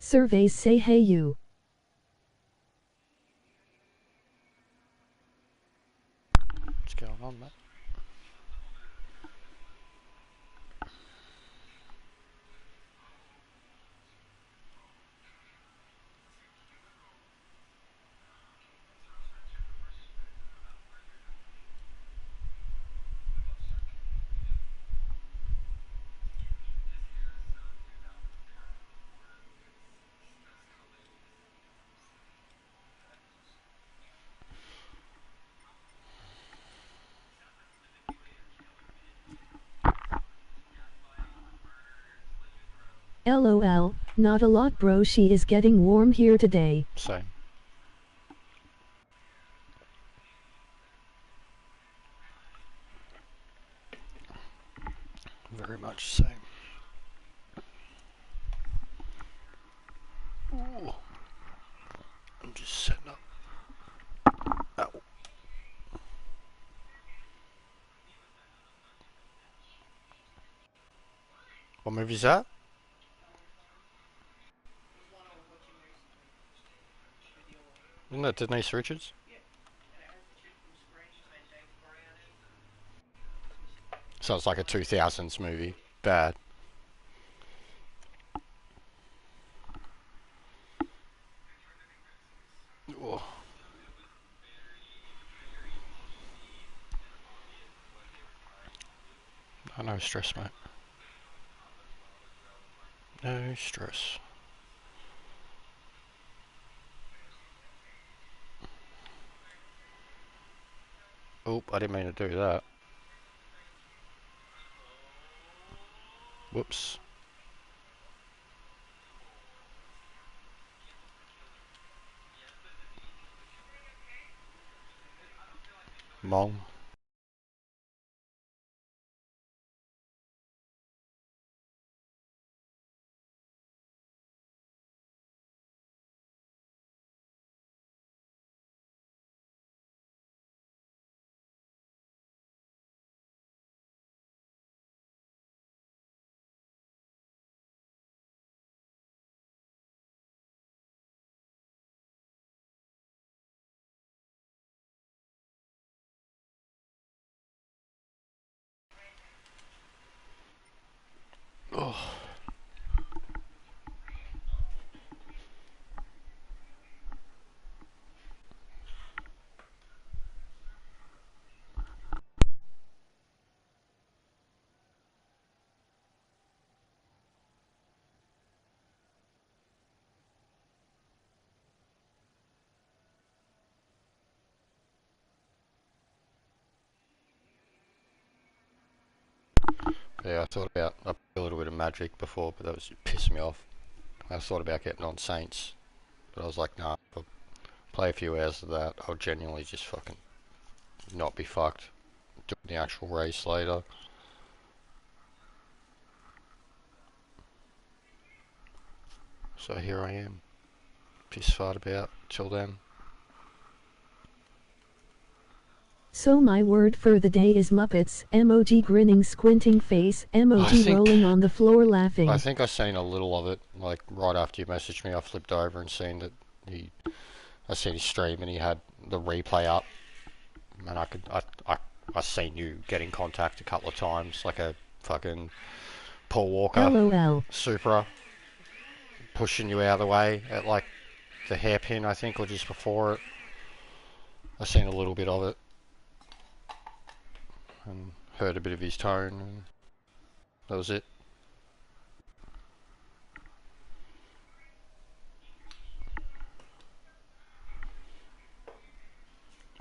Surveys say hey you. What's going on, mate? LOL, not a lot bro, she is getting warm here today. Same. Very much same. Ooh. I'm just setting up. Ow. What movie is that? Isn't that Denise Richards? So it's like a 2000s movie. Bad. Ooh. Oh, no stress, mate. No stress. Oop, I didn't mean to do that. Whoops. Mong. Oh. Yeah, I thought about a little bit of Magic before, but that was pissing me off. I thought about getting on Saints, but I was like, nah, if I play a few hours of that, I'll genuinely just fucking not be fucked doing the actual race later. So here I am, piss fart about till then. So my word for the day is Muppets, emoji grinning squinting face, emoji rolling on the floor laughing. I think I seen a little of it, like right after you messaged me. I flipped over and seen that I seen his stream and he had the replay up, and I seen you get in contact a couple of times, like a fucking Paul Walker LOL. Supra pushing you out of the way at like the hairpin, I think, or just before it. I seen a little bit of it and heard a bit of his tone, and that was it.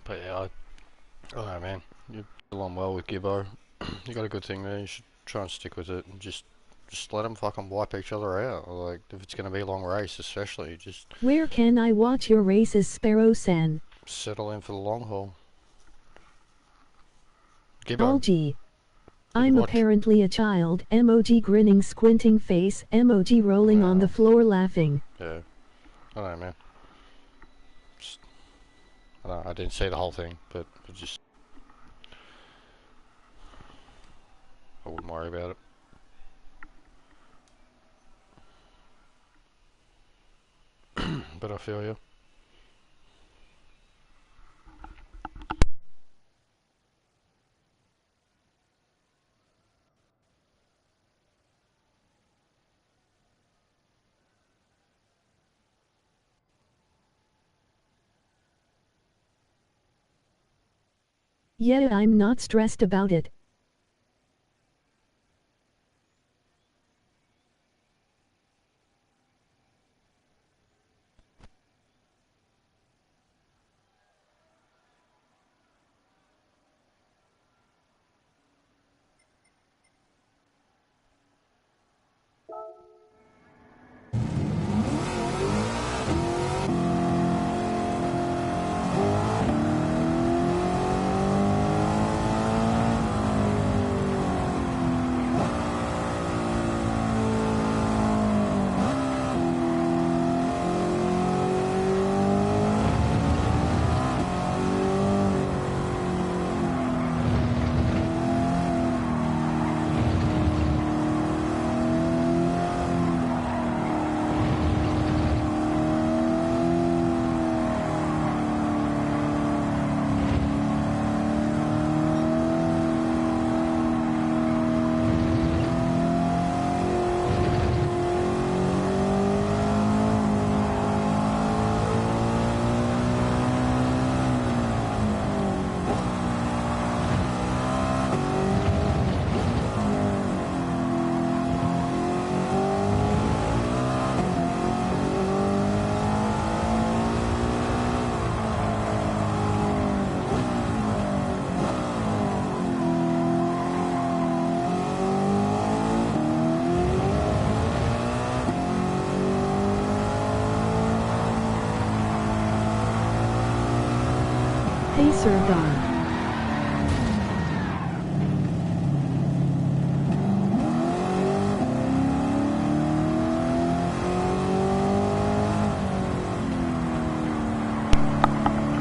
But yeah, I don't know, man. You're along well with Gibbo. You got a good thing there. You should try and stick with it and just let them fucking wipe each other out. Like, if it's going to be a long race, especially, just Where can I watch your races, Sparrow-san? settle in for the long haul. Gibbo. Algie. I'm apparently a child, emoji grinning squinting face, emoji rolling on the floor laughing. Yeah. I don't know, man. Just, I don't know, I didn't see the whole thing, but just I wouldn't worry about it. But I feel you. Yeah, I'm not stressed about it. Pacer gone.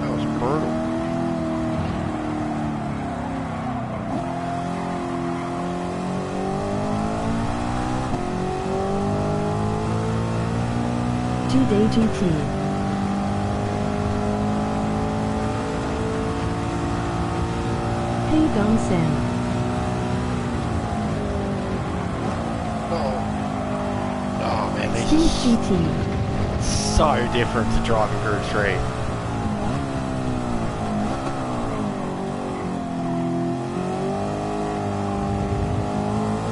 That was brutal. G-Day GT. Hey Dong Sam. Oh man, Steve these GT. so different to driving Group 3.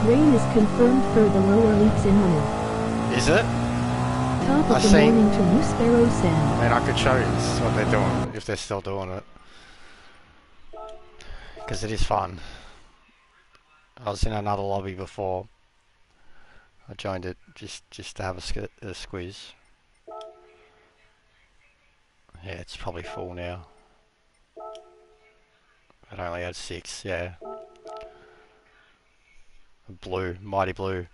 Rain is confirmed for the lower leagues in Manu. Is it? Top of the morning to you, Sparrow Sam. I mean, I could show you what they're doing, if they're still doing it. Because it is fun. I was in another lobby before. I joined it just to have a squeeze. Yeah, it's probably full now. It only had 6, yeah. Blue, mighty blue.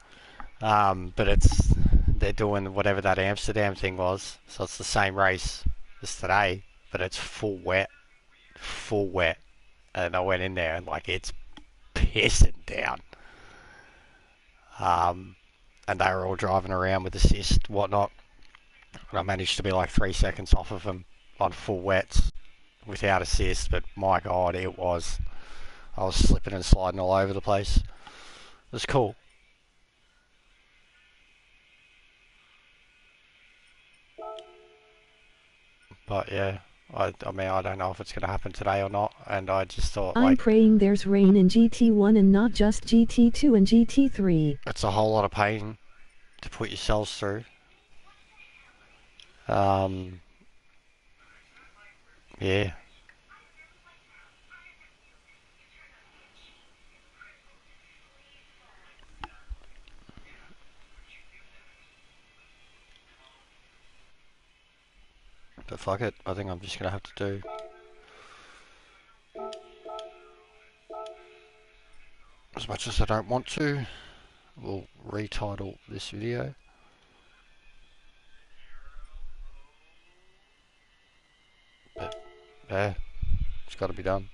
But they're doing whatever that Amsterdam thing was, so it's the same race as today, but it's full wet, and I went in there and like it's pissing down. And they were all driving around with assist, whatnot, and I managed to be like 3 seconds off of them on full wets without assist, but my god, I was slipping and sliding all over the place. It was cool. But yeah, I mean, I don't know if it's going to happen today or not, and I just thought, I'm praying there's rain in GT1 and not just GT2 and GT3. It's a whole lot of pain to put yourselves through. Yeah. But fuck it, I think I'm just going to have to do. As much as I don't want to, we'll retitle this video. But, yeah, it's got to be done.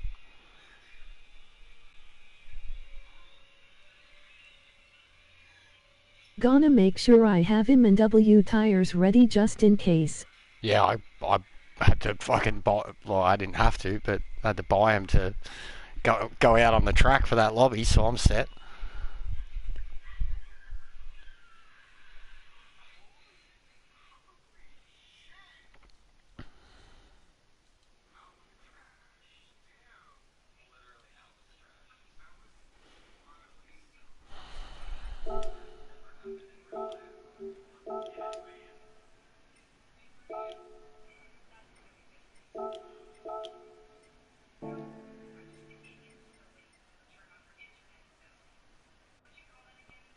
Gonna make sure I have M&W tires ready just in case. Yeah, I had to fucking buy. Well, I didn't have to, but I had to buy him to go out on the track for that lobby, so I'm set.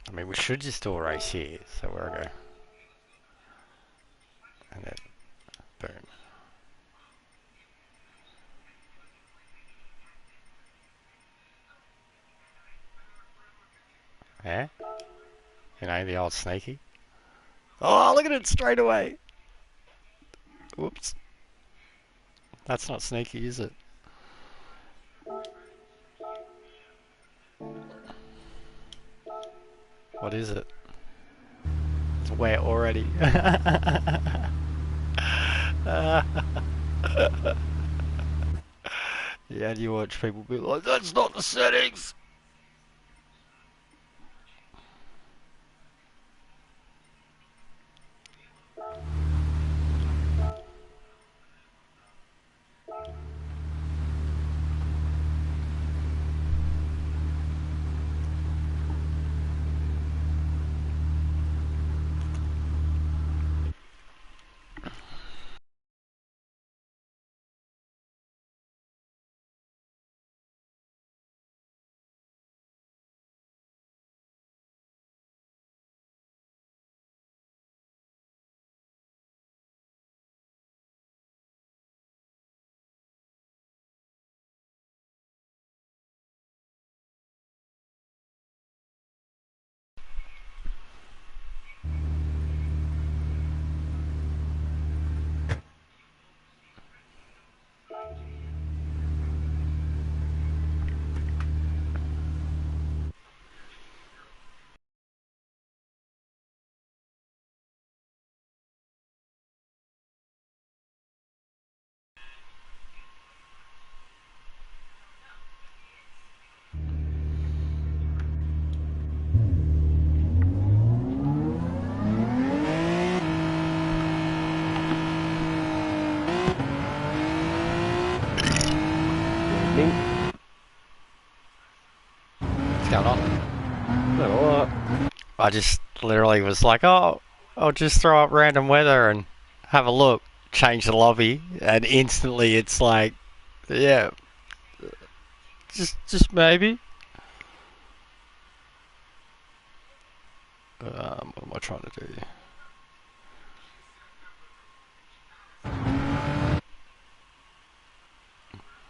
I mean, we should just do a race here, so where I go. And then, boom. Yeah? You know, the old sneaky. Oh, look at it straight away! Whoops. That's not sneaky, is it? What is it? It's wet already. Yeah, you watch people be like, that's not the settings! What's going on? Not a lot. I just literally was like, oh, I'll just throw up random weather and have a look. Change the lobby, and instantly it's like, yeah, just maybe. What am I trying to do?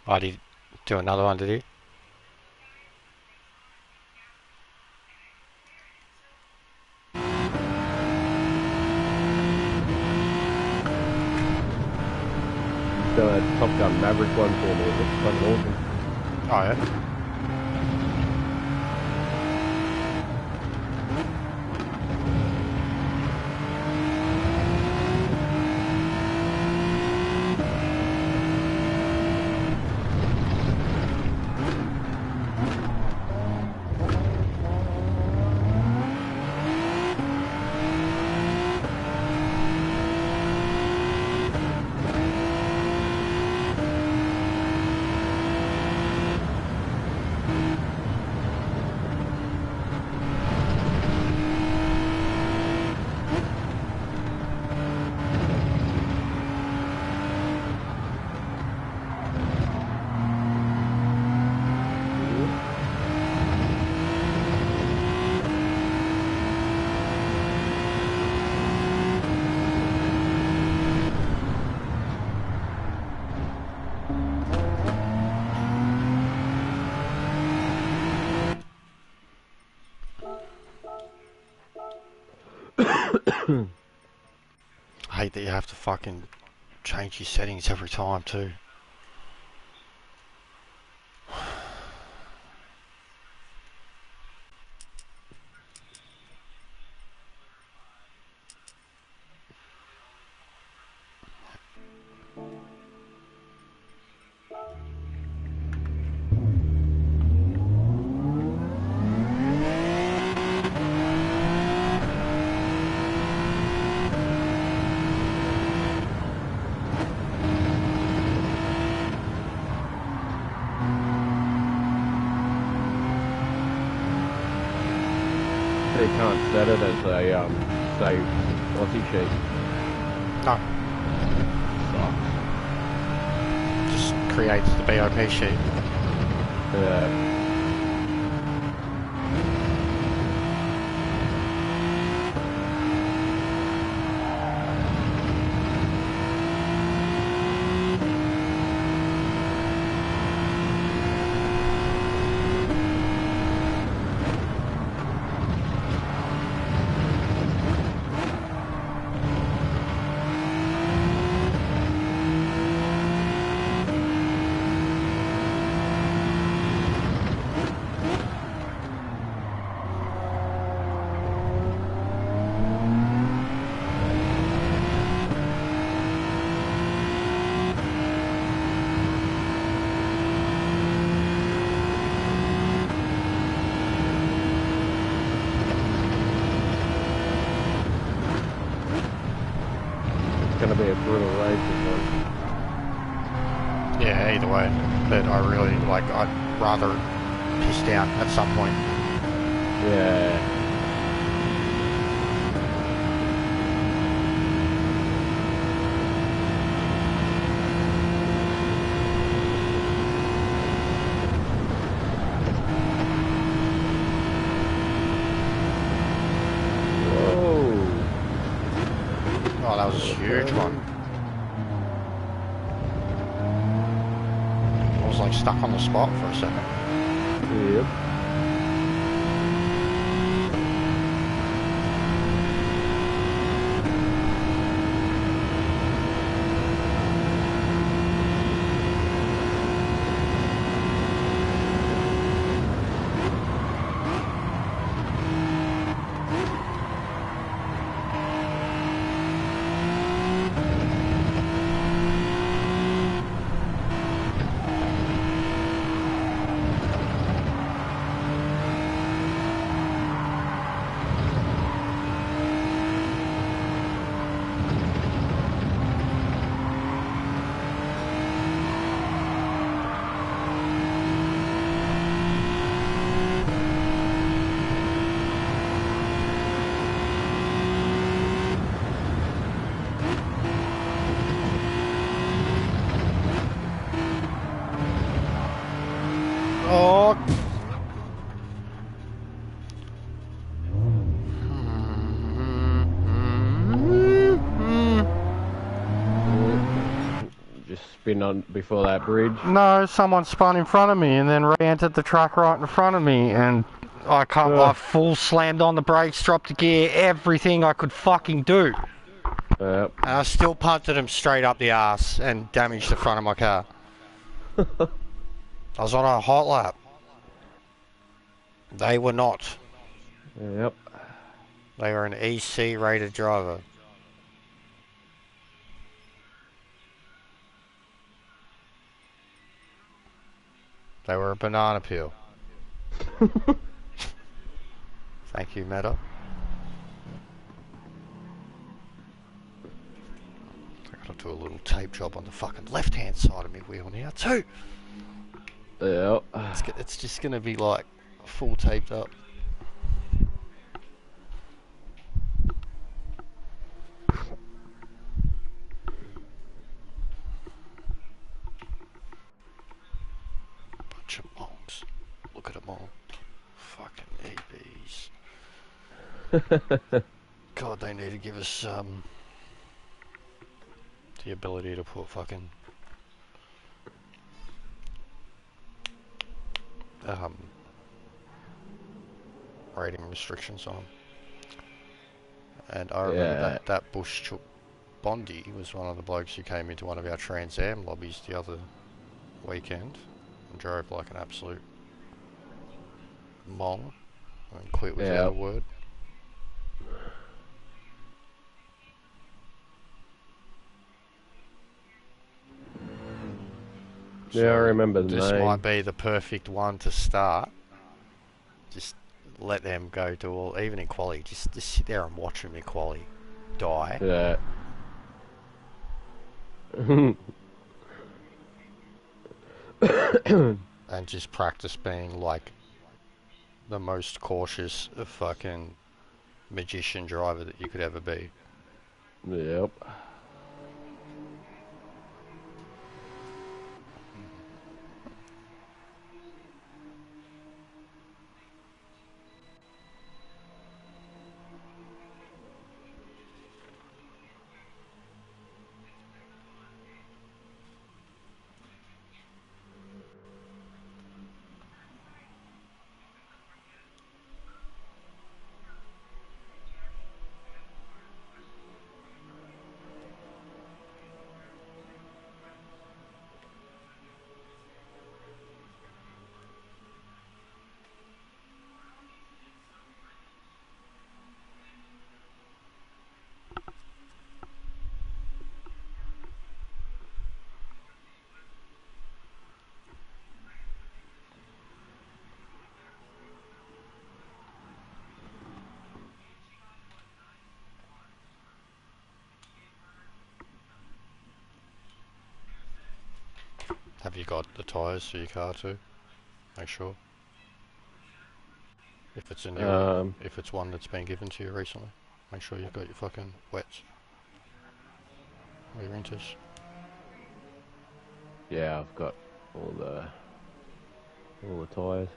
I did do another one, did he? The Top Gun Maverick one for me. It looks fucking awesome. Oh yeah. I hate that you have to fucking change your settings every time too. You can't set it as a, say, Aussie sheet. No. Sucks. Just creates the BOP sheet. Yeah. Gonna be a brutal race this one. Yeah, either way. But I really, like, I'd rather piss down at some point. Yeah. Oh, that was a huge one. I was like stuck on the spot for a second. Yep. Oh! Just spin on before that bridge. No, someone spun in front of me and then re-entered the track right in front of me, and I full slammed on the brakes, dropped the gear, everything I could fucking do. Yep. And I still punted him straight up the ass and damaged the front of my car. I was on a hot lap. They were not. Yep. They were an EC rated driver. They were a banana peel. Thank you, Meta. I gotta do a little tape job on the fucking left-hand side of my wheel now too. Yep. It's just gonna be like full taped up. Bunch of monks. Look at them all. Fucking EBs. God, they need to give us the ability to put fucking rating restrictions on. And I remember that Bush Chook Bondi was one of the blokes who came into one of our Trans Am lobbies the other weekend and drove like an absolute mong and quit without a word. Yeah, I remember the this name. might be the perfect one to start. Just let them go to all, even in quali. Just sit there and watch them in quali die. Yeah. And just practice being like the most cautious fucking magician driver that you could ever be. Yep. Have you got the tyres for your car too? Make sure. If it's a new, if it's one that's been given to you recently, make sure you've got your fucking wets. Or your inters. Yeah, I've got all the tyres.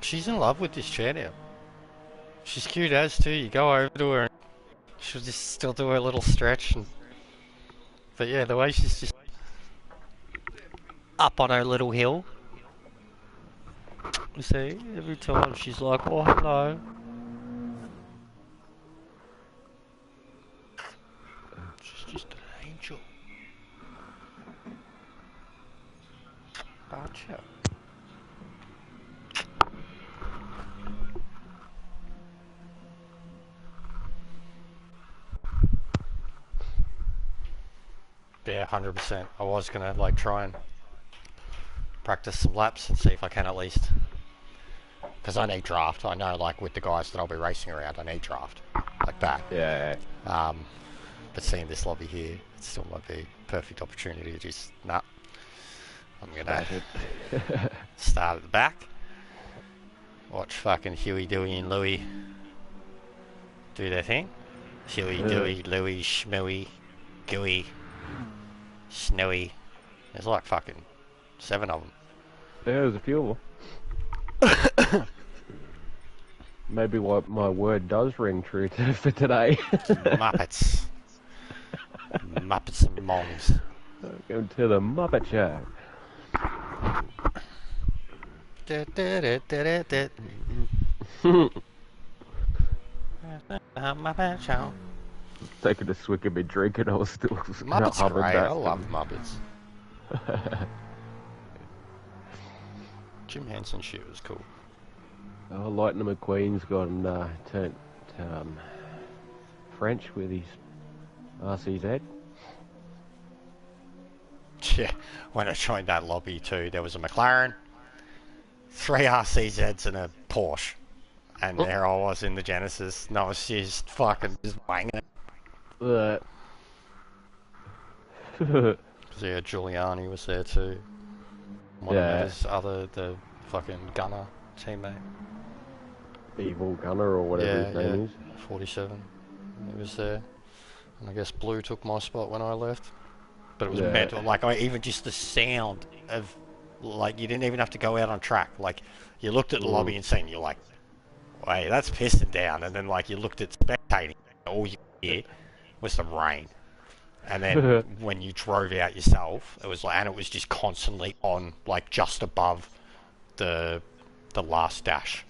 She's in love with this chair now. She's cute as too. You go over to her and she'll just still do her little stretch. But yeah, the way she's just up on her little hill. You see, every time she's like, oh, hello. She's just an angel. Gotcha. Yeah, 100%. I was gonna like try and practice some laps and see if I can at least. Because I need draft. I know, like with the guys that I'll be racing around, I need draft like that. Yeah. But seeing this lobby here, it still might be a perfect opportunity to just I'm gonna start at the back. Watch fucking Huey, Dewey, and Louie do their thing. Huey, Dewey, Louie, Schmooey, Gooey, Snowy. There's like fucking 7 of them. Yeah, there's a few of them. Maybe what my word does ring true for today. Muppets. Muppets and Mongs. Welcome to the Muppet Show. Muppet Show. Taking a swig of my drink and I was still Muppets humming great. that. I love Muppets. Jim Henson shit was cool. Oh, Lightning McQueen's gone turned French with his RCZ. Yeah, when I joined that lobby too, there was a McLaren, 3 RCZs and a Porsche. And there I was in the Genesis, and I was just fucking just wanging it. Uh. Because yeah, Giuliani was there too. One of his the fucking gunner teammate. Evil Gunner or whatever his name is. 47. He was there. And I guess Blue took my spot when I left. But it was mental. Like, even just the sound of, like, you didn't even have to go out on track. Like, you looked at the lobby and seen, you're like, wait, that's pissing down. And then, like, you looked at spectating, all you hear was the rain. And then when you drove out yourself, it was like, and it was just constantly on, like, just above the last dash.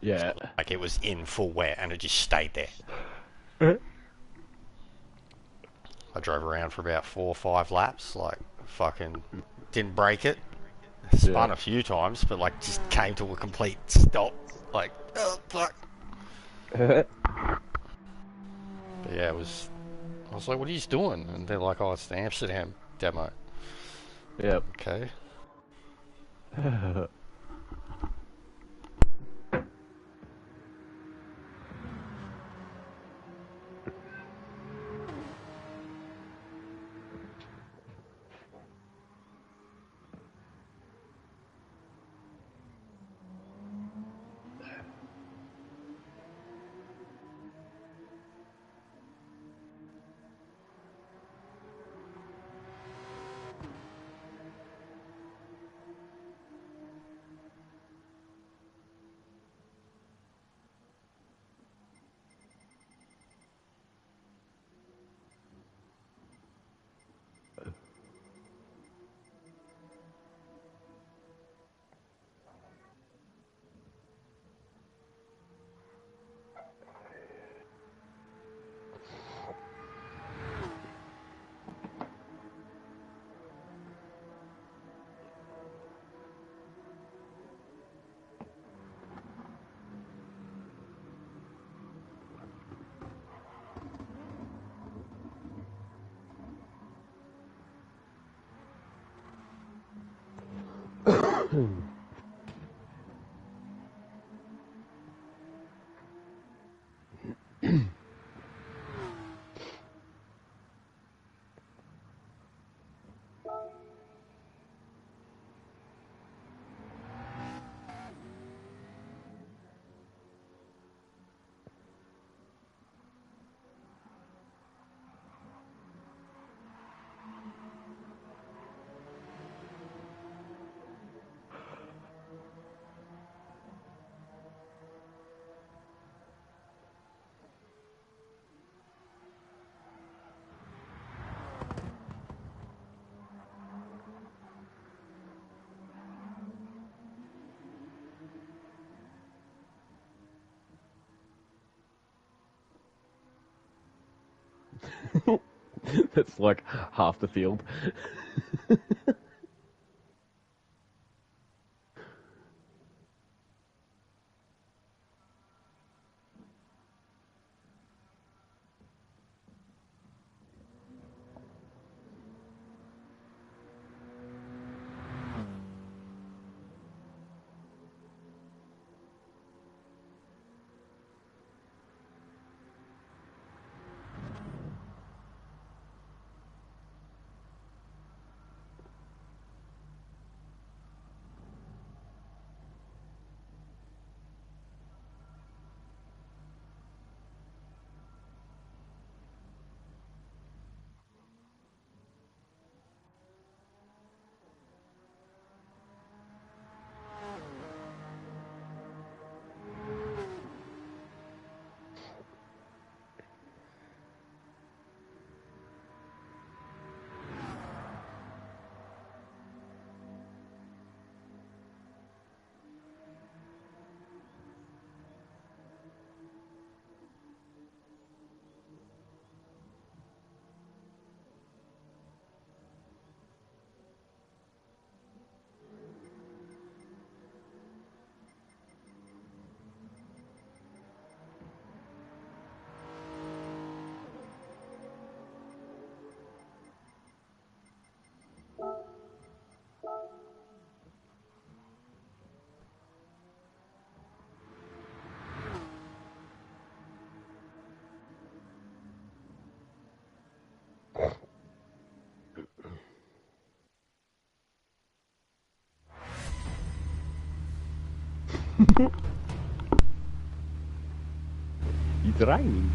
Yeah. So, like, it was in full wet, and it just stayed there. I drove around for about 4 or 5 laps, like, fucking didn't break it. Spun a few times, but, like, just came to a complete stop. Like, oh, fuck. But yeah, I was like, what are you doing? And they're like, oh, it's the Amsterdam demo. Yep. Okay. That's like half the field. It's raining.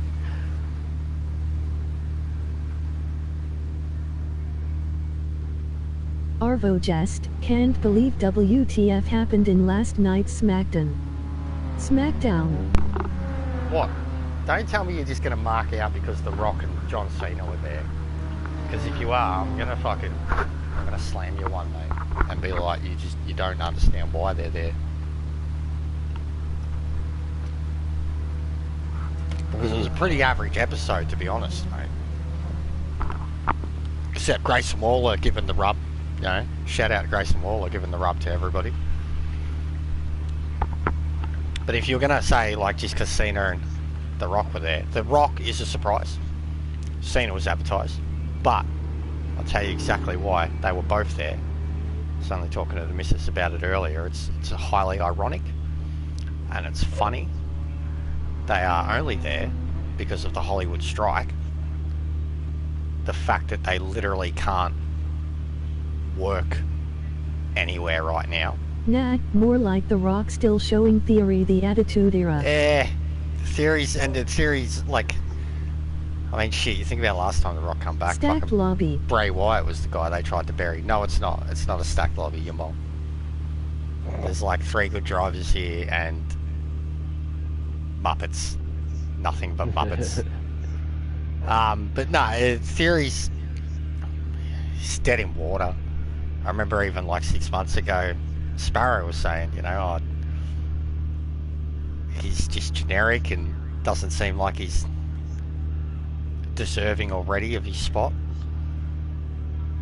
Arvo jest, can't believe WTF happened in last night's SmackDown. What? Don't tell me you're just going to mark out because The Rock and John Cena were there. Because if you are, I'm going to slam you one, mate. And be like, you don't understand why they're there. Because it was a pretty average episode, to be honest, mate. Except Grayson Waller giving the rub. You know, shout out to Grayson Waller giving the rub to everybody. But if you're going to say, like, just because Cena and The Rock were there, The Rock is a surprise. Cena was advertised. But I'll tell you exactly why they were both there. I was only talking to the missus about it earlier. It's highly ironic. And it's funny. They are only there because of the Hollywood strike. The fact that they literally can't work anywhere right now. Nah, more like The Rock still showing Theory the Attitude Era. Theories, like, I mean, shit, you think about last time The Rock come back. Stacked lobby. Bray Wyatt was the guy they tried to bury. No, it's not. It's not a stacked lobby, your mom. There's like 3 good drivers here and Muppets. Nothing but Muppets. But no, Theory's dead in water. I remember even like 6 months ago, Sparrow was saying, you know, he's just generic and doesn't seem like he's deserving already of his spot.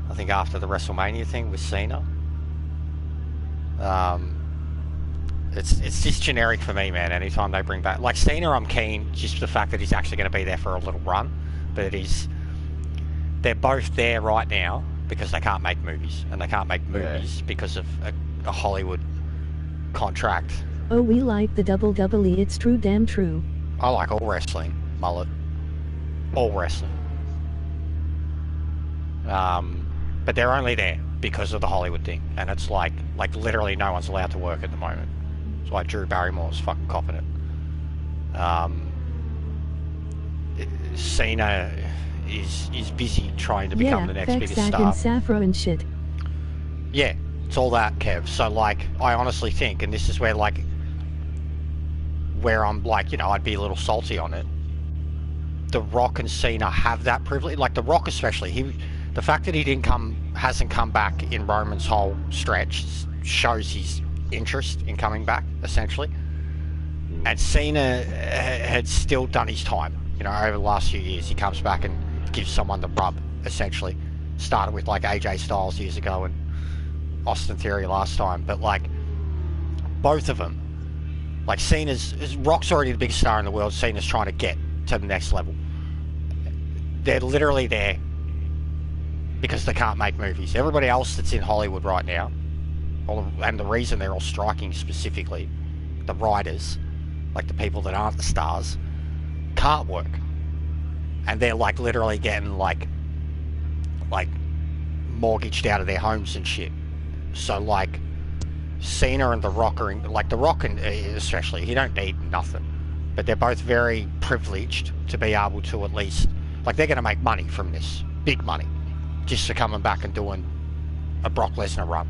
I think after the WrestleMania thing with Cena. It's just generic for me, man. Anytime they bring back, like Cena, I'm keen just for the fact that he's actually going to be there for a little run. But they're both there right now because they can't make movies, and they can't make movies because of a Hollywood contract. Oh, we like the double E. It's true, damn true. I like all wrestling, mullet, all wrestling. But they're only there because of the Hollywood thing, and it's like literally no one's allowed to work at the moment. It's why Drew Barrymore's fucking copping it. Cena is busy trying to become the next biggest star. And Safra and shit. Yeah, it's all that, Kev. So like, I honestly think, and this is where I'm like, you know, I'd be a little salty on it. The Rock and Cena have that privilege. Like The Rock especially, the fact that he hasn't come back in Roman's whole stretch shows his interest in coming back, essentially. And Cena had still done his time, you know, over the last few years. He comes back and gives someone the rub, essentially. Started with like AJ Styles years ago and Austin Theory last time, but like both of them, like Rock's already the biggest star in the world. Cena's trying to get to the next level. They're literally there because they can't make movies. Everybody else that's in Hollywood right now, and the reason they're all striking specifically, the writers, like the people that aren't the stars, can't work. And they're like literally getting like mortgaged out of their homes and shit. So like Cena and The Rock are like The Rock, and especially, he don't need nothing, but they're both very privileged to be able to at least, like, they're going to make money from this, big money, just for coming back and doing a Brock Lesnar run.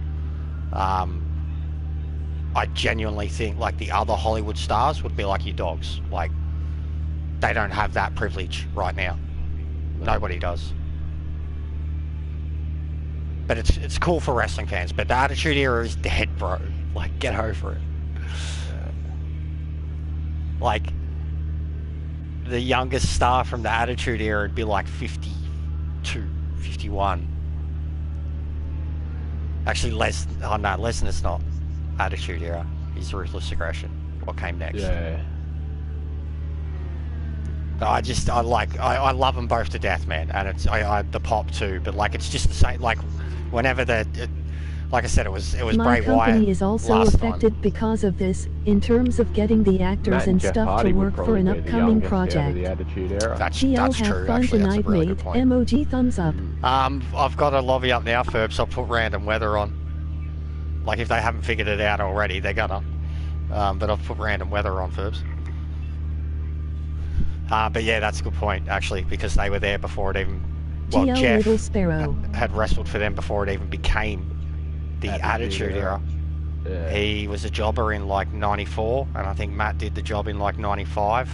I genuinely think like the other Hollywood stars would be like your dogs. Like, they don't have that privilege right now. Nobody does. But it's cool for wrestling fans. But the Attitude Era is dead, bro. Like, get over it. Like, the youngest star from the Attitude Era would be like 52, 51. Actually, Lesnar's not Attitude Era. He's Ruthless Aggression. What came next? Yeah. I love them both to death, man, and I the pop too. But like, it's just the same. Like, whenever like I said, it was Bray Wyatt. My company is also affected because of this, in terms of getting the actors and stuff to work for an upcoming project. That's TL true. Have fun Actually, that's tonight, a really mate. good point. Emoji thumbs up. I've got a lobby up now, Ferbs. I'll put random weather on. Like, if they haven't figured it out already, they're gonna. But I've put random weather on Ferbs. But yeah, that's a good point, actually, because they were there before it even... Well, GL Jeff Little Sparrow had wrestled for them before it even became the Attitude Era. Yeah. He was a jobber in like 94, and I think Matt did the job in like 95.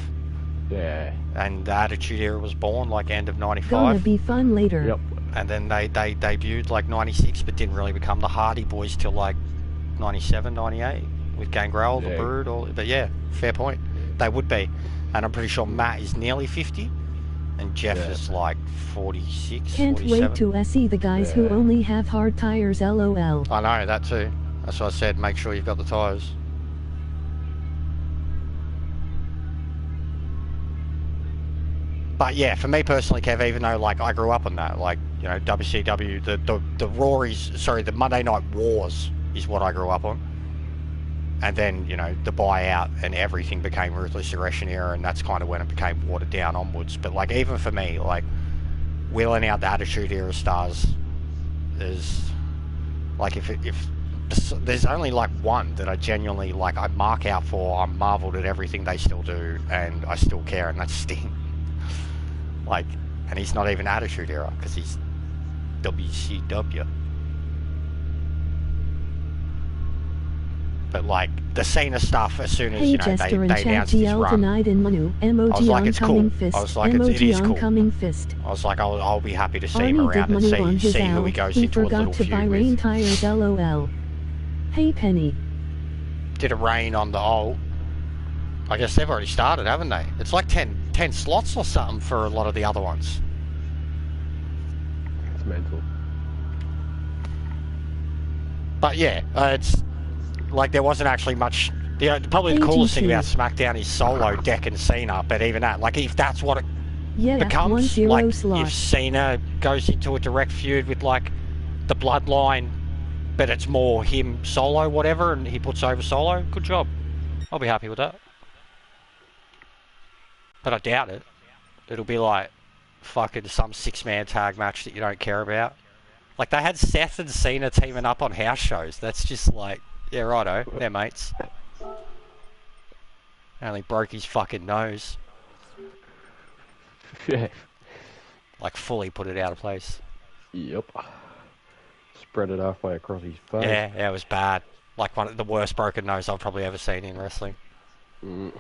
Yeah. And the Attitude Era was born like end of 95. Gonna be fun later. Yep. And then they debuted like 96, but didn't really become the Hardy Boys till like 97, 98 with Gangrel, the Brood. But yeah, fair point. They would be. And I'm pretty sure Matt is nearly 50, and Jeff is like 46, Can't 47. wait to see the guys who only have hard tires, lol. I know, that too. That's why I said make sure you've got the tyres. But yeah, for me personally, Kev, even though like I grew up on that, like, you know, WCW, the Rory's, sorry, the Monday Night Wars is what I grew up on. And then, you know, the buyout and everything became Ruthless Aggression Era, and that's kind of when it became watered down onwards. But like, even for me, like, wheeling out the Attitude Era stars is like, if there's only like one that I genuinely like, I mark out for, I'm marveled at everything they still do, and I still care, and that's Sting. Like, and he's not even Attitude Era because he's WCW. But like the Cena stuff, as soon as hey, you know Jester they and announced Chat his GL run, tonight in Manu. Emoji like, it's oncoming cool. fist. I was like, it Emoji is cool. oncoming fist. I was like, I'll be happy to see him Arnie around did and Manu on his see who owl. he goes He into a forgot little to buy feud rain with. tires, lol. Hey Penny. Did a rain on the old. I guess they've already started, haven't they? It's like 10 slots or something for a lot of the other ones. It's mental. But yeah, it's like there wasn't actually much. Probably the coolest thing about SmackDown is Solo decking Cena, but even that, like, if that's what it becomes, like slot. if Cena goes into a direct feud with like the Bloodline, but it's more him Solo, whatever, and he puts over Solo, good job. I'll be happy with that. But I doubt it. It'll be like fucking some 6-man tag match that you don't care about. Like, they had Seth and Cena teaming up on house shows. That's just like, yeah, righto, they're mates. Only broke his fucking nose. Yeah. Like, fully put it out of place. Yep. Spread it halfway across his face. Yeah, it was bad. Like, one of the worst broken nose I've probably ever seen in wrestling. Mm.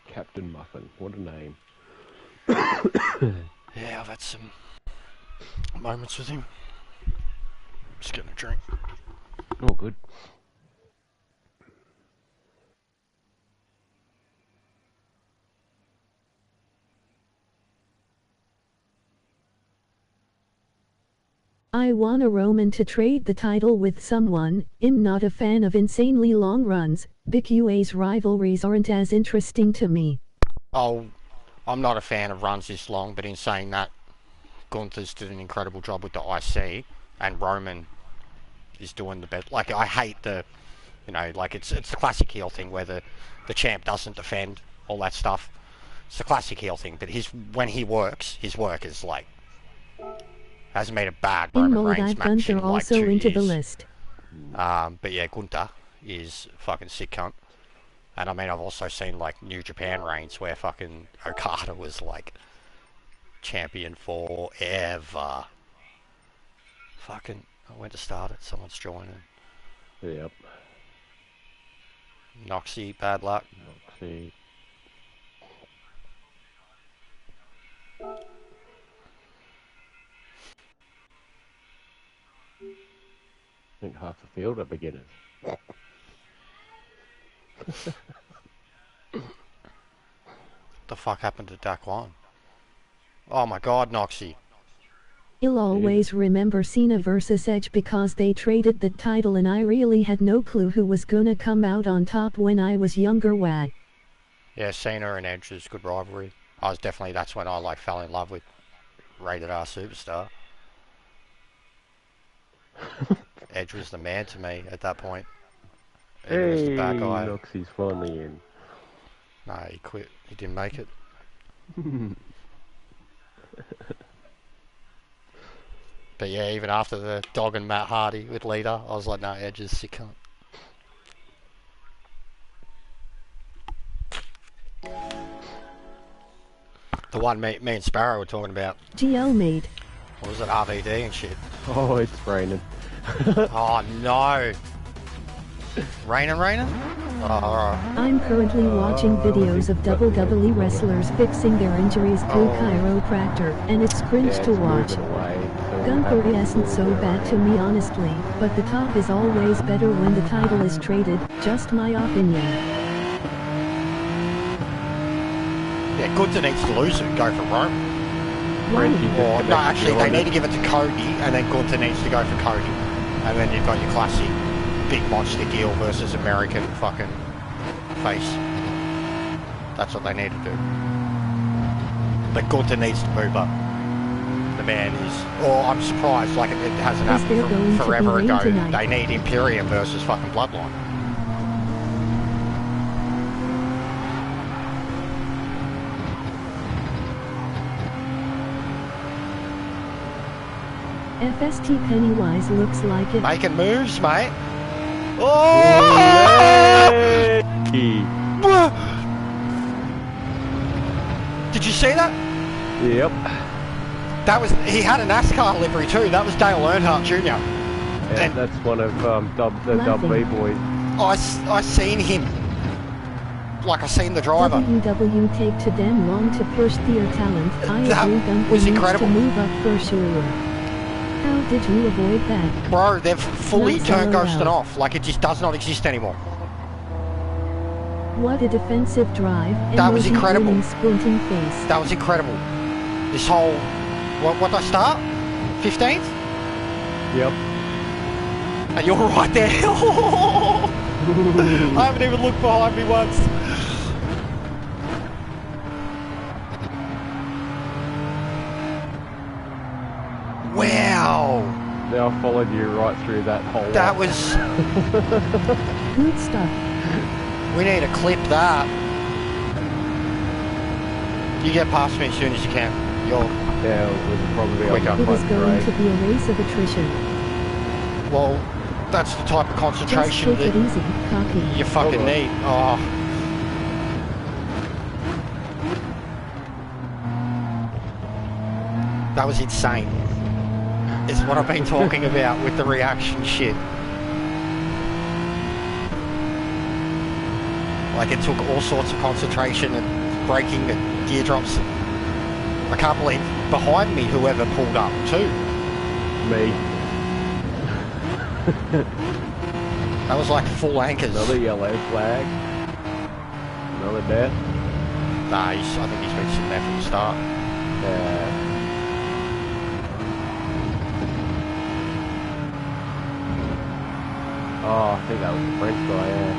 Captain Muffin, what a name. Yeah, I've had some moments with him. Just getting a drink. Oh, good. I want a Roman to trade the title with someone. I'm not a fan of insanely long runs. Big UA's rivalries aren't as interesting to me. Oh, I'm not a fan of runs this long, but in saying that, Gunther's did an incredible job with the IC, and Roman is doing the best. Like, I hate the, you know, like, it's the classic heel thing where the champ doesn't defend, all that stuff. It's the classic heel thing, but when he works, his work is like, hasn't made a bad Roman Reigns match in like also 2 into years. the list. But yeah, Gunther is fucking sick cunt. And I mean, I've also seen like New Japan reigns where fucking Okada was like champion forever. Fucking, I went to start it. Someone's joining. Yep. Noxie, bad luck. Noxie. I think half the field are beginners. The fuck happened to Daquan? Oh my god, Noxie. I'll always remember Cena versus Edge because they traded the title and I really had no clue who was gonna come out on top when I was younger. Wag. Yeah, Cena and Edge is good rivalry. That's when I like fell in love with Rated R Superstar. Edge was the man to me at that point. He was the bad guy. Noxie's finally in. No, he quit. He didn't make it. But yeah, even after the dog and Matt Hardy with leader, I was like, no, Edge is sick cunt. The one me and Sparrow were talking about. GL made. What was it, RVD and shit? Oh, it's raining. Oh no! Raining? Oh, alright. I'm currently watching videos of WWE wrestlers fixing their injuries through chiropractor, and it's cringe to watch. Gunther isn't so bad to me honestly, but the top is always better when the title is traded, just my opinion. Yeah, Gunther needs to lose it and go for Roman. Why? Or, no, actually, they need to give it to Cody, and then Gunther needs to go for Cody. And then you've got your classic big monster deal versus American fucking face. That's what they need to do. But Gunther needs to move up. The man is... Or I'm surprised, like it hasn't happened forever ago. They need Imperium versus fucking Bloodline. FST Pennywise looks like it. Making moves, mate. Oh! Did you see that? Yep. That was, he had a NASCAR livery too. That was Dale Earnhardt Jr. Yeah, And that's one of the WB boys. I seen him. Like I seen the driver. WW take too damn long to push their talent. I That agree Gunther was needs incredible. to move up for sure. How did you avoid that? Bro, they've fully Nice turned LOL. Ghostin off. Like it just does not exist anymore. What a defensive drive. That was Emoji incredible. grinning, squinting face. That was incredible. This whole... What did I start? 15th? Yep. And you're right there. I haven't even looked behind me once. Wow. Now I followed you right through that whole That lot. was... Good stuff. We need to clip that. You get past me as soon as you can. You're... Yeah, it was probably Quicker. on It my is going front to be a race of attrition. Well, that's the type of Just concentration take it that easy, cocky. you fucking Hold on. need. Oh. That was insane. It's what I've been talking about with the reaction shit. Like it took all sorts of concentration and braking and gear drops. I can't believe behind me whoever pulled up too. Me. That was like full anchors. Another yellow flag. Another death. Nah, I think he's been sitting there from the start. Yeah. Oh, I think that was the French guy, yeah.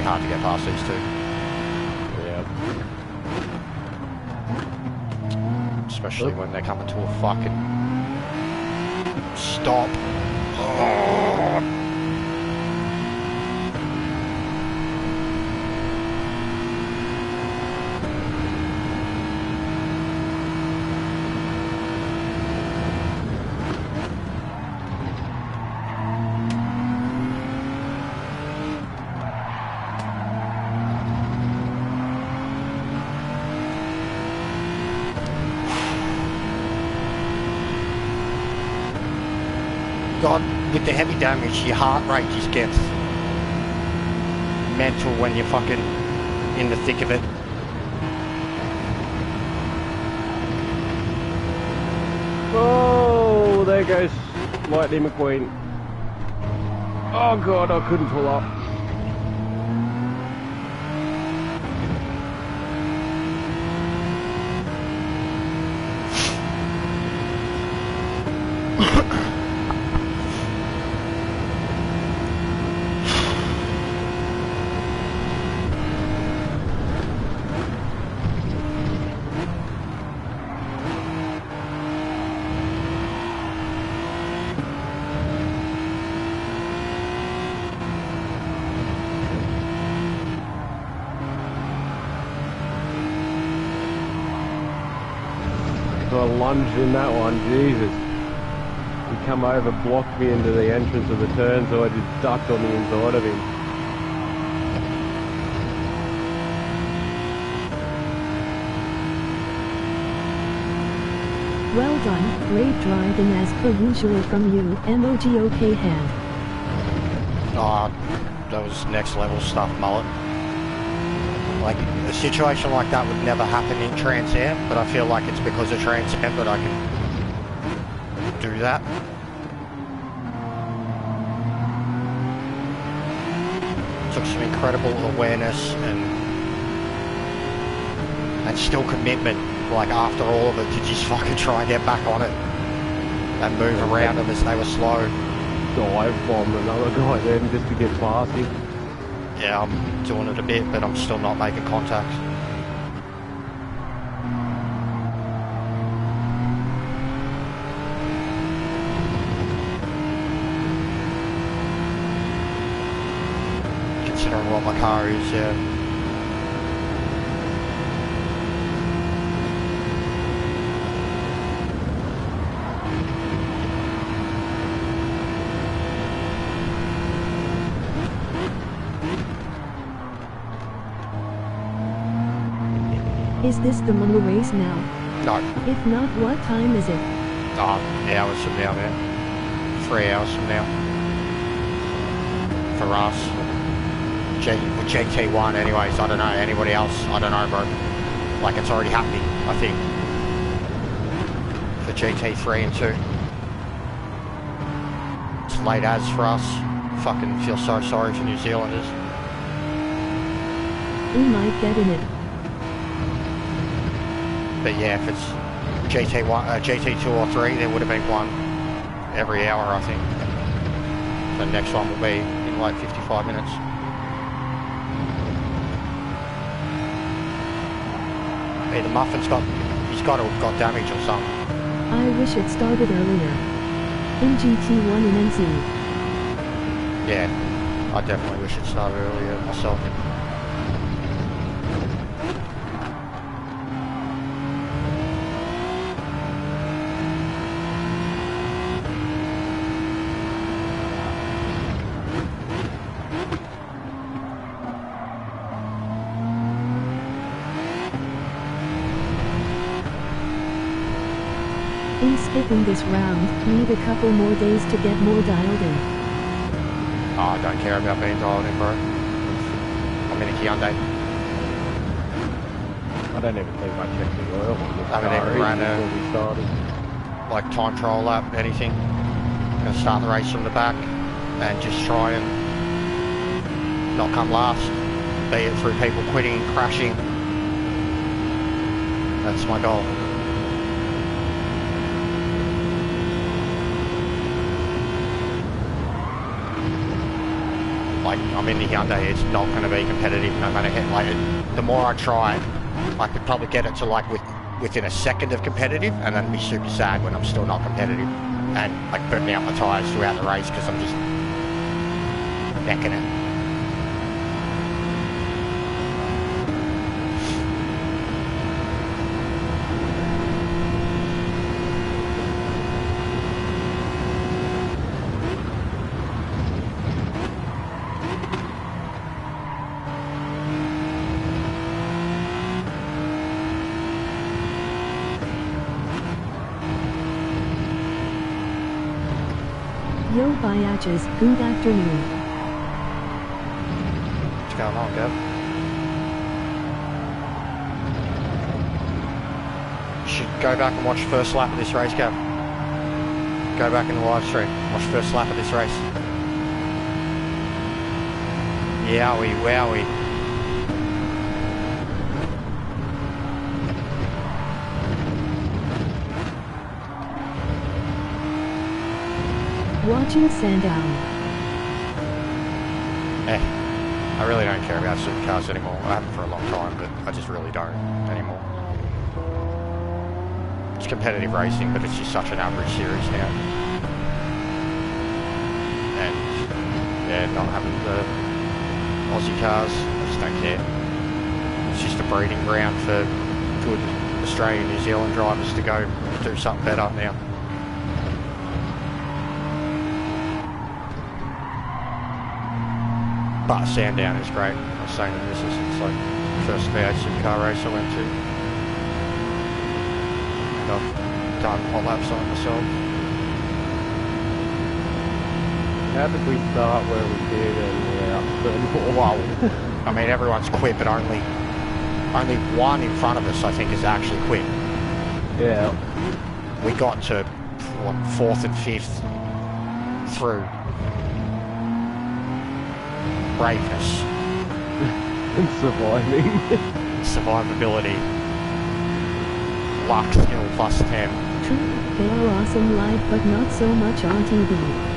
Hard to get past these two. Yeah. Especially when they're coming to a fucking stop. Oh. God, with the heavy damage, your heart rate just gets mental when you're fucking in the thick of it. Oh, there goes Lightning McQueen. Oh god, I couldn't pull up. I lunged in that one, Jesus. He come over, blocked me into the entrance of the turn, so I just ducked on the inside of him. Well done, great driving as per usual from you, MOGOK hand. Oh, that was next level stuff, mullet. Like, a situation like that would never happen in Trans Am, but I feel like it's because of Trans Am that I can do that. Took some incredible awareness and still commitment, like after all of it, to just fucking try and get back on it and move around them as they were slow. Dive bombed another guy then just to get past him. Yeah, I'm doing it a bit, but I'm still not making contact. Considering what my car is, yeah. Is this the Manu race now? No. If not, what time is it? Oh, hours from now, man. 3 hours from now. For us. GT1 anyways, I don't know. Anybody else? I don't know, bro. Like, it's already happening, I think. For GT3 and 2. It's late as for us. Fucking feel so sorry for New Zealanders. We might get in it. But yeah, if it's GT2 or 3, there would have been one every hour, I think. The next one will be in like 55 minutes. Hey, the muffin's he's got to have got damage or something. I wish it started earlier. In GT1 and NZ. Yeah, I definitely wish it started earlier myself. In skipping this round, need a couple more days to get more dialed in. Oh, I don't care about being dialed in, bro. I'm in a Hyundai. I don't even think I checked the oil on this I haven't even ran before we started. like time trial lap, anything. I'm going to start the race from the back and just try and not come last. Be it through people quitting, crashing. That's my goal. Like, I'm in the Hyundai, it's not going to be competitive no matter how, like, the more I try, I could probably get it to like within a second of competitive, and then be super sad when I'm still not competitive, and like burning out my tyres throughout the race because I'm just necking it. Yo biatches, good afternoon. What's going on, Gav? You should go back and watch the first lap of this race, Gav. Go back in the live stream, watch the first lap of this race. Yowie, wowie. Watching Sandown. I really don't care about supercars anymore. I haven't for a long time, but I just really don't anymore. It's competitive racing, but it's just such an average series now. And yeah, not having the Aussie cars, I just don't care. It's just a breeding ground for good Australian, New Zealand drivers to go do something better now. But Sandown is great. I was saying to this, it's like the first V8 supercar race I went to. And I've done hot laps on it myself. How did we start where we did and we're up to Well, I mean, everyone's quit, but only one in front of us, I think, is actually quit. Yeah. We got to, what, 4th and 5th through braveness. And surviving. Survivability. Luck, skill, plus 10. True, they are awesome live but not so much on TV.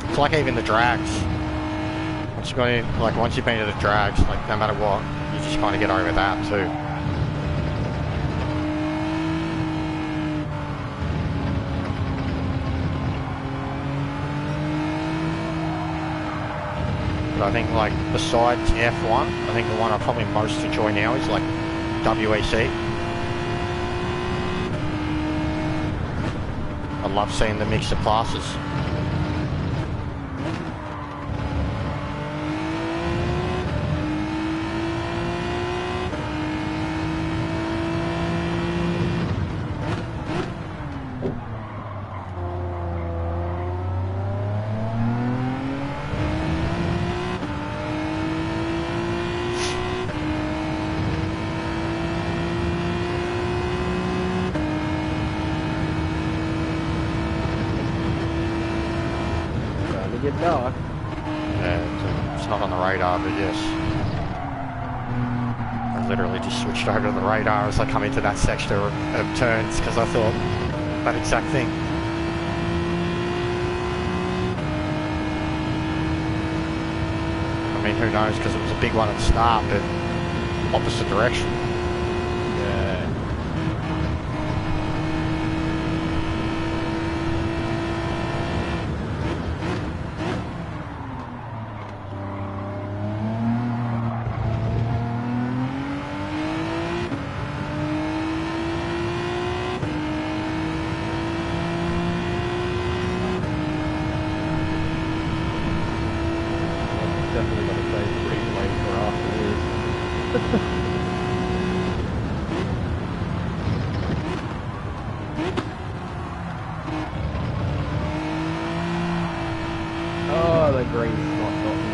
It's like even the drags. Once you've got in, like once you've been to the drags, like no matter what, you just kind of get over that too. But I think like besides F1, I think the one I probably most enjoy now is like WEC. I love seeing the mix of classes. Get dark. Yeah, it's not on the radar, but yes. I literally just switched over to the radar as I come into that section of turns because I thought that exact thing. I mean, who knows, because it was a big one at the start, but opposite direction. Yeah. Definitely got to say the replay for afterwards. Oh, the green's not gotten.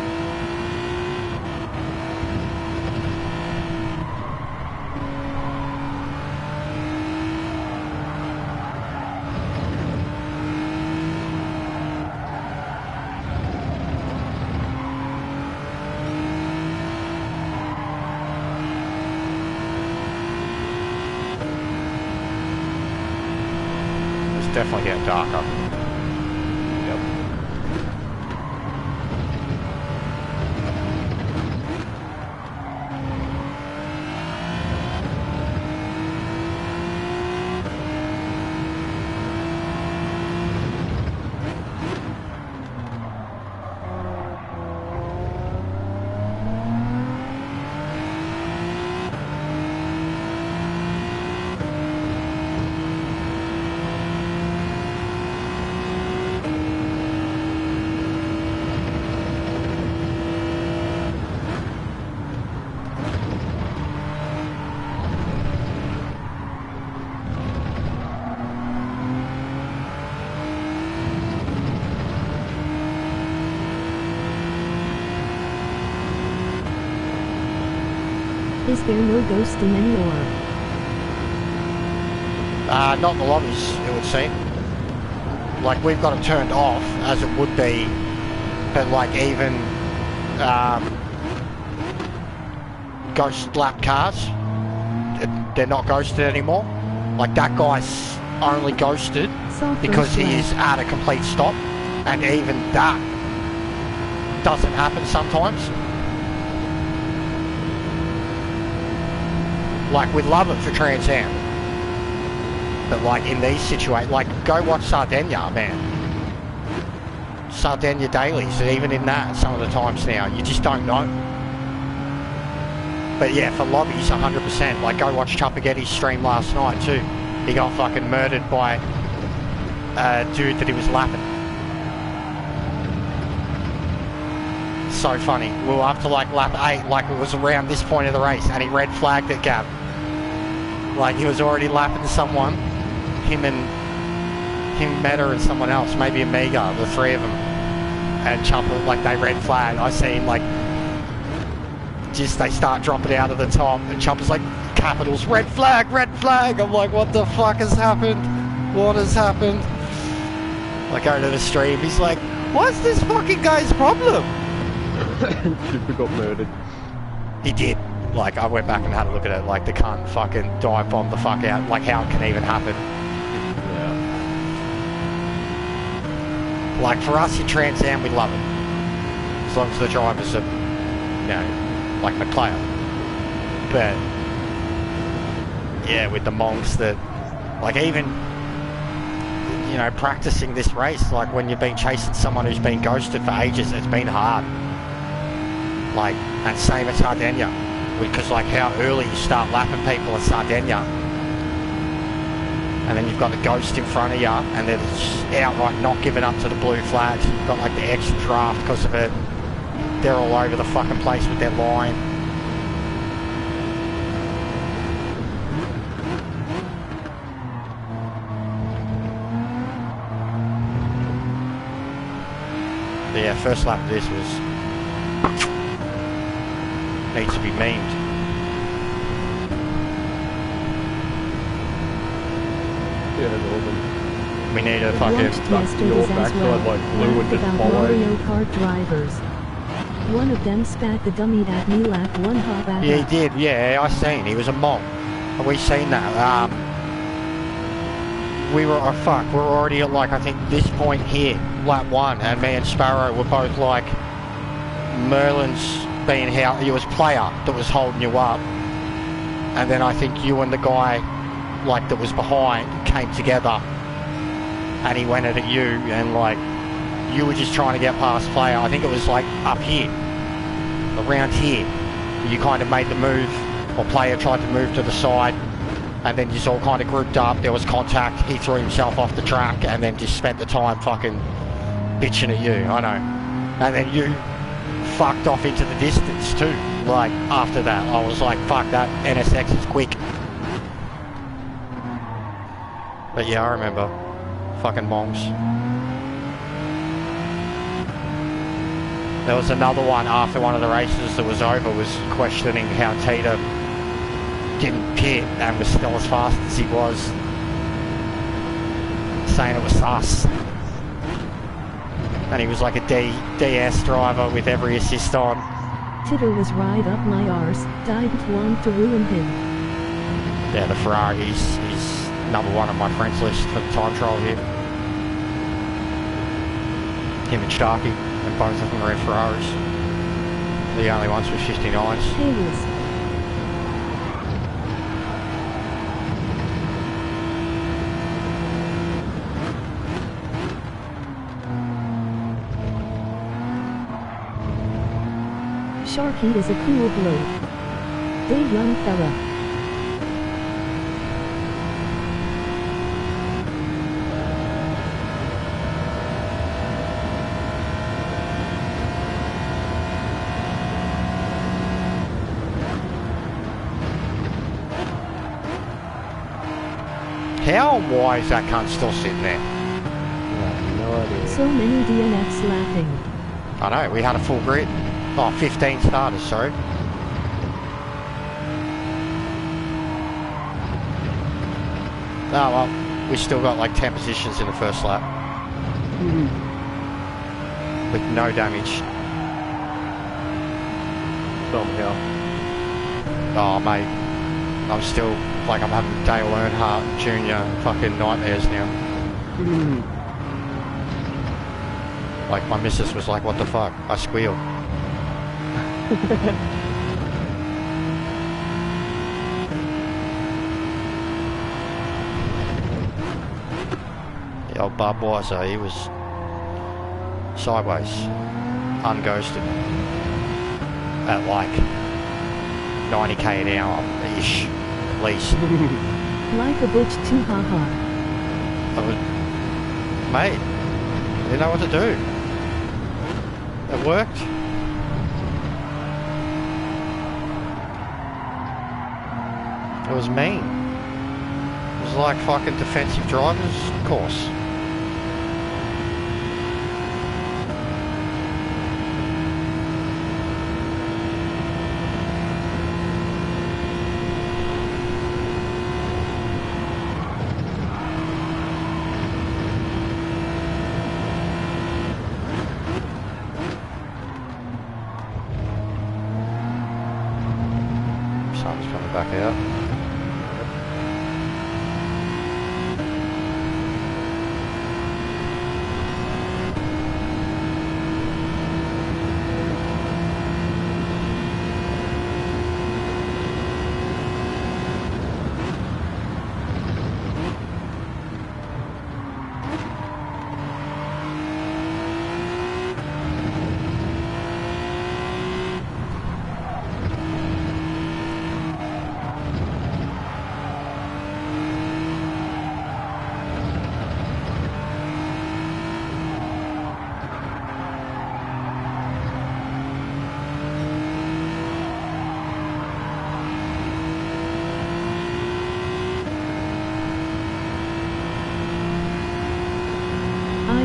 Definitely getting darker. Yep. Is there no ghosting anymore? Not in the lobbies, it would seem. Like, we've got it turned off, as it would be, but like even ghost lap cars, they're not ghosted anymore. Like, that guy's only ghosted because he is at a complete stop, and even that doesn't happen sometimes. Like, we love it for Trans Am. But like in these situations, like go watch Sardinia, man. Sardinia dailies, and even in that, some of the times now, you just don't know. But yeah, for lobbies, 100%. Like go watch Chuppagetti's stream last night too. He got fucking murdered by a dude that he was lapping. So funny. We were up to like lap 8, like it was around this point of the race, and he red flagged at Gab. Like he was already lapping someone, him, Meta, and someone else, maybe Amiga, the three of them. And Chumpa, like they red flagged. I see him like, just they start dropping out of the top, and Chumpa's like, capitals, red flag, red flag. I'm like, what the fuck has happened? What has happened? I go to the stream, he's like, what's this fucking guy's problem? Chumpa got murdered. He did. Like, I went back and had a look at it, like, the cunt fucking dive bombed the fuck out, like, how it can even happen. Yeah. Like, for us in Trans Am, we love it. As long as the drivers are, you know, like McLeod. But, yeah, with the monks that, like, even, you know, practicing this race, like, when you've been chasing someone who's been ghosted for ages, it's been hard. Like, and same at Sardinia. Because like how early you start lapping people at Sardinia, and then you've got the ghost in front of you, and they're just outright not giving up to the blue flags. You've got like the extra draft because of it. They're all over the fucking place with their line. But yeah, first lap of this was needs to be memed. Yeah, Norman. We need a fucking Your backside like blue and just about follow. Mario Kart drivers. One of them spat the dummy at me lap one hop back. Yeah, he did. Yeah, I seen. He was a monk. Have we seen that? We were, oh fuck, we're already at like, I think this point here, lap 1, and me and Sparrow were both like, Merlin's being how he was player that was holding you up, and then I think you and the guy like that was behind came together, and he went at you, and like you were just trying to get past player. I think it was like up here, around here, you kind of made the move, or player tried to move to the side, and then just all kind of grouped up. There was contact, he threw himself off the track, and then just spent the time fucking bitching at you. I know. And then you fucked off into the distance too. Like after that, I was like, fuck that, NSX is quick. But yeah, I remember. Fucking mongs. There was another one after one of the races that was over, was questioning how Tita didn't pit and was still as fast as he was, saying it was us. And he was like a DS driver with every assist on. Tita was right up my arse, didn't want to ruin him. Yeah, the Ferrari, he's number 1 on my friends list for the time trial here. Him and Sharky, and both of them are in Ferraris. The only ones with 59s. Hayes. Sharky is a cool bloke. They young fella. How and why is that cunt still sitting there? No idea. So many DNFs laughing. I know, we had a full grid. Oh, 15 starters, sorry. Oh well, we still got like 10 positions in the first lap. With no damage. Somehow. Oh mate, I'm still, like I'm having Dale Earnhardt Jr. fucking nightmares now. Like my missus was like, what the fuck? I squealed. old Budweiser, he was sideways, unghosted, at like 90k an hour-ish, at least. Like a bitch too, haha. Mate, I didn't know what to do. It worked. It was mean. It was like fucking defensive drivers course. Sun's coming back out.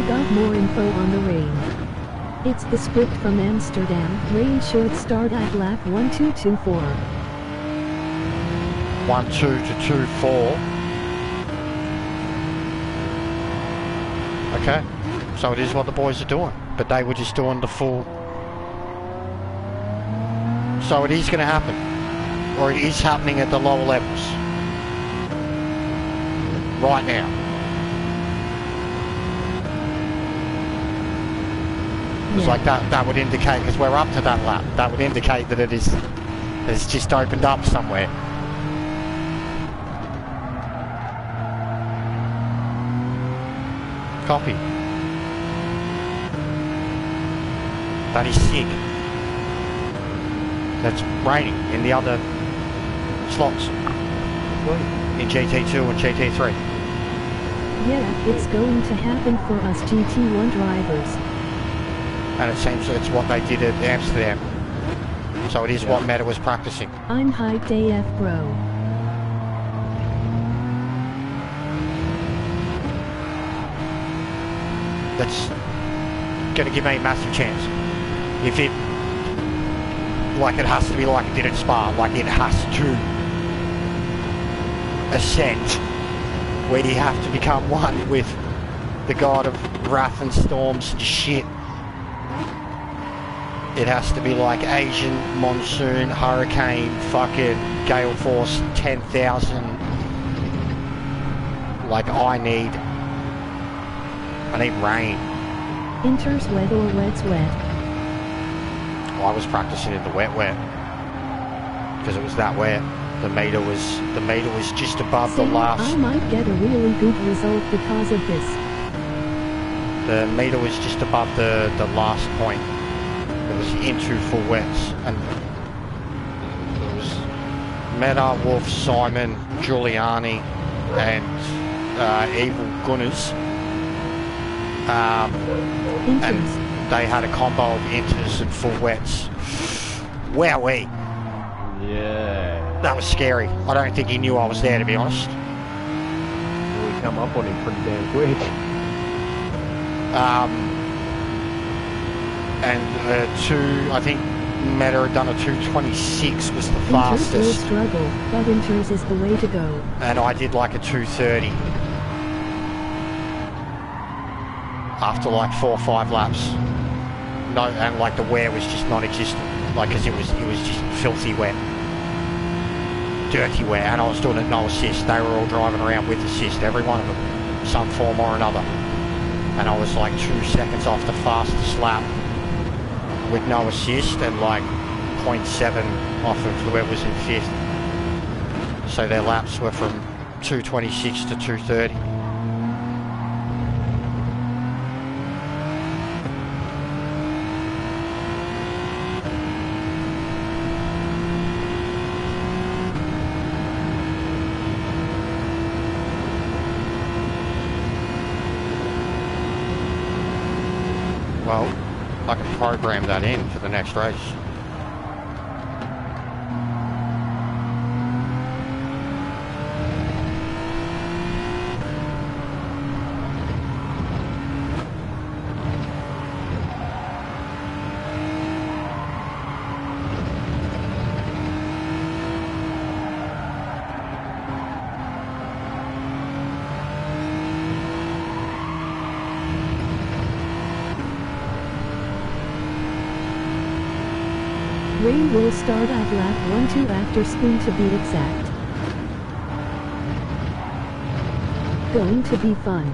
Got more info on the rain. It's the script from Amsterdam. Rain should start at lap 1224. 12 to 24. Okay, so it is what the boys are doing, but they were just doing the full. So it is going to happen, or it is happening at the lower levels right now. It's like that would indicate, because we're up to that lap, that would indicate that it's just opened up somewhere. Copy. That is sick. That's raining in the other slots. In GT2 and GT3. Yeah, it's going to happen for us GT1 drivers. And it seems that it's what they did at Amsterdam. So it is what Meta was practicing. I'm hyped AF, bro. That's going to give me a massive chance. If it, like it has to be like it did at Spa, like it has to ascend, where you have to become one with the god of wrath and storms and shit. It has to be like Asian monsoon, hurricane, fucking gale force, 10,000. Like I need rain. Inter's wet or wet's wet? I was practicing in the wet, because it was that wet. The meter was just above the last. I might get a really good result because of this. The meter was just above the last point. It was into full wets, and it was Meta, Wolf, Simon, Giuliani, and Evil Gunners. And they had a combo of inters and full wets. Wowee! Yeah. That was scary. I don't think he knew I was there, to be honest. We come up on him pretty damn quick. And I think Meta had done a 2:26 was the fastest. Inters will struggle, but Inters is the way to go. And I did like a 2:30 after like 4 or 5 laps. No, and like the wear was just non-existent, like because it was just filthy wet, dirty wet, and I was doing it no assist. They were all driving around with assist, every one of them, some form or another. And I was like 2 seconds off the fastest lap with no assist, and like 0.7 off of whoever was in 5th. So their laps were from 2:26 to 2:30. Well, I can program that in for the next race. Rain will start at lap 1-2 after spoon to be exact. Going to be fun.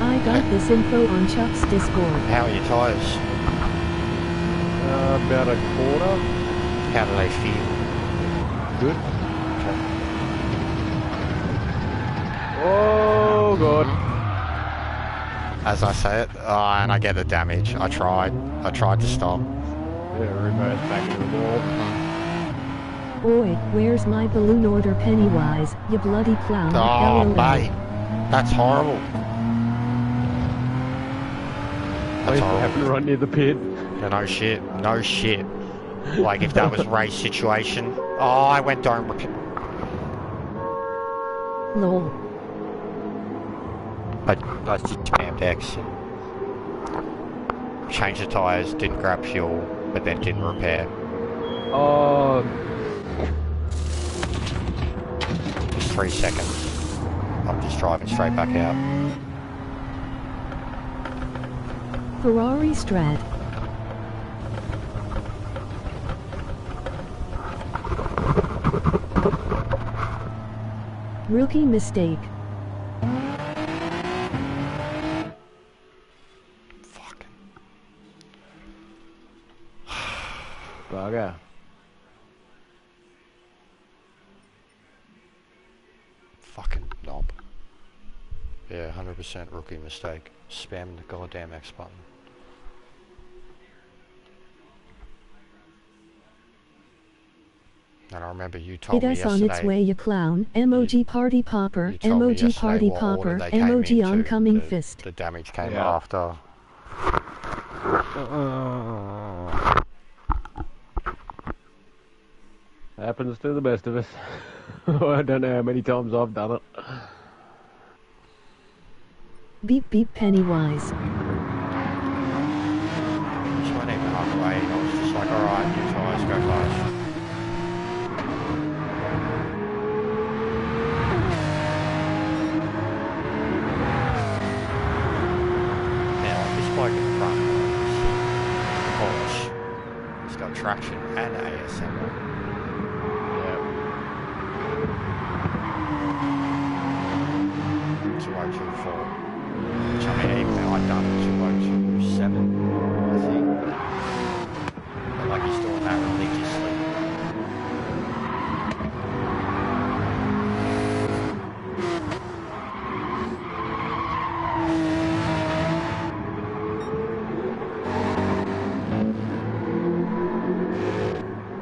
I got this info on Chuck's Discord. How are your tyres? About a quarter. How do they feel? Good. Oh god. As I say it, and I get the damage. I tried to stop. Yeah, reverse back into the wall. Oi, where's my balloon order, Pennywise, you bloody clown? Oh, LOL. mate, that's horrible. That's What happened horrible. right near the pit? Yeah, no shit, no shit. Like if that was race situation. Oh, I went down. Lol. I just spammed X. Changed the tyres, didn't grab fuel, but then didn't repair. Oh, Just 3 seconds. I'm just driving straight back out. Ferrari Strat. Rookie mistake. Fucking. bugger. Fucking knob. Yeah, 100% rookie mistake. Spamming the goddamn X button. And I remember you told me It's yesterday. on its way, you clown. Emoji party popper. You told me Emoji yesterday party what order popper. they came Emoji into. oncoming The- fist. The damage came Yeah. after. Happens to the best of us. I don't know how many times I've done it. Beep beep Pennywise. Just went even halfway. I was just like, alright, new tyres, go fast. Now, like this bloke in front, Porsche, he's got traction and ASM. Yeah. 2024. Which I mean, even though I'd done 2027, I think. But like he's doing that religiously.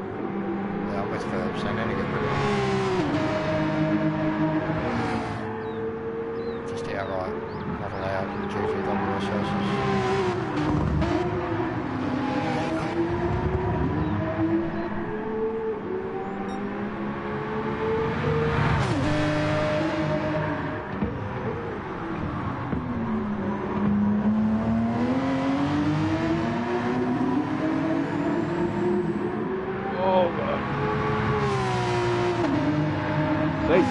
Yeah, I'm with Phillips. I need to get rid of it. Just outright not allowed in the GTWS races. Oh god. See?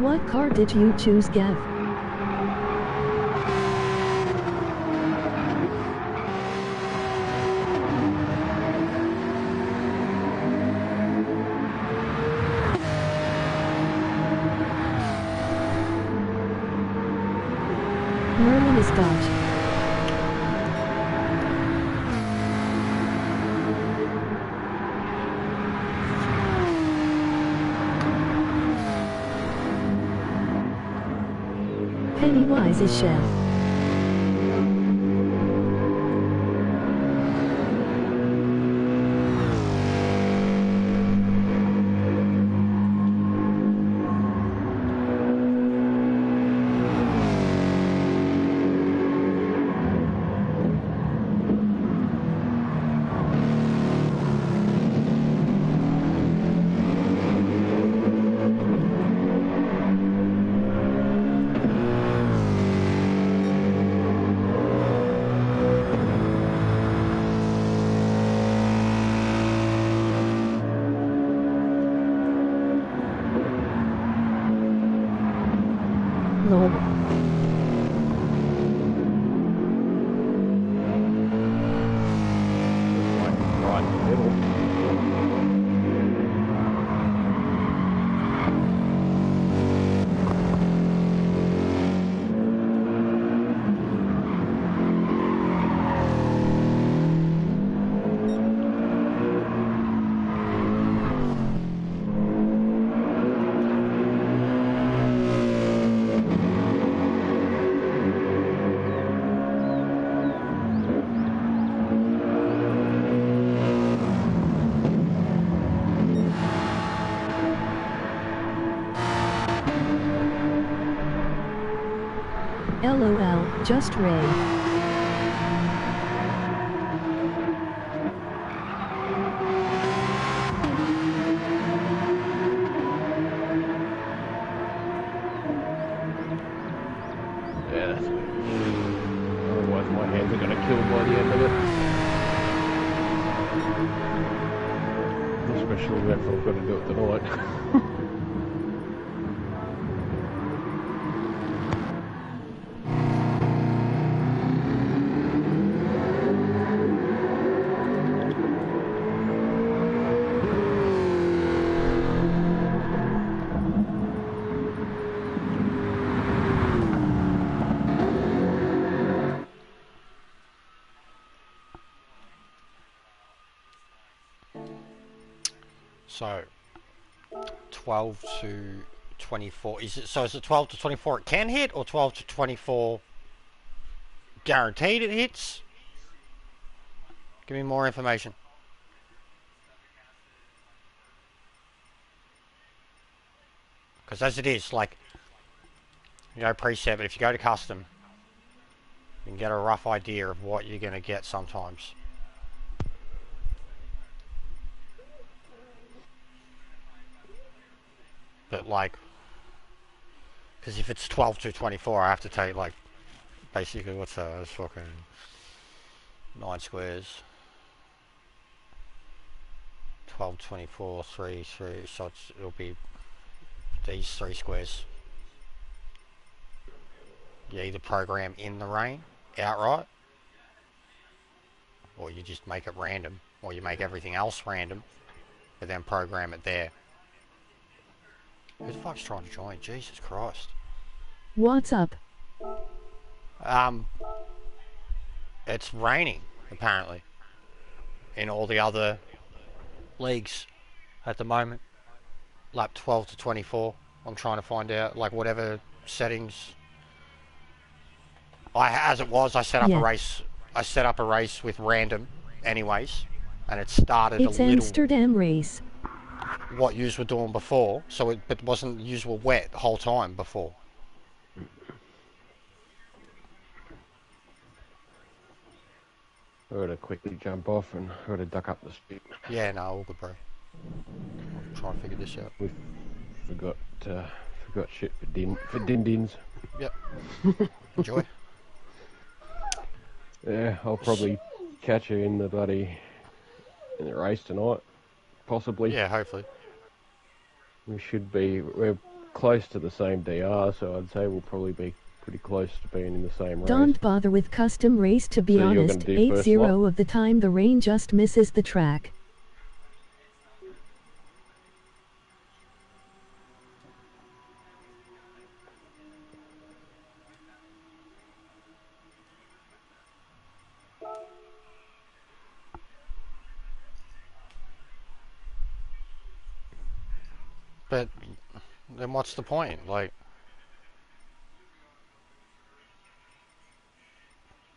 What car did you choose, Gav? Merlin is Dodge. Pennywise is Chef. Lol. Right in the middle. LOL, just Ray. Yeah, that's good. Otherwise my hands are going to kill by the end of it. Especially if I've got to do it tonight. So, 12 to 24. Is it 12 to 24 it can hit, or 12 to 24 guaranteed it hits? Give me more information. Because as it is, like, you go preset, but if you go to custom, you can get a rough idea of what you're going to get sometimes. But like, because if it's 12 to 24, I have to take like, basically what's that? That's fucking 9 squares. 12, 24, 3, 3, so it'll be these 3 squares. You either program in the rain outright, or you just make it random, or you make everything else random, but then program it there. Who the fuck's trying to join? Jesus Christ. What's up? It's raining, apparently, in all the other leagues at the moment. Lap 12 to 24. I'm trying to find out, like, whatever settings. As it was, I set up a race. I set up a race with random, anyways, and it started it's a little. Amsterdam race. What yous were doing before, so it wasn't yous were wet the whole time before. I gotta quickly jump off and I gotta duck up the street. Yeah, no, all good, bro. I'm trying to figure this out. We forgot shit for din-dins. Yep. Enjoy. Yeah, I'll probably catch you in the race tonight, possibly. Yeah, hopefully. We're close to the same DR, so I'd say we'll probably be pretty close to being in the same race. Don't bother with custom race, to be So you're honest. gonna do first 80 lap? of the time the rain just misses the track. But then what's the point? Like,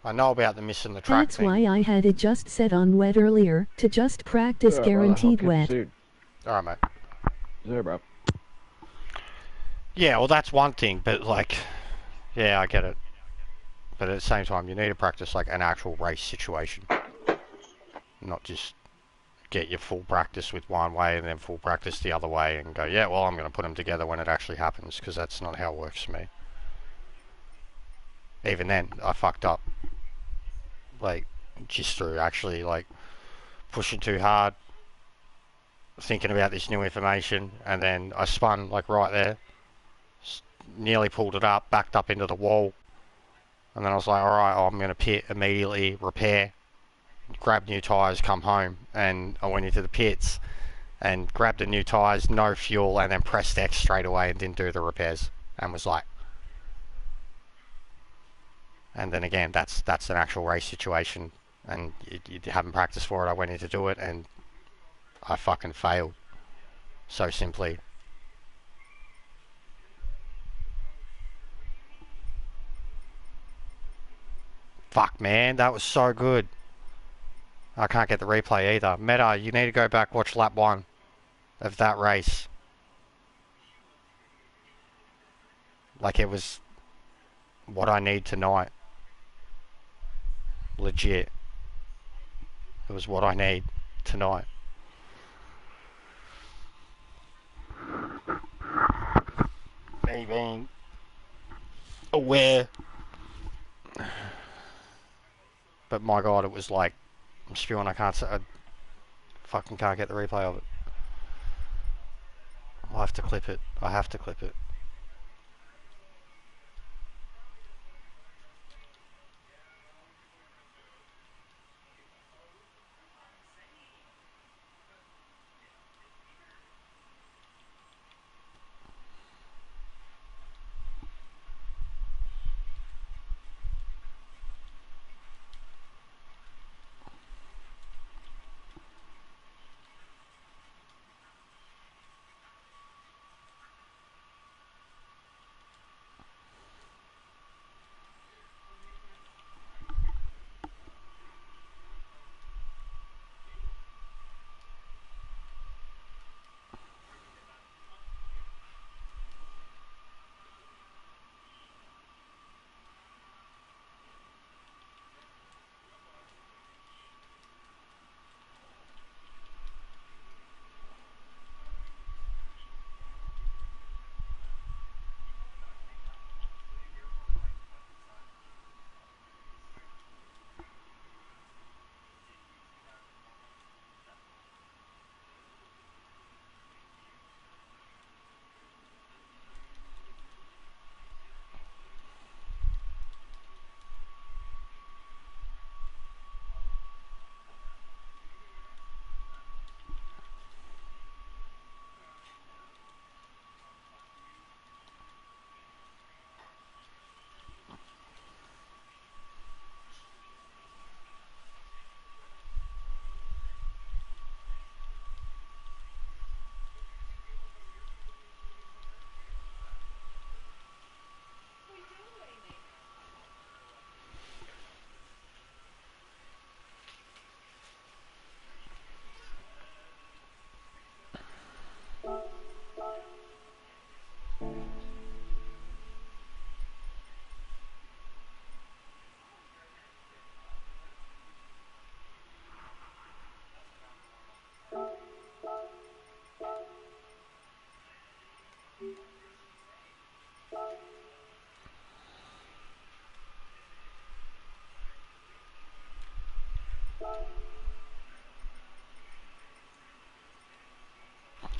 I know about the missing the track That's thing. why I had it just set on wet earlier, to just practice Alright, brother, I'll guaranteed catch you wet. soon. Alright, mate. See you, bro. Yeah, well, that's one thing, but like, yeah, I get it. But at the same time, you need to practice like an actual race situation, not just get your full practice with one way and then full practice the other way and go, yeah, well, I'm going to put them together when it actually happens, because that's not how it works for me. Even then, I fucked up. Like, just through actually, like, pushing too hard, thinking about this new information, and then I spun, like, right there, nearly pulled it up, backed up into the wall, and then I was like, alright, I'm going to pit immediately, repair, grab new tyres, come home, and I went into the pits and grabbed the new tyres, no fuel, and then pressed X straight away and didn't do the repairs, and was like, and then again, that's an actual race situation, and you haven't practiced for it. I went in to do it, and I fucking failed, so simply. Fuck, man, that was so good. I can't get the replay either. Meta, you need to go back, watch lap 1 of that race. Like, it was what I need tonight. Legit. It was what I need tonight. Me being aware. But my god, it was like, I'm spewing, I can't say, I fucking can't get the replay of it. I'll have to clip it. I have to clip it.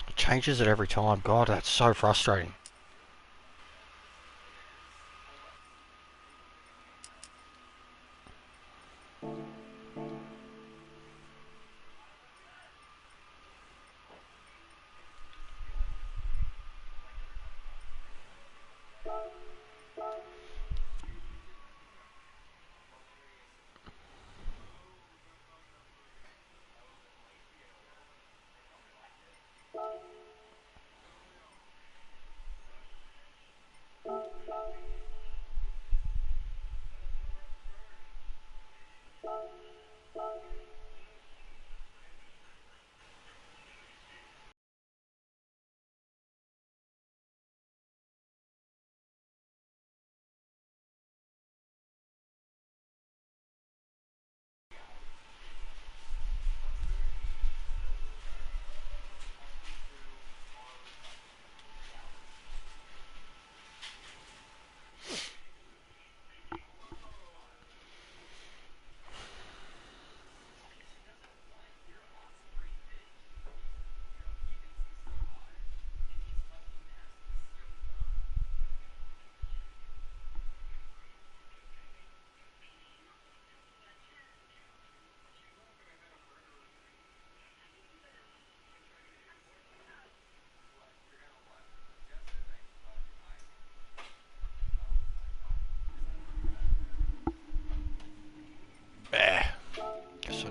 It changes it every time. God, that's so frustrating.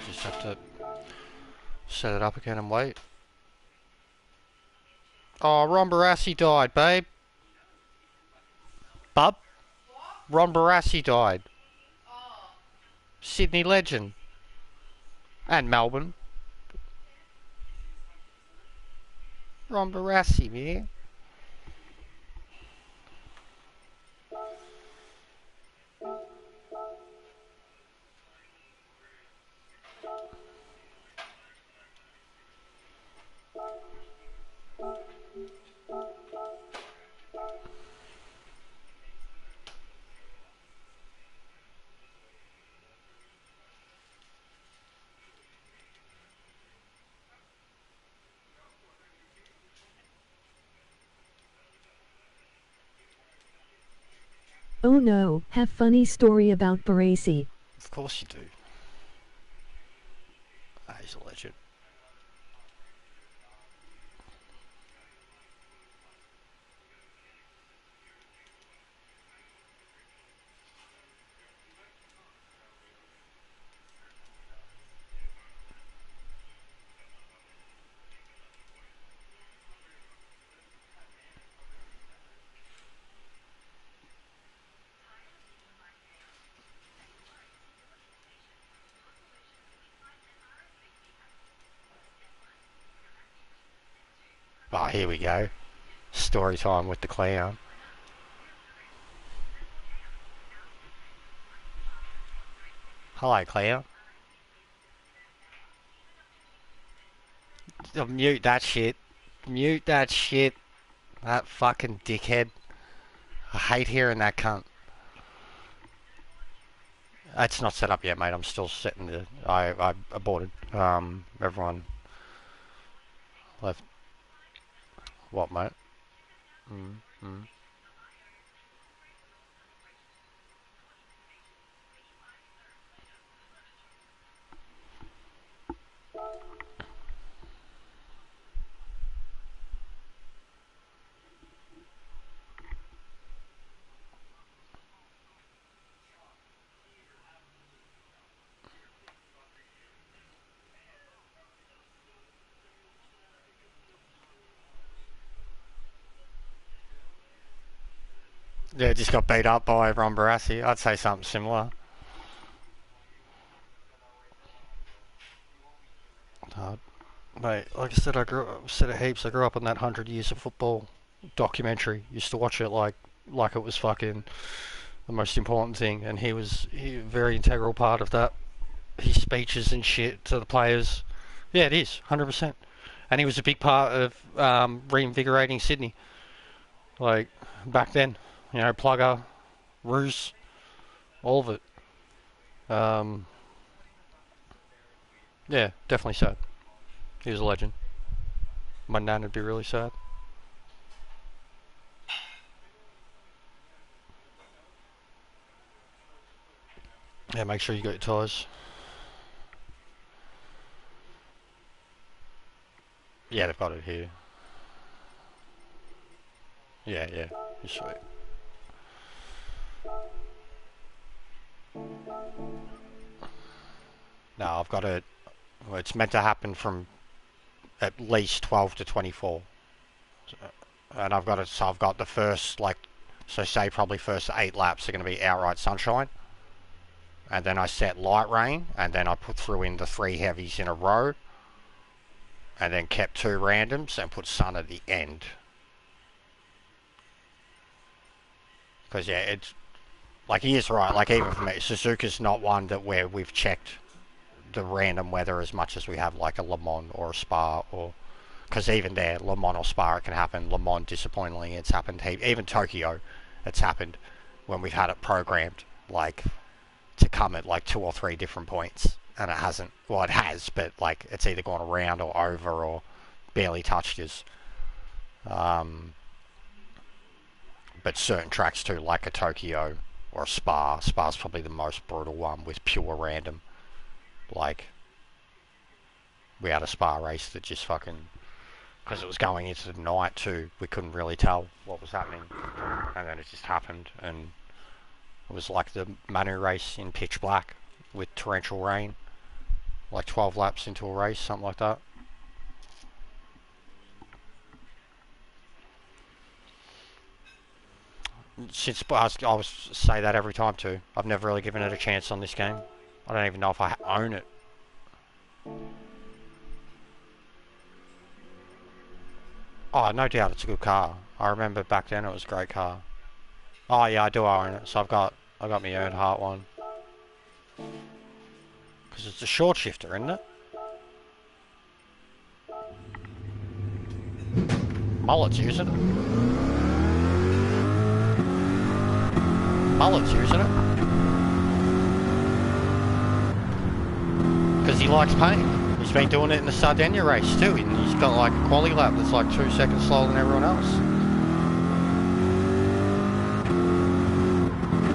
just have to set it up again and wait. Oh, Ron Barassi died, babe. Bub? Ron Barassi died. Sydney legend. And Melbourne. Ron Barassi, man. Oh no, have funny story about Barassi. Of course you do. Ah, he's a legend. Oh, here we go. Story time with the clown. Hello, clown. Oh, mute that shit. Mute that shit. That fucking dickhead. I hate hearing that cunt. It's not set up yet, mate. I'm still setting the... I aborted. Everyone left. What, mate? Yeah, just got beat up by Ron Barassi. I'd say something similar. Mate, like I said, said it heaps. I grew up on that 100 Years of Football documentary. Used to watch it like it was fucking the most important thing, and he was a very integral part of that. His speeches and shit to the players. Yeah, it is 100%. And he was a big part of reinvigorating Sydney. Like back then, you know, Plugger, Roos, all of it. Yeah, definitely sad. He was a legend. My nan would be really sad. Yeah, make sure you got your tyres. Yeah, they've got it here. Yeah, you're sweet. No, I've got it. Well, it's meant to happen from at least 12 to 24. And I've got it, so I've got the first, like, so say probably first 8 laps are going to be outright sunshine. And then I set light rain, and then I put through in the 3 heavies in a row. And then kept 2 randoms and put sun at the end. Because, yeah, it's, like, he is right, like, even for me, Suzuka's not one that where we've checked the random weather as much as we have, like, a Le Mans or a Spa, or... Because even there, Le Mans or Spa, it can happen. Le Mans, disappointingly, it's happened. Even Tokyo, it's happened when we've had it programmed, like, to come at, like, 2 or 3 different points. And it hasn't. Well, it has, but, like, it's either gone around or over or barely touched us. But certain tracks, too, like a Tokyo or a Spa. Spa's probably the most brutal one with pure random. Like, we had a Spa race that just fucking... Because it was going into the night too, we couldn't really tell what was happening, and then it just happened, and it was like the Manu race in pitch black with torrential rain. like 12 laps into a race, something like that. Since I always say that every time too. I've never really given it a chance on this game. I don't even know if I own it. Oh, no doubt it's a good car. I remember back then it was a great car. Oh yeah, I do own it. So I got my Earnhardt one. Because it's a short shifter, isn't it? Mullet's using it. Mullet's using it. Because he likes pain. He's been doing it in the Sardinia race too, and he's got like a quali lap that's like 2 seconds slower than everyone else.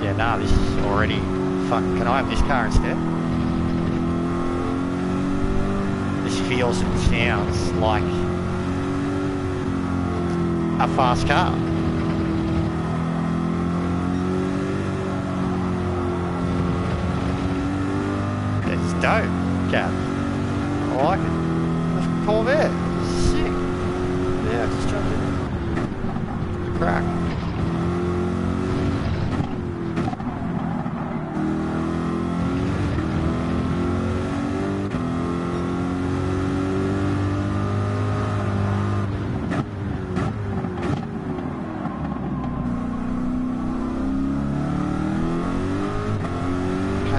Yeah, nah, this is already... Fuck, can I have this car instead? This feels and sounds like a fast car. It's dope, Cap. I like it. That's a Corvette. Sick. Yeah, just jumped in. Good crack.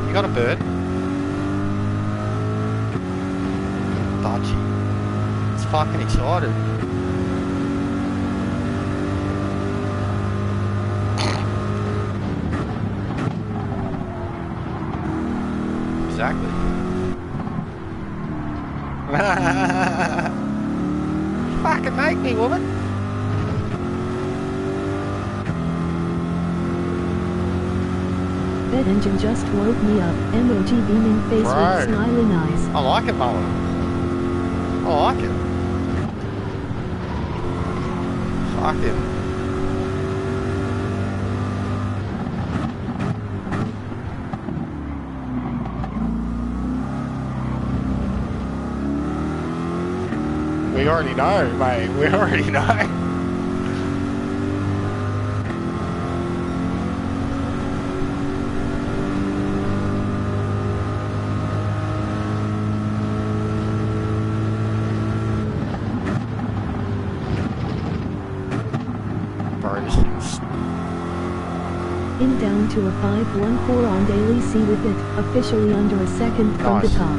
You got a bird? Dodgy. It's fucking excited. Exactly. Fucking make me, woman. That engine just woke me up. MOG beaming face with smiling eyes. I like it, Mullen. I like it. Fucking. We already know, mate. We already know. In down to a 514 on Daily C with it, officially under a second from the top.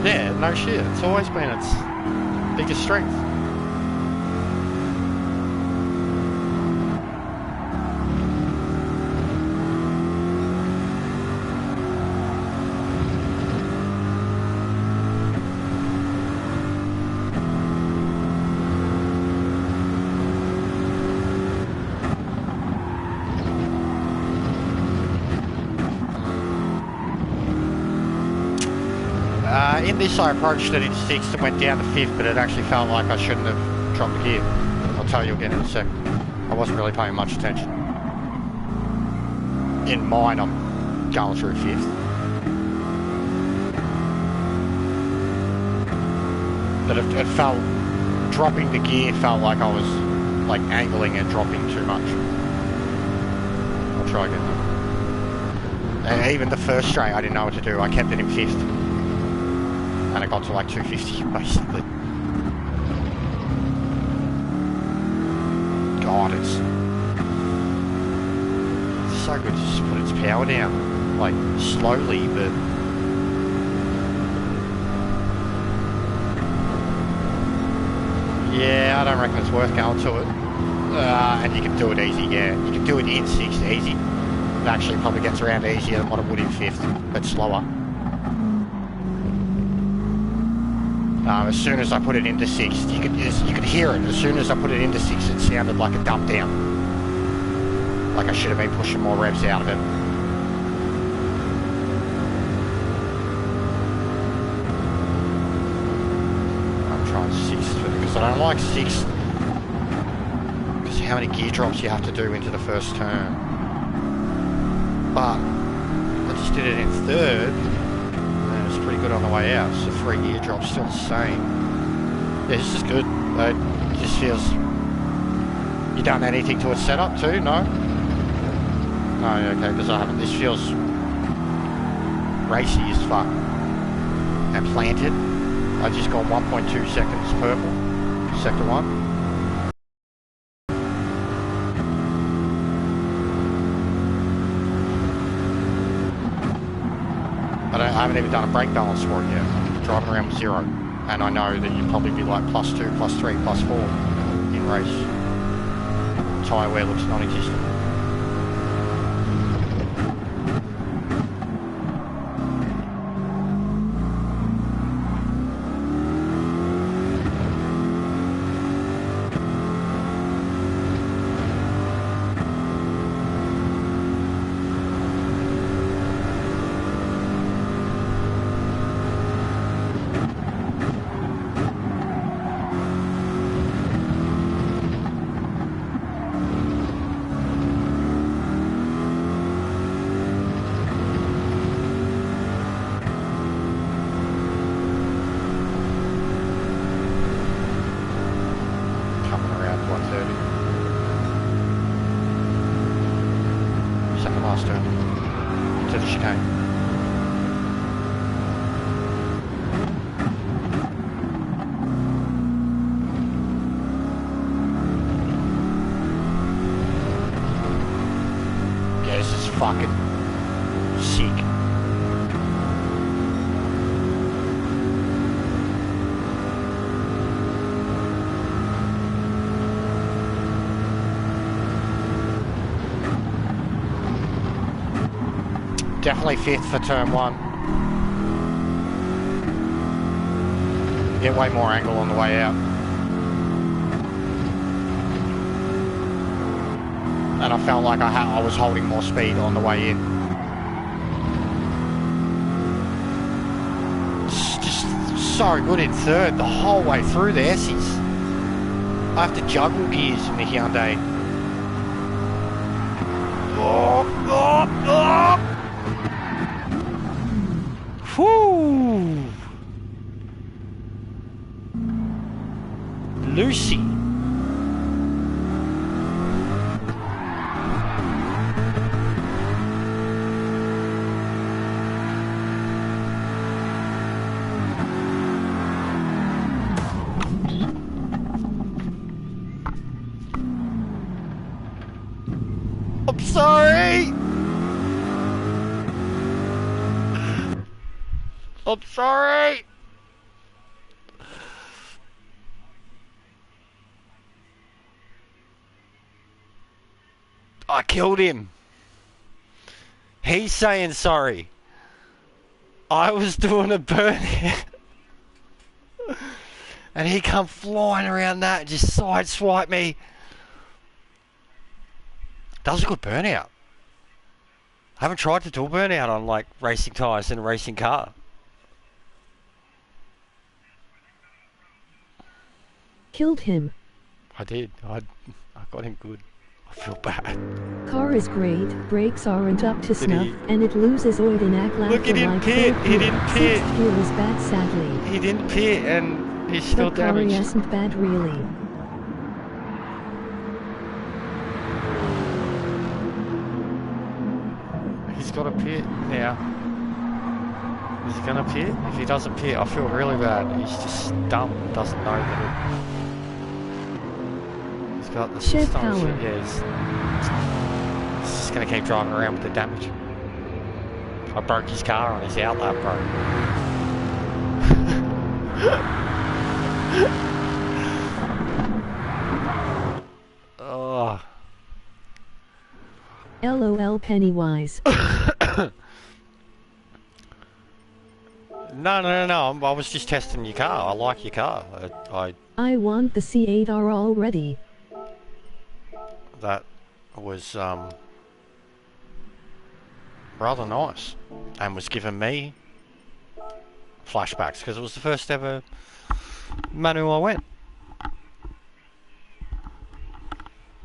Yeah, no shit. It's always been its biggest strength. In this I approached it in 6th and went down to 5th, but it actually felt like I shouldn't have dropped the gear. I'll tell you again in a sec. I wasn't really paying much attention. In mine I'm going through 5th. But it felt, dropping the gear felt like I was like angling and dropping too much. I'll try again though. And even the first straight I didn't know what to do. I kept it in 5th. And it got to like 250 basically. God, it's so good to just put its power down, like slowly, but yeah, I don't reckon it's worth going to it. And you can do it easy, yeah. You can do it in 6th easy. It actually probably gets around easier than what it would in 5th, but slower. As soon as I put it into 6th, you could hear it. As soon as I put it into 6th, it sounded like a dump down. Like I should have been pushing more revs out of it. I'm trying 6th because I don't like 6th. Because how many gear drops you have to do into the first turn. but I just did it in third, and it was pretty good on the way out. So 3 gear drop's still the same. Yeah, this is good. It just feels. You done anything to its setup too? No. No, okay, because I haven't. This feels racy as fuck and planted. I just got 1.2 seconds purple, sector 1. I haven't even done a brake balance for it yet. I'm driving around with 0, and I know that you'd probably be like +2, +3, +4 in race. Tyre wear looks non-existent. Fucking sick. Definitely 5th for turn 1. Get way more angle on the way out. And I felt like I was holding more speed on the way in. It's just so good in third the whole way through the Essies. I have to juggle gears in the Hyundai. Oh, oh, oh. Whoo! Lucy. I'm sorry. I'm sorry. I killed him. He's saying sorry. I was doing a burnout. And he come flying around that and just sideswipe me. That was a good burnout. I haven't tried to do a burnout on like racing tyres in a racing car. Killed him. I did. I got him good. I feel bad. Car is great, brakes aren't up to snuff, and it loses oil in Aklapka. Look, he didn't pit. He didn't pit. 6th gear is bad, sadly. He didn't pit and he's still But car damaged. isn't bad, really. He's got to pit now. Is he going to pit? If he doesn't pit, I feel really bad. He's just dumb. Doesn't know that he's got the Shed system. power. Yeah, he's just going to keep driving around with the damage. I broke his car on his outlap, bro. Oh. LOL Pennywise. No. I was just testing your car. I like your car. I want the C8R already. That was rather nice, and was giving me flashbacks because it was the first ever Manu I went.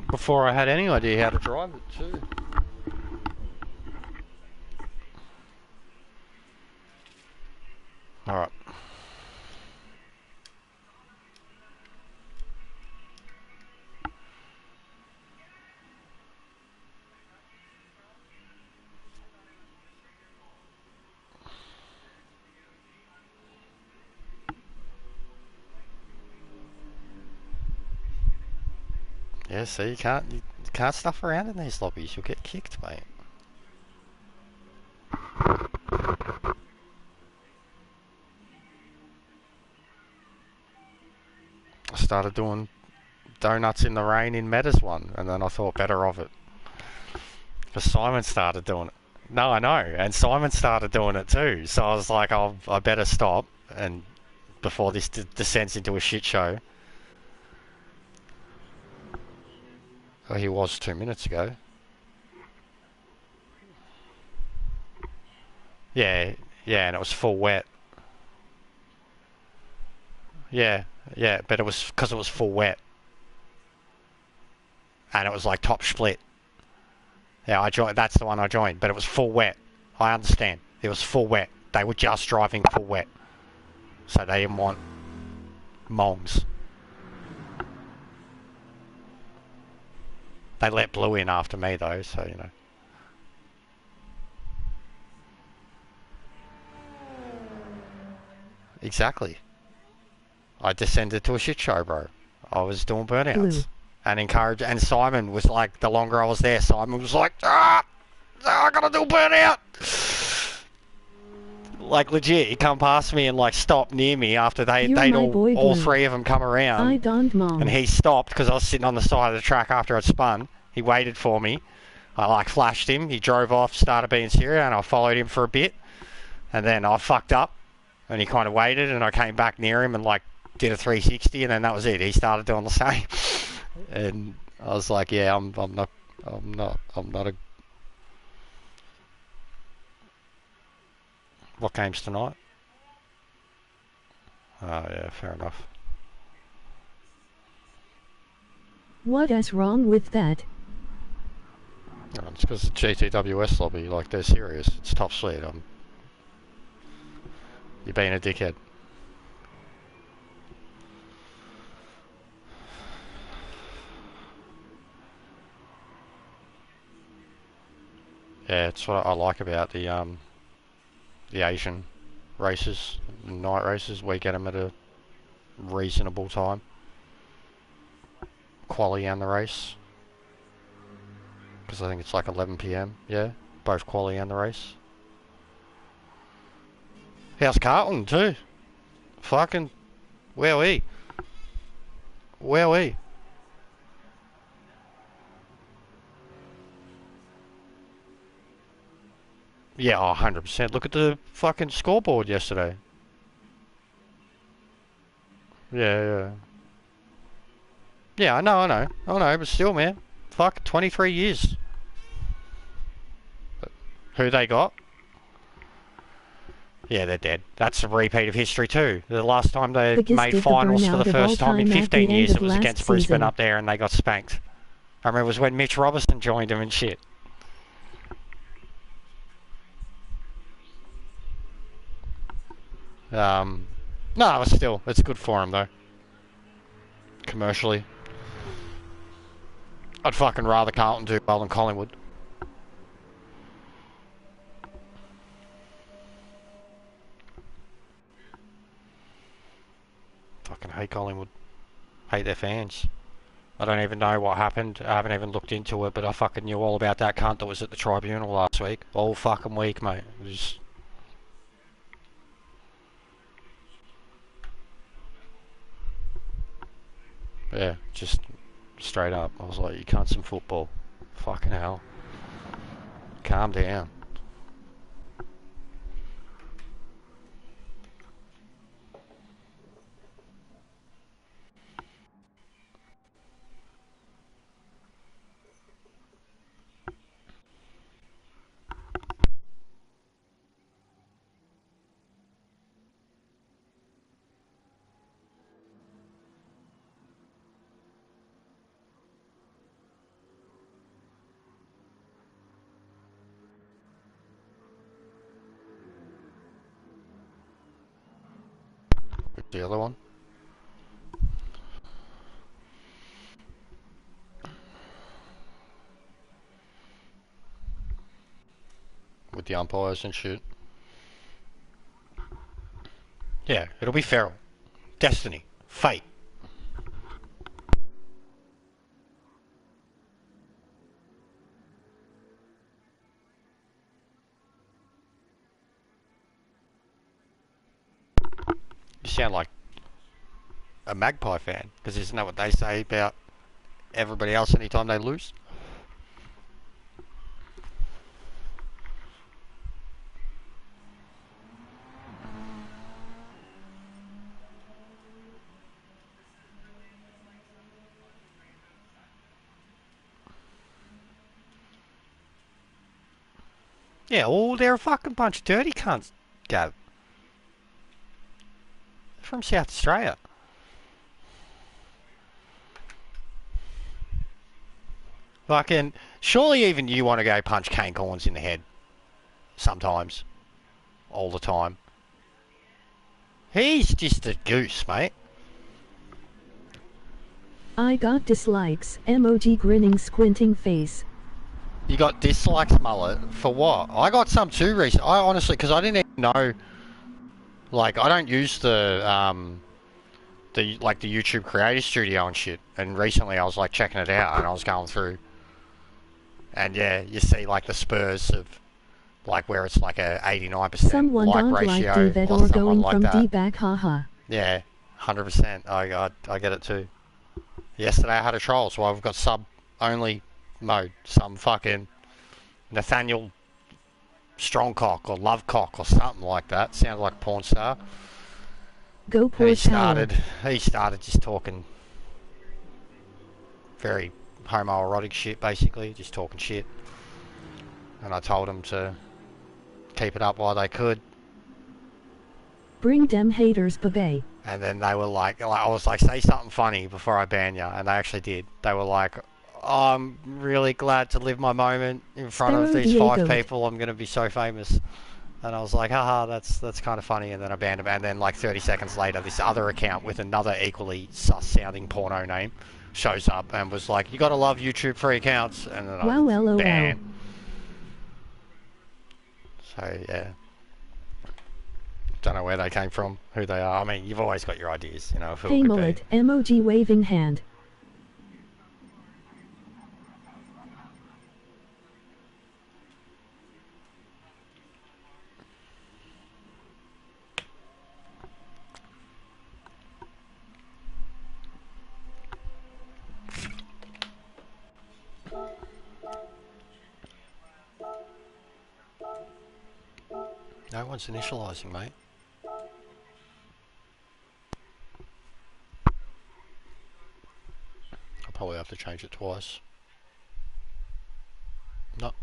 Before I had any idea how to drive it too. Alright. Yeah, see, you can't stuff around in these lobbies. You'll get kicked, mate. I started doing donuts in the rain in Meta's one, and then I thought better of it. Because Simon started doing it. No, I know, and Simon started doing it too. So I was like, I better stop, and before this descends into a shit show. Oh, he was 2 minutes ago. Yeah, yeah, and it was full wet. Yeah, yeah, but it was because it was full wet. And it was like top split. Yeah, I joined. That's the one I joined, but it was full wet. I understand. It was full wet. They were just driving full wet. So they didn't want mongs. They let Blue in after me though, so you know. Exactly. I descended to a shit show, bro. I was doing burnouts. Blue. And Simon was like, the longer I was there, Simon was like, I gotta do burnout. Like legit, he come past me and like stopped near me after they'd all three of them come around. I don't mind. And he stopped because I was sitting on the side of the track after I'd spun. He waited for me. I like flashed him. He drove off, started being serious, and I followed him for a bit. And then I fucked up, and he kind of waited, and I came back near him and like did a 360, and then that was it. He started doing the same, and I was like, yeah, I'm not a. What game's tonight? Oh yeah, fair enough. What is wrong with that? No, it's because the GTWS lobby, like they're serious. It's top split. You're being a dickhead. Yeah, it's what I like about the Asian races, night races. We get them at a reasonable time. Quali and the race. Because I think it's like 11 PM, yeah? Both quali and the race. How's Carlton too? Fucking, where are we? Where are we? Yeah, 100%. Look at the fucking scoreboard yesterday. Yeah. Yeah, I know, but still, man. Fuck, 23 years. Who they got? Yeah, they're dead. That's a repeat of history too. The last time they made finals for the first time in 15 years, it was against Brisbane up there, and they got spanked. I remember it was when Mitch Robertson joined them and shit. No, still, it's good for him though. Commercially, I'd fucking rather Carlton do well than Collingwood. Fucking hate Collingwood. Hate their fans. I don't even know what happened. I haven't even looked into it, but I fucking knew all about that cunt that was at the tribunal last week. All fucking week, mate. It was... Yeah, just straight up. I was like, you can't some football. Fucking hell. Calm down. The other one. With the umpires and shit. Yeah, it'll be feral. Destiny. Fate. You sound like a Magpie fan, because isn't that what they say about everybody else anytime they lose? Yeah, well, they're a fucking bunch of dirty cunts, Gav. They're from South Australia. Fucking, surely even you want to go punch Kane Corns in the head. Sometimes. All the time. He's just a goose, mate. I got dislikes, emoji grinning squinting face. You got dislikes, mullet, for what? I got some too recently. I honestly, because I didn't even know, like, I don't use the YouTube Creator Studio and shit. And recently I was, like, checking it out, and I was going through. And, yeah, you see, like, the spurs of, like, where it's, like, a 89% Someone like don't ratio. like D-Vet or going like from D-back, haha. Yeah, 100%. I get it too. Yesterday I had a troll, so I've got sub-only mode. Some fucking Nathaniel Strongcock or Lovecock or something like that. Sounded like a porn star. Go poor He started just talking very homoerotic shit, basically. Just talking shit. And I told him to keep it up while they could. Bring dem haters, babe. And then they were like, I was like, say something funny before I ban you. And they actually did. They were like, oh, I'm really glad to live my moment in front of these 5 people. I'm going to be so famous. And I was like, haha, that's kind of funny. And then I banned him. And then like 30 seconds later, this other account with another equally sus-sounding porno name shows up and was like, you got to love YouTube free accounts. And then I banned. So, yeah. Don't know where they came from, who they are. I mean, you've always got your ideas, you know, of who it could mullet, be. Emoji waving hand. No one's initializing, mate. I'll probably have to change it twice. No.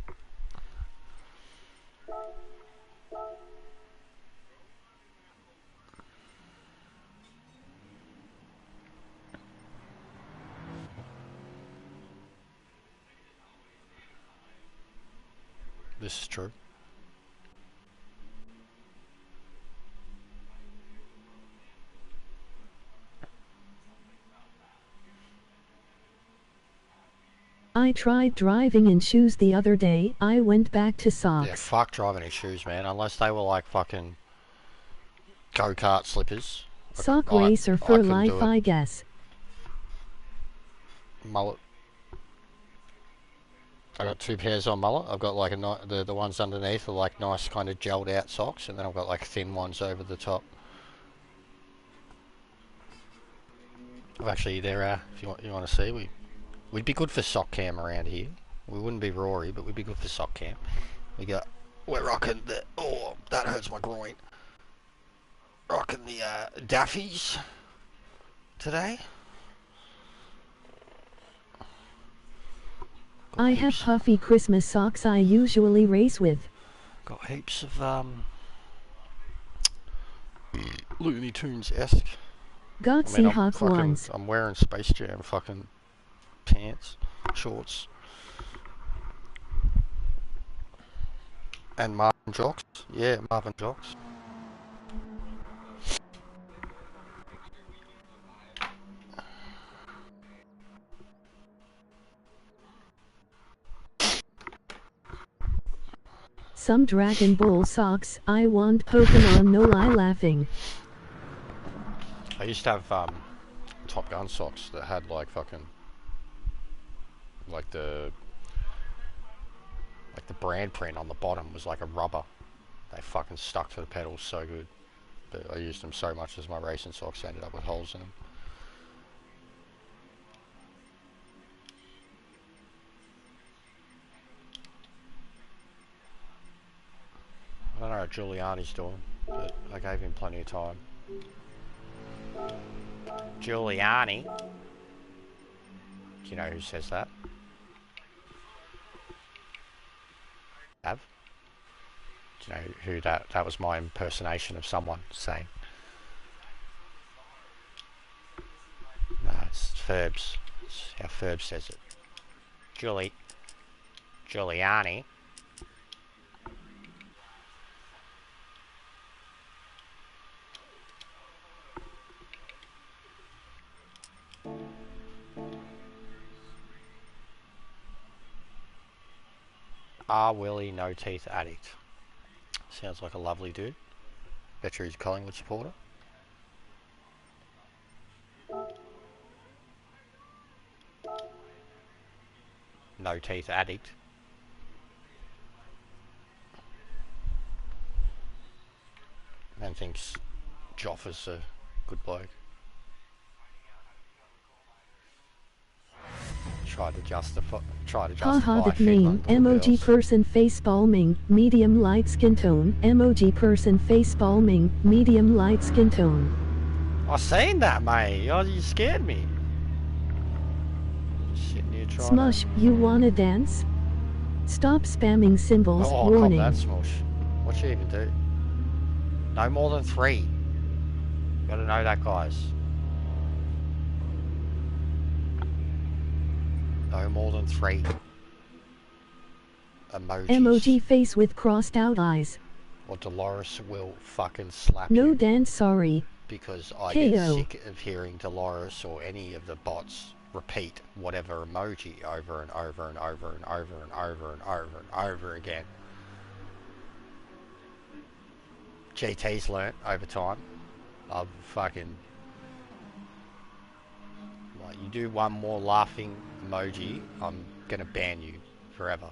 This is true. I tried driving in shoes the other day. I went back to socks. Yeah, fuck driving in shoes, man. Unless they were like fucking go-kart slippers. Sock racer for life, I guess. Mullet. I got 2 pairs on mullet. I've got like the ones underneath are like nice kind of gelled out socks, and then I've got like thin ones over the top. I've actually there. If you want to see, we'd be good for sock cam around here. We wouldn't be Rory, but we'd be good for sock cam. We're rocking the. Oh, that hurts my groin. Rocking the Daffies today. I have puffy Christmas socks I usually race with. Got heaps of Looney Tunes-esque. Got Seahawks ones. I'm wearing Space Jam fucking pants, shorts. And Marvin Jocks. Yeah, Marvin Jocks. some Dragon Ball socks. I want Pokemon, no lie laughing. I used to have Top Gun socks that had like fucking like the brand print on the bottom was like a rubber. They fucking stuck to the pedals so good. But I used them so much as my racing socks ended up with holes in them. I don't know what Giuliani's doing, but I gave him plenty of time. Giuliani? Do you know who says that? Have? Do you know who that was my impersonation of someone saying? No, it's Ferbs. It's how Ferbs says it. Giuliani. Willie No Teeth Addict. Sounds like a lovely dude. Bet you he's a Collingwood supporter. No Teeth Addict. Man thinks Joffa's a good bloke. Try to justify Haha, that name. Emoji person face palming, medium light skin tone. Emoji person face palming, medium light skin tone. I seen that, mate. Oh, you scared me. Sitting here trying Smush, you wanna dance? Stop spamming symbols. Oh, warning. cop that, Smush. What'd you even do? No more than 3. You gotta know that, guys. No more than 3 emojis. Emoji face with crossed out eyes. Or Dolores will fucking slap No you. dance, sorry. Because I KO. get sick of hearing Dolores or any of the bots repeat whatever emoji over and over and over and over and over and over and over again. GT's learnt over time. I've fucking... Like, you do one more laughing emoji, I'm gonna ban you forever.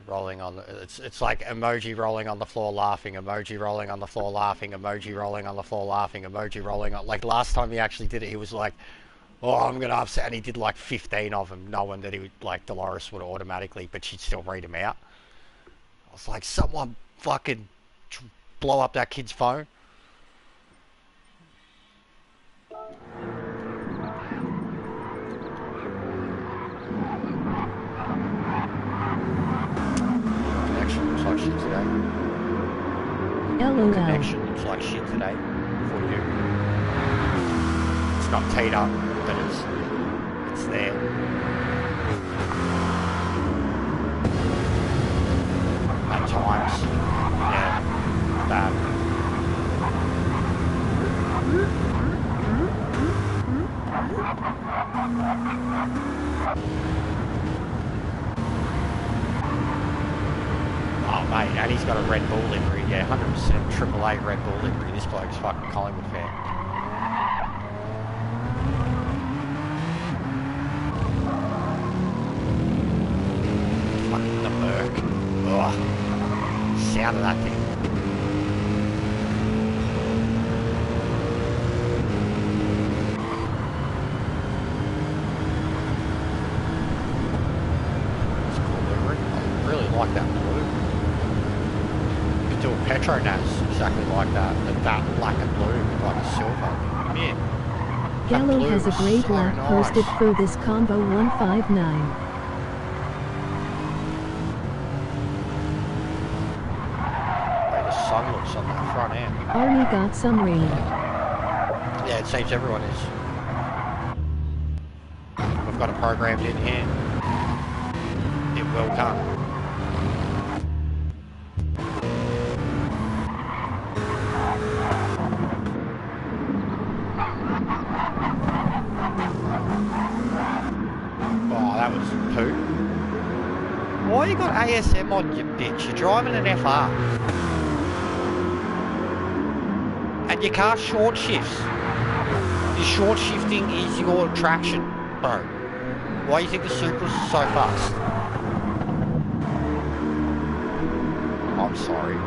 Rolling on the... It's like emoji rolling on the floor laughing, emoji rolling on the floor laughing, emoji rolling on the floor laughing, emoji rolling on... Like, last time he actually did it, he was like, oh, I'm gonna upset, and he did like 15 of them, knowing that he would, like, Dolores would automatically, but she'd still read them out. I was like, someone fucking blow up that kid's phone. Connection looks like shit today. LOL. Connection looks like shit today for you. It's not teed up, but it's there. At times, yeah, bad. Oh mate, and he's got a Red Bull livery, yeah, 100% AAA Red Bull livery. This bloke's a fucking Collingwood fan. Fucking the Merc. Ugh. Sound of that thing. It's a cool livery. I really like that blue. You could do a Petronas exactly like that, but that black and blue with like a silver. Yeah. Gallo has a great so laugh nice. posted for this combo 159. The sun looks on that front end. Arnie got some rain. Yeah, it seems everyone is. We've got it programmed in here. It will come. Oh, that was poo. Why you got ASM on, you bitch? You're driving an FR. And your car short shifts. Your short shifting is your traction, bro. Why do you think the Supra's so fast? I'm sorry.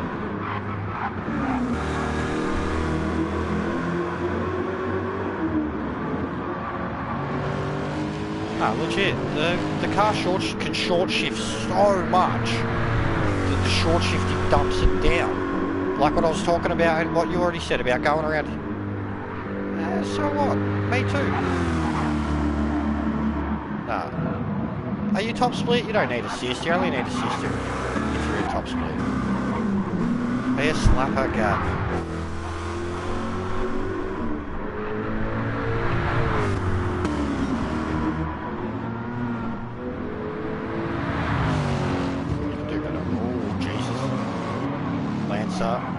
No, legit. The car can short shift so much that the short shifting dumps it down. Like what I was talking about and what you already said about going around. So what? Me too. Nah. Are you top split? You don't need assist. You only need assist if you're in top split. Be a slapper gap.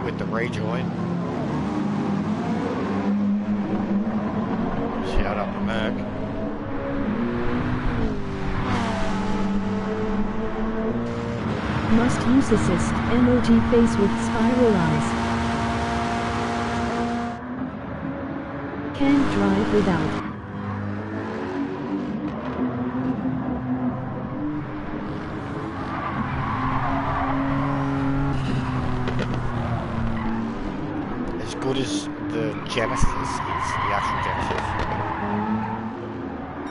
With the rejoin. Shout out to Merc. Must use assist, MOG face with spiral eyes. Can't drive without. Good as the Genesis is, the actual Genesis.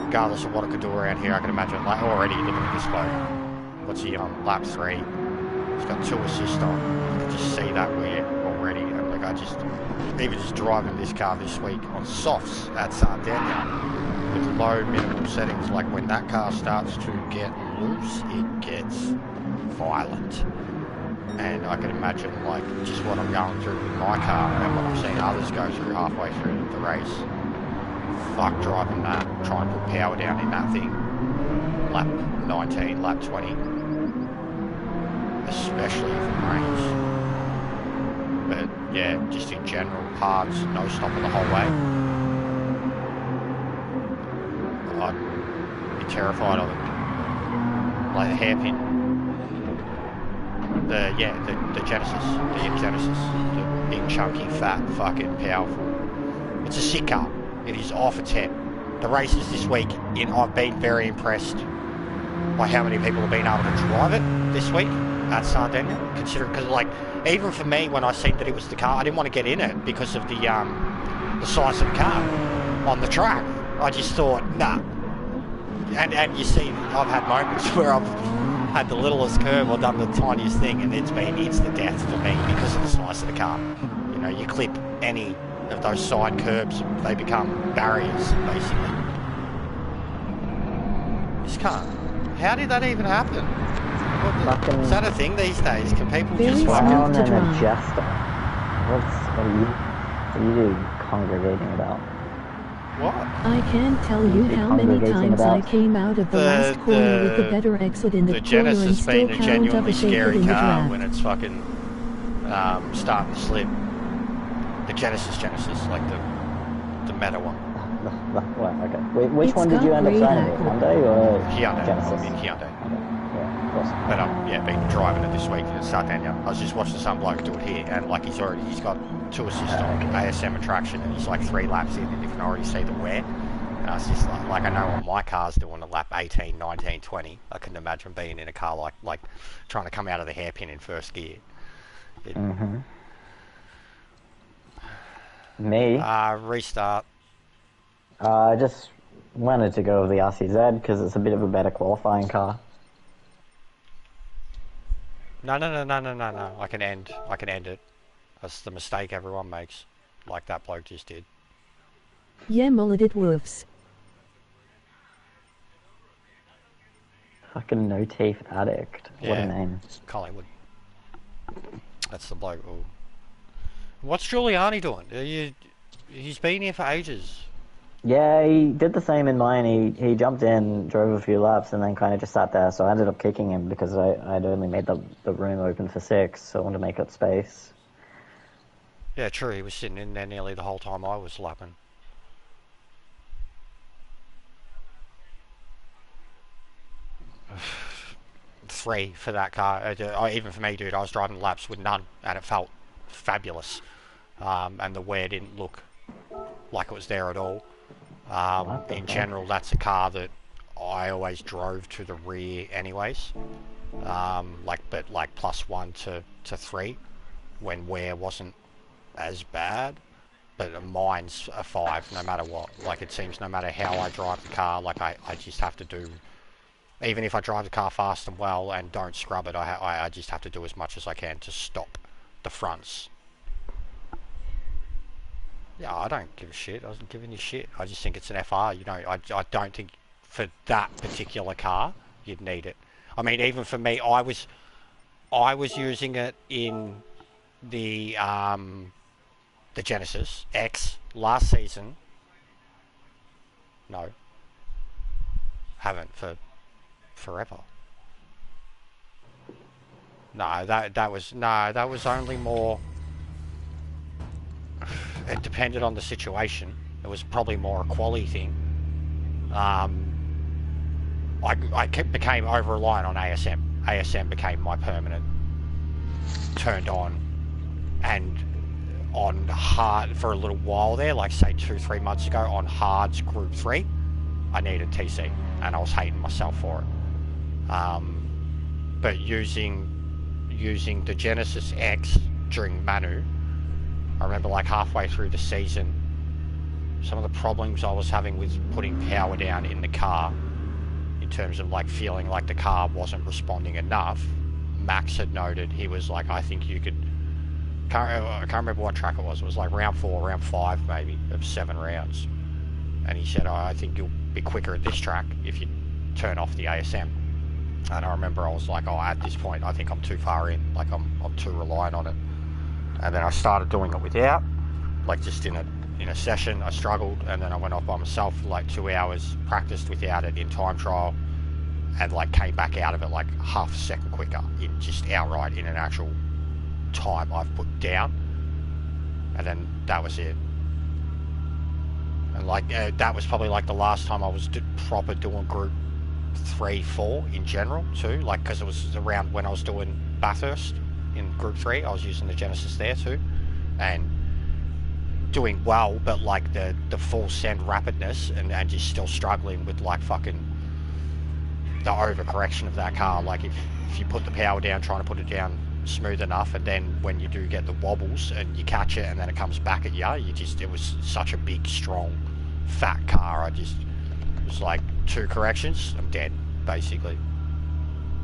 Regardless of what it could do around here, I can imagine, like, already looking at this bloke. What's he on? Lap 3. He's got 2 assists on. You can just see that wear already. And like, even just driving this car this week on softs at Sardinia with low minimal settings, like when that car starts to get loose, it gets violent. And I can imagine, like, just what I'm going through with my car and what I'm seeing others go through halfway through the race. Fuck driving that, trying to put power down in that thing. Lap 19, lap 20. Especially if it rains. But, yeah, just in general, hards, no stopping the whole way. I'd be terrified of it. Like a hairpin. The Genesis, the Genesis, the big chunky fat fucking powerful. It's a sick car. It is off its head. The races this week, I've been very impressed by how many people have been able to drive it this week at Sardinia. Considering, because like even for me, when I seen that it was the car, I didn't want to get in it because of the size of the car on the track. I just thought, nah. And you see, I've had moments where I've had the littlest curve or done the tiniest thing and it's been instant death for me because of the size of the car. You know, you clip any of those side curbs, they become barriers, basically. This car, how did that even happen? Is that a thing these days? Can people just fucking... an adjuster. What are you congregating about? What? I can't tell you how many times I came out of the last corner with the better exit in the corner Genesis and still being a count up genuinely a shaker scary in the car draft. when it's fucking starting to slip. The Genesis, like the meta one. Well, okay. Which one did you end up signing with? Hyundai or Hyundai. Genesis? I'm in Hyundai. Okay. Yeah, awesome. But been driving it this week in Sardinia. I was just watching some bloke do it here, and like he's got 2 assists on ASM and traction, and he's like 3 laps in, and you can already see the wear. And I was just like I know on my car's doing a lap 18, 19, 20. I couldn't imagine being in a car like trying to come out of the hairpin in first gear. Me? Restart. I just wanted to go with the RCZ because it's a bit of a better qualifying car. No. I can end it. That's the mistake everyone makes, like that bloke just did. Yeah, mullet it woofs. Fucking no teeth addict. What a name. Collingwood. That's the bloke. Ooh. What's Giuliani doing? He's been here for ages. Yeah, he did the same in mine. He jumped in, drove a few laps, and then kind of just sat there. So I ended up kicking him because I'd only made the room open for 6, so I wanted to make up space. Yeah, true. He was sitting in there nearly the whole time I was lapping. 3 for that car. Even for me, dude, I was driving laps with none, and it felt fabulous. And the wear didn't look like it was there at all. In general, that's a car that I always drove to the rear anyways. But +1 to 3 when wear wasn't as bad. But mine's a 5 no matter what. Like, it seems no matter how I drive the car, like I just have to do, even if I drive the car fast and well and don't scrub it, I just have to do as much as I can to stop the fronts. Yeah, I don't give a shit. I wasn't giving you shit. I just think it's an FR. You know, I don't think for that particular car you'd need it. I mean, even for me, I was using it in the Genesis X last season. No, haven't for forever. No, that was only more. It depended on the situation. It was probably more a quality thing. I became over reliant on ASM. ASM became my permanent turned on, and on hard for a little while there, like say 2-3 months ago, on hards Group 3, I needed TC, and I was hating myself for it. But using the Genesis X during Manu, I remember like halfway through the season, some of the problems I was having with putting power down in the car, in terms of like feeling like the car wasn't responding enough. Max had noted, he was like, I think you could, I can't remember what track it was like round 4, round 5 maybe, of 7 rounds. And he said, I think you'll be quicker at this track if you turn off the ASM. And I remember I was like, at this point, I think I'm too far in, like I'm too reliant on it. And then I started doing it without, like just in a session. I struggled, and then I went off by myself for like 2 hours, practiced without it in time trial, and like came back out of it like half a second quicker in just outright in an actual time I've put down. And then that was it. And like that was probably like the last time I was proper doing Group 3, 4 in general too, like because it was around when I was doing Bathurst in Group 3, I was using the Genesis there too, and doing well, but like the full send rapidness and just still struggling with like fucking the overcorrection of that car. Like if you put the power down, trying to put it down smooth enough, and then when you do get the wobbles and you catch it and then it comes back at you, it was such a big, strong, fat car. It was like 2 corrections, I'm dead, basically.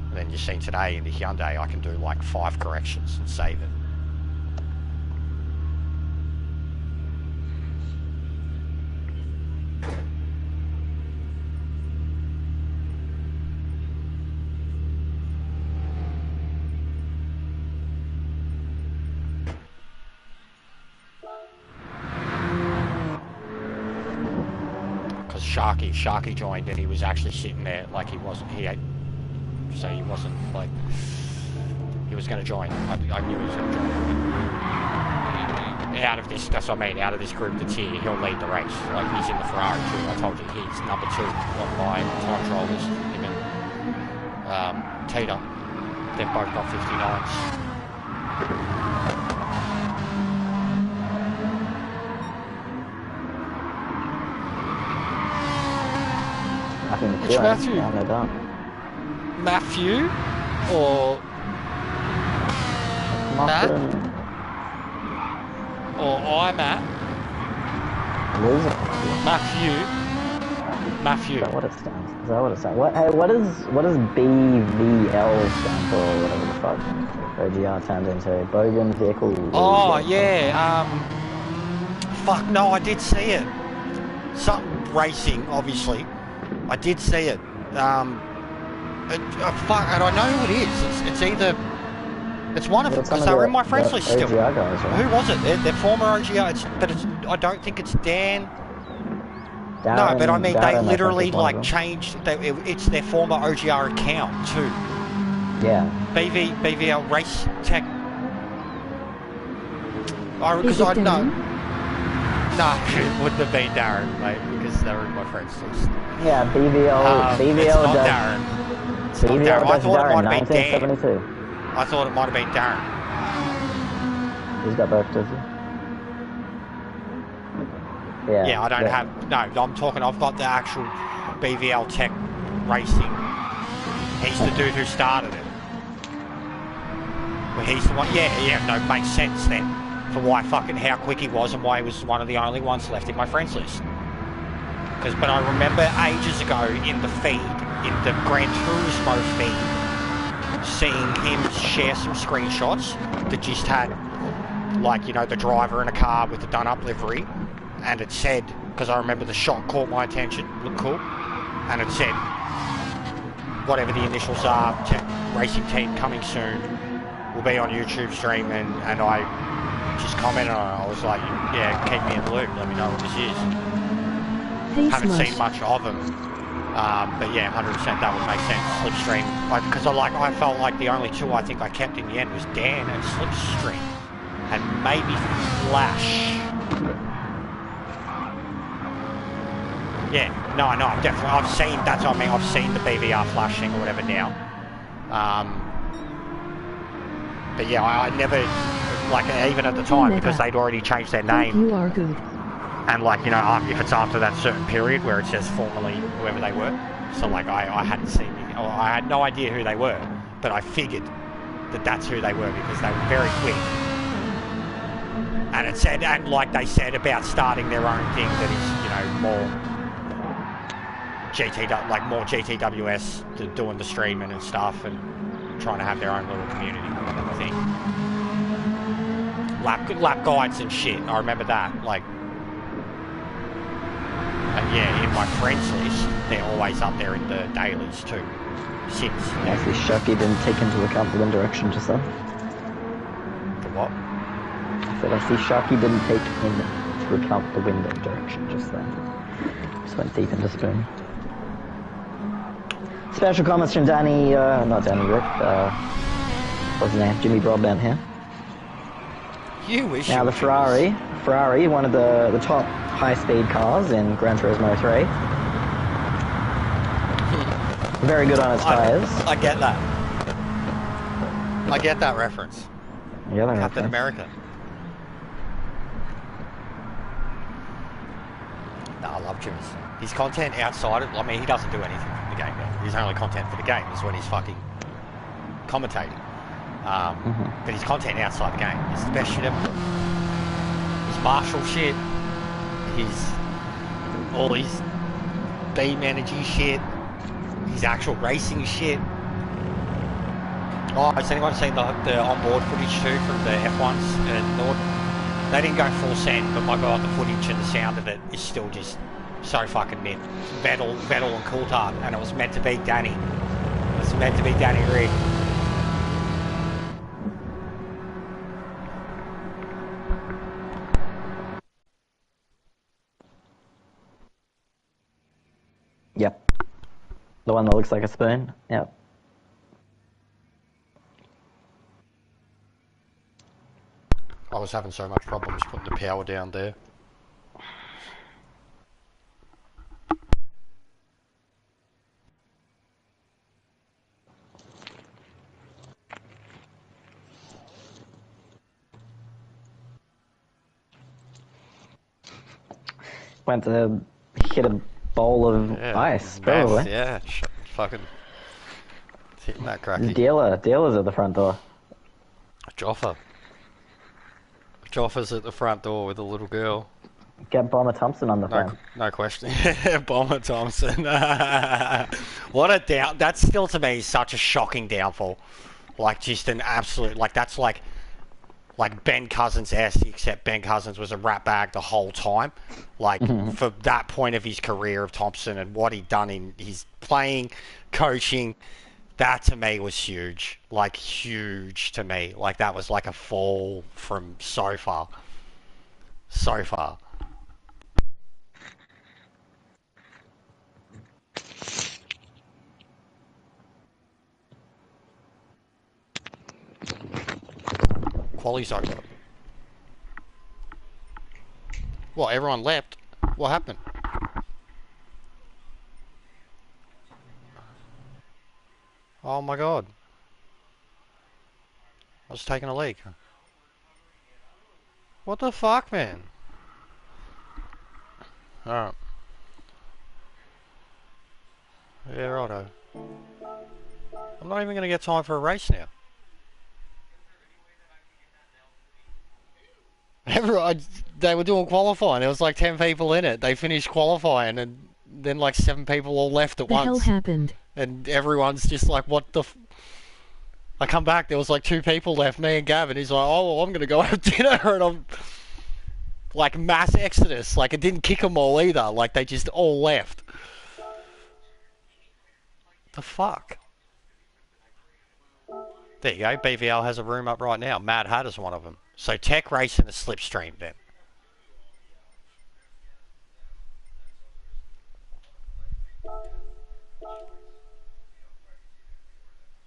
And then you've seen today in the Hyundai, I can do like 5 corrections and save it. Because Sharky joined and he was actually sitting there like he wasn't like, he was going to join. I knew he was going to join. Out of this, that's what I mean, out of this group that's here, he'll lead the race. Like, he's in the Ferrari too. I told you, he's number 2 on my time controllers. Him and Tita. They've both got 59s. Which Matthew? Yeah, no doubt. Matthew or Matt or Matt? Matthew. Is that what it stands? Is that what it stands? What does BVL stand for? Or whatever the fuck OGR turned into Bogan Vehicle. Oh yeah. Fuck no, I did see it. Something racing, obviously. I did see it. Fuck, and I know who it is. It's either, it's one of them, because they were in my friends list still. OGR guys, right? Who was it? They're former OGR, I don't think it's Dan. Darren, No, but I mean, Darren, they literally I think, is one of like them. changed. It's their former OGR account too. Yeah. BVL Race Tech. Because it I know. Darren? No, it wouldn't have been Darren, mate, because they were in my friends list. Yeah, BVL. It's BVL not does. Darren. it's not Darren. I thought it might have been Dan. 1972. I thought it might have been Darren. He's got both, does he? Yeah. Yeah, I don't have... No, I'm talking... I've got the actual BVL Tech Racing. He's the dude who started it. Well, he's the one... Yeah, no, makes sense then. For why fucking how quick he was and why he was one of the only ones left in my friends list. But I remember ages ago in the feed, in the Gran Turismo feed, seeing him share some screenshots that just had, like, you know, the driver in a car with the done-up livery, and it said, because I remember the shot caught my attention, looked cool, and it said, whatever the initials are, racing team coming soon, will be on YouTube stream, and I just commented on it. I was like, yeah, keep me in the loop, let me know what this is. Hey, Haven't Smush. seen much of them, but yeah, 100% that would make sense. Slipstream, because I felt like the only two I think I kept in the end was Dan and Slipstream, and maybe Flash. Yeah, no, I've definitely, I've seen, that's what I mean, I've seen the BVR Flash thing or whatever now. But yeah, I never, like, even at the time, because they'd already changed their name. You are good. And like, you know, if it's after that certain period where it says formerly whoever they were. So like, I hadn't seen, or I had no idea who they were, but I figured that that's who they were because they were very quick. And it said, and like they said about starting their own thing that is, you know, more more GTWS, doing the streaming and stuff and trying to have their own little community thing. Lap guides and shit, I remember that, like. And yeah, in my friends list, they're always up there in the dailies too. Since. I see Shucky didn't take into account the wind direction just then. The what? I said I see Shucky didn't take into account the wind direction just then. Just went deep into spoon. Special comments from Danny, not Danny Rick, what's his name? Jimmy Broadbent here. You wish. Now the Ferrari, one of the top high-speed cars in Gran Turismo 3. Very good on its tyres. I get that. I get that reference. Yeah, that Captain reference. America. No, I love Jimmy's. His content outside of, I mean, he doesn't do anything from the game now. His only content for the game is when he's fucking commentating. But his content outside the game is the best shit ever. His martial shit, all his beam energy shit, his actual racing shit. Oh, has anyone seen the onboard footage too from the F1s and Nord? They didn't go full send, but my god, the footage and the sound of it is still just so fucking mint. Vettel and Coulthard, and it was meant to be Danny. It was meant to be Danny Rigg. Yep. The one that looks like a spoon? Yep. I was having so much problems putting the power down there. Went to hit a bowl of ice, probably. Yeah, fucking hitting that cracky. Dealer's at the front door. Joffa's at the front door with a little girl. Get Bomber Thompson on the phone. No question. Bomber Thompson. What a down. That's still to me such a shocking downfall. Like just an absolute, like that's like Ben Cousins-esque, except Ben Cousins was a rat bag the whole time. Like, for that point of his career of Thompson and what he'd done in his playing, coaching, that to me was huge. Like, huge to me. Like, that was like a fall from so far. So far. Quali's over. What, everyone left? What happened? Oh my god. I was taking a leak. What the fuck, man? Alright. Yeah, righto. I'm not even going to get time for a race now. Everyone, they were doing qualifying. There was like 10 people in it. They finished qualifying and then like 7 people all left at The once. hell happened? And everyone's just like, what the I come back, there was like 2 people left, me and Gavin. He's like, oh, well, I'm going to go have dinner. And I'm like, mass exodus. Like, it didn't kick them all either. Like, they just all left. The fuck? There you go. BVL has a room up right now. Mad Hatter's one of them. So tech racing the slipstream then.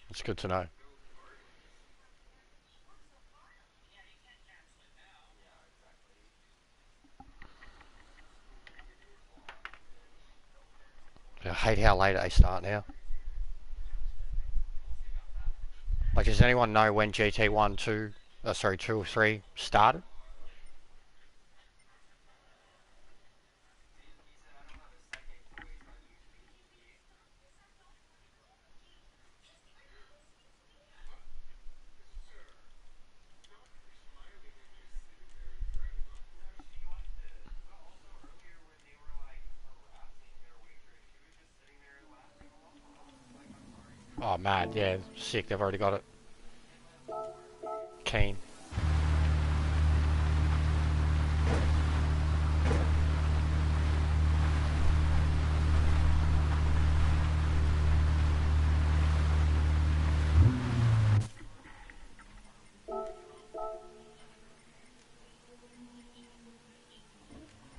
It's good to know. I hate how late they start now. Like, does anyone know when GT 2 or 3 started? Oh, mad, yeah, sick, they've already got it. Keen.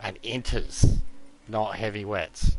And inters, not heavy wets.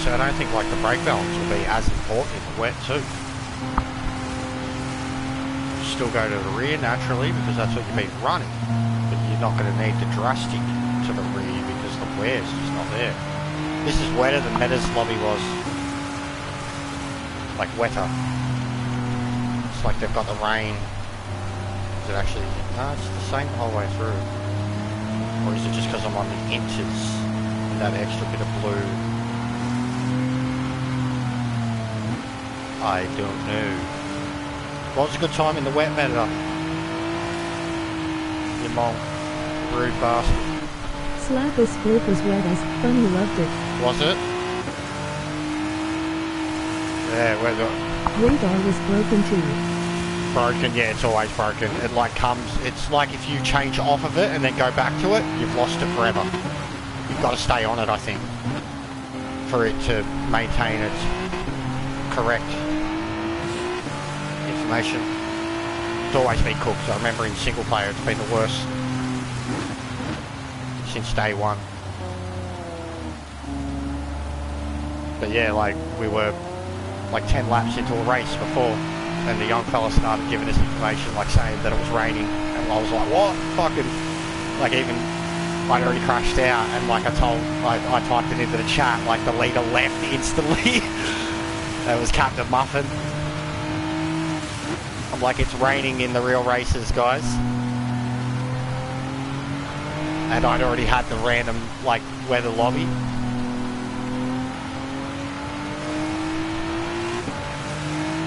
So I don't think like the brake balance will be as important in the wet too. Still go to the rear naturally because that's what you've been running, but you're not going to need the drastic to the rear because the wear's just not there. This is wetter than Meta's lobby was. Like wetter. It's like they've got the rain. Is it actually? No, it's the same the whole way through. Or is it just because I'm on the inters and that extra bit of blue? I don't know. What was a good time in the wet Meta? You mong. Rude bastard. Slapper split was wet as funny, loved it. Was it? Yeah, where the Radar was broken too. broken, yeah, it's always broken. It like comes, it's like if you change off of it and then go back to it, you've lost it forever. You've got to stay on it, I think, for it to maintain its correct information. It's always been cooked. I remember in single player it's been the worst since day one. But yeah, like we were like 10 laps into a race before and the young fella started giving us information like saying that it was raining and I was like, what? Fucking like even I'd already crashed out, and like I typed it into the chat, like the leader left instantly. That was Captain Muffin. I'm like, it's raining in the real races, guys. And I'd already had the random like weather lobby.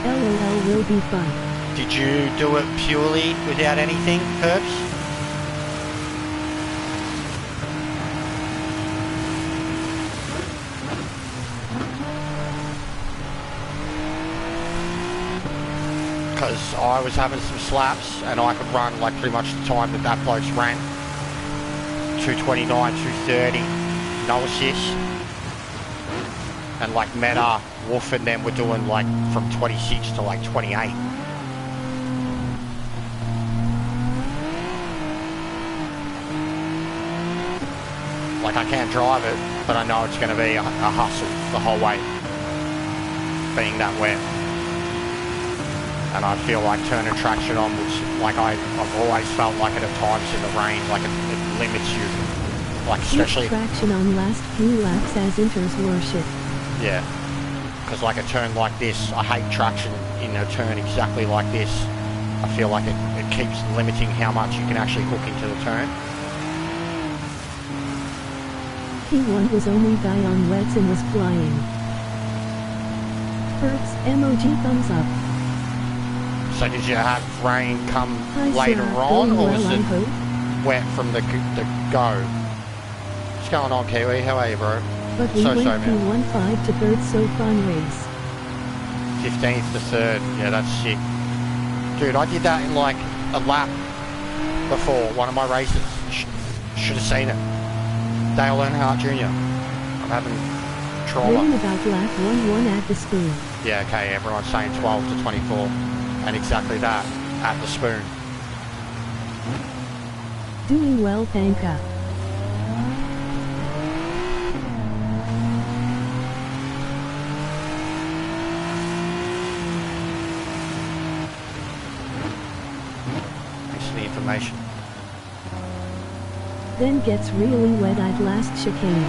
LOL will be fun. Did you do it purely without anything, Herbs? Because I was having some slaps and I could run like pretty much the time that bloke's ran. 229, 230, no assist. And like Meta, Wolf and them were doing like from 26 to like 28. Like I can't drive it, but I know it's going to be a hustle the whole way, being that wet. And I feel like turning traction on, which like I've always felt like it at times in the rain, like it limits you. Like especially traction on last few laps as enters worship. Yeah, because like a turn like this, I hate traction in a turn exactly like this. I feel like it keeps limiting how much you can actually hook into the turn. P1 was only guy on wets and was flying. Hertz, MOG thumbs up. So did you have rain come Hi, later Sarah. on, or was I it hope. wet from the go? What's going on, Kiwi? How are you, bro? But we went P1 5 to 3rd, so fun race. 15th to 3rd, yeah, that's sick. Dude, I did that in like a lap before one of my races. Should have seen it. Dale Earnhardt Jr. I'm having trauma. Rain about lap 1-1 at the spoon. Yeah, okay, everyone's saying 12 to 24. And exactly that, at the spoon. Doing well, Panka. Thanks for the information. Then gets really wet at last chicane.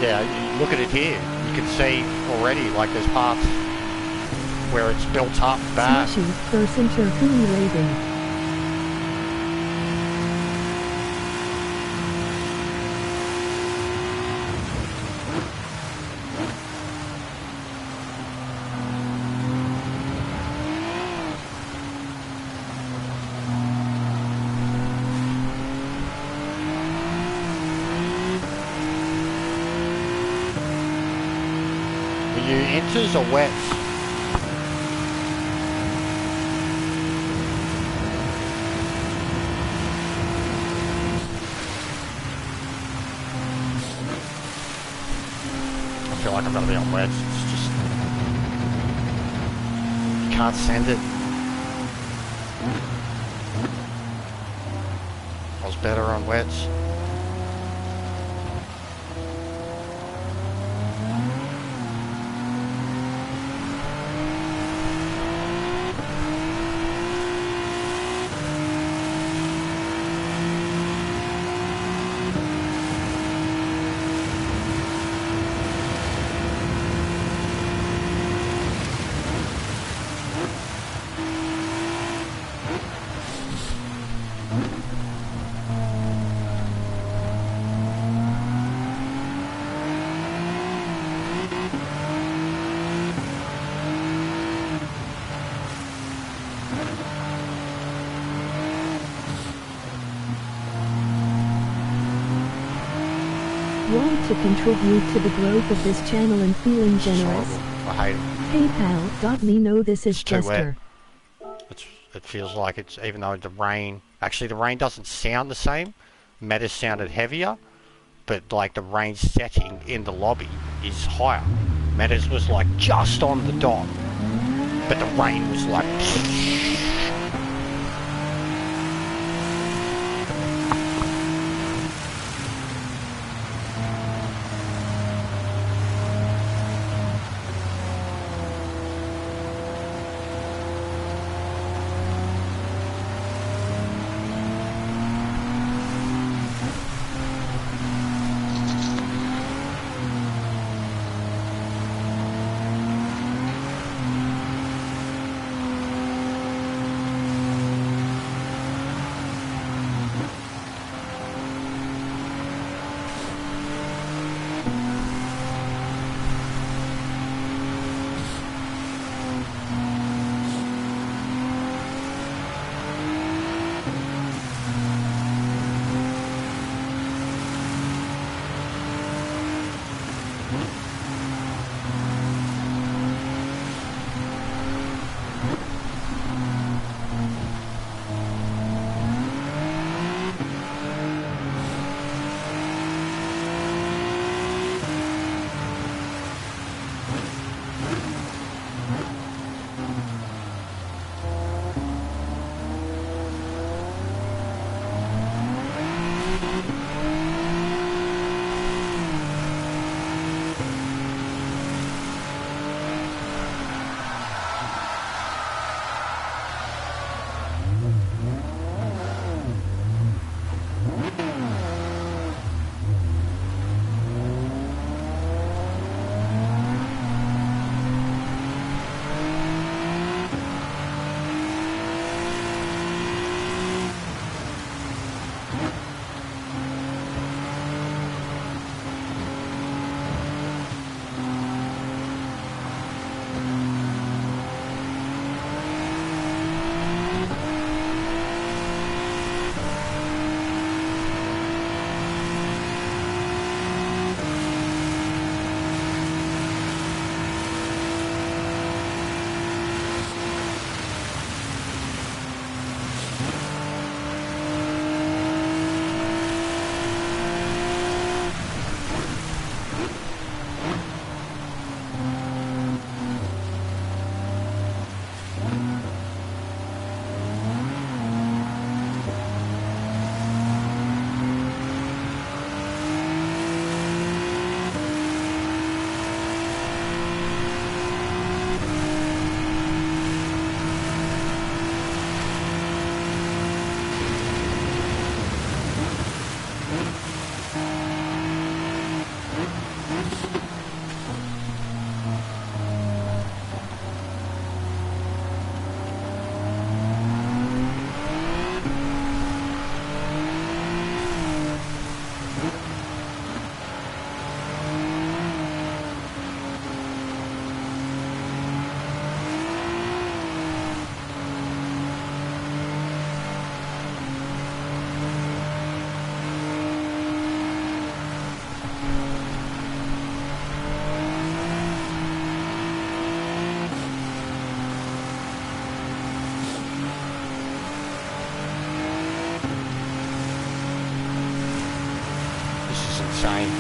Yeah, you look at it here. You can see already, like there's parts where it's built up bad. Smashy, person Turkuni Raven. Were you inters or wets? I feel like I'm gonna be on wets. It's just you can't send it. I was better on wets. Want to contribute to the growth of this channel and feeling generous? I hate it. PayPal.me know this is It's too wet. Jester. It feels like it's, even though the rain, actually the rain doesn't sound the same. Meta sounded heavier, but like the rain setting in the lobby is higher. Meta's was like just on the dot, but the rain was like.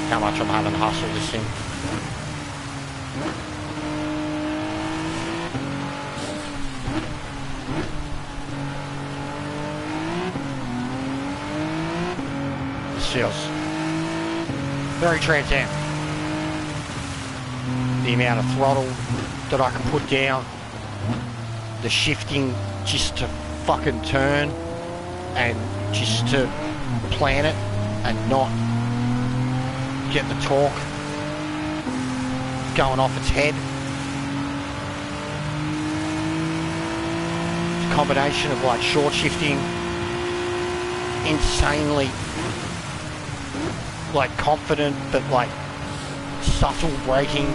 how much I'm having to hustle this thing. This feels very Trans Am. The amount of throttle that I can put down, the shifting just to fucking turn and just to plan it and not get the torque going off its head. It's a combination of like short shifting, insanely like confident but like subtle braking,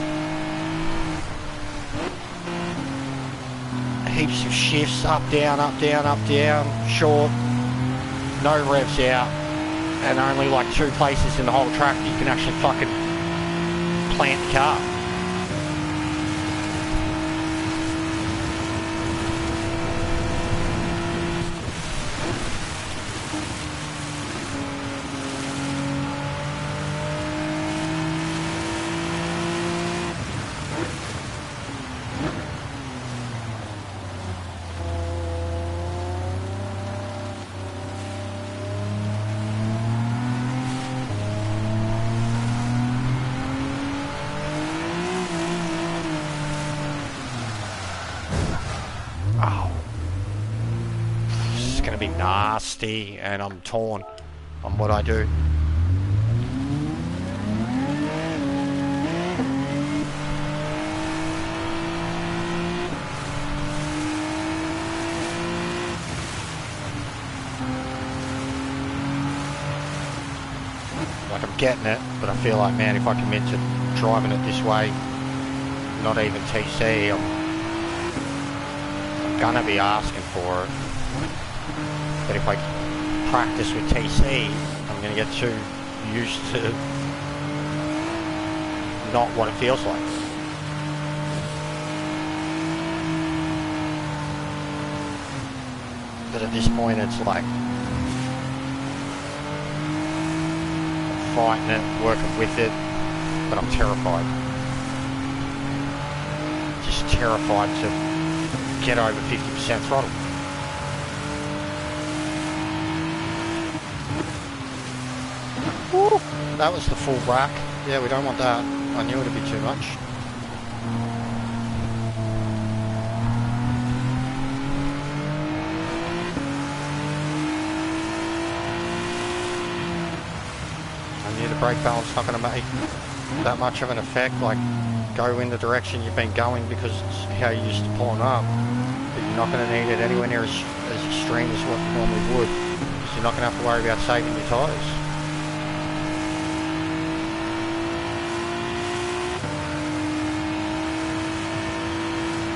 heaps of shifts, up down, up down, up down, short, no revs out, and only like 2 places in the whole track that you can actually fucking plant the car. Nasty, and I'm torn on what I do. Like I'm getting it, but I feel like, man, if I commit to driving it this way, not even TC, I'm gonna be asking for it. But if I practice with TC, I'm going to get too used to not what it feels like. But at this point it's like I'm fighting it, working with it, but I'm terrified. Just terrified to get over 50% throttle. That was the full rack. Yeah, we don't want that. I knew it'd be too much. I knew the brake balance not going to make that much of an effect. Like, go in the direction you've been going because it's how you used to pulling up. But you're not going to need it anywhere near as extreme as what you normally would. So you're not going to have to worry about saving your tyres.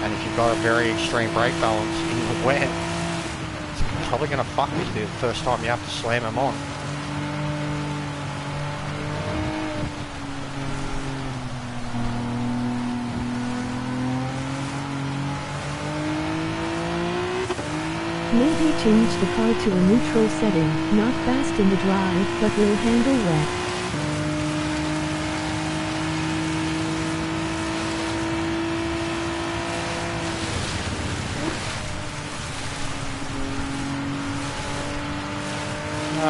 And if you've got a very extreme brake balance in the wet, it's probably going to fuck with you the first time you have to slam them on. Maybe change the car to a neutral setting, not fast in the drive, but will handle wet.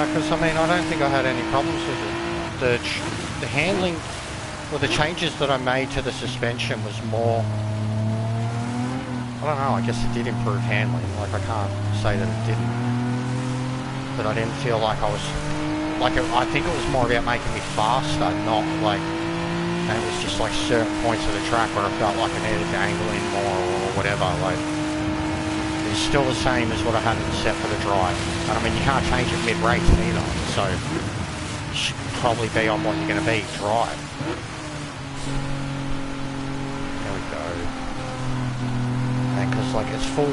Because, I mean, I don't think I had any problems with it. The handling, or the changes that I made to the suspension was more, I don't know, I guess it did improve handling. Like, I can't say that it didn't. But I didn't feel like I was, like, I think it was more about making me faster, not like, and it was just like certain points of the track where I felt like I needed to angle in more or whatever. Like, it's still the same as what I had it set for the drive. And I mean, you can't change it mid-race either, so you should probably be on what you're going to be, drive. There we go. And because like it's full,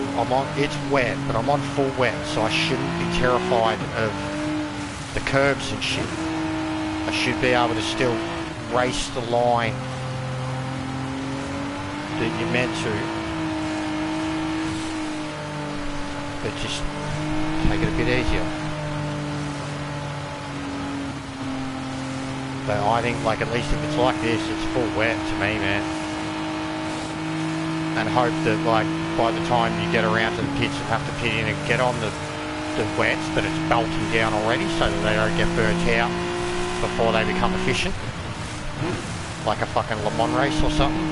it's wet, but I'm on full wet, so I shouldn't be terrified of the curbs and shit. I should be able to still race the line that you're meant to. But just take it a bit easier. But I think, like, at least if it's like this, it's full wet to me, man. And hope that, like, by the time you get around to the pits and have to pit in and get on the wets, that it's belting down already so that they don't get burnt out before they become efficient. Like a fucking Le Mans race or something.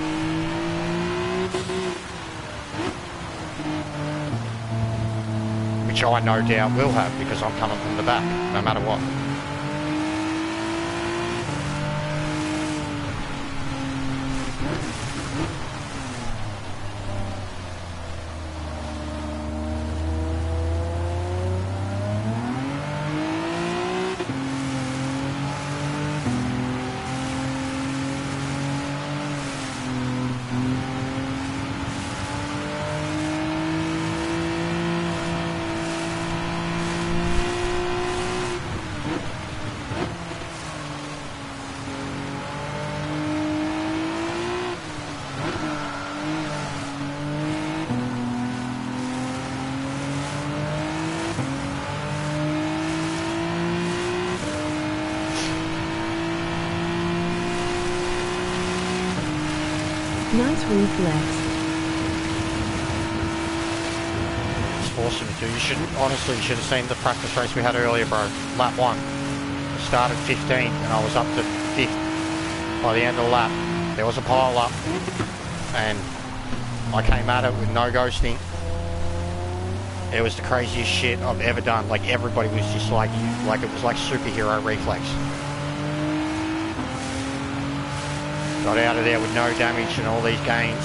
Which I no doubt will have because I'm coming from the back, no matter what. Nice reflex. It's awesome to do. You should, honestly, you should have seen the practice race we had earlier, bro. Lap 1. I started 15th and I was up to 5th by the end of the lap. There was a pile up and I came at it with no ghosting. It was the craziest shit I've ever done. Like, everybody was just like it was like superhero reflex. Got out of there with no damage and all these gains.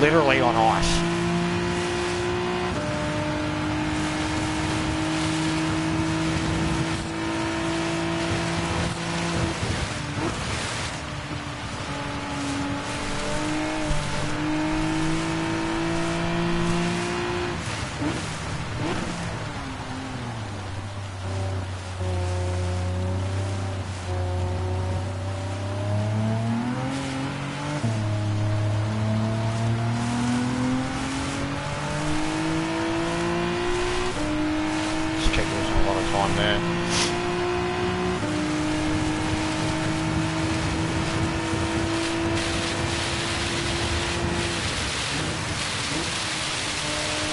Literally on ice.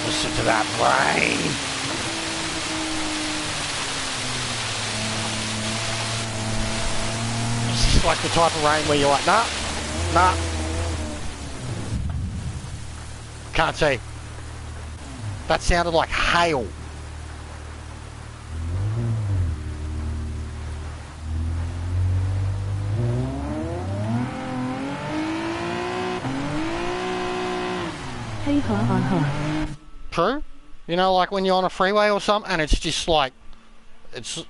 Listen to that rain. It's just like the type of rain where you're like, nah, nah. Can't see. That sounded like hail. ha ha ha. True. You know, like when you're on a freeway or something, and it's just like, it's.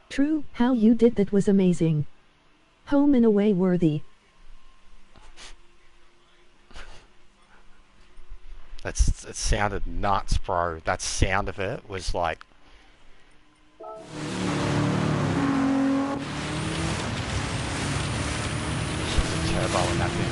True, how you did that was amazing. Home and away worthy. It sounded nuts, bro. That sound of it was like. Turbo in that thing.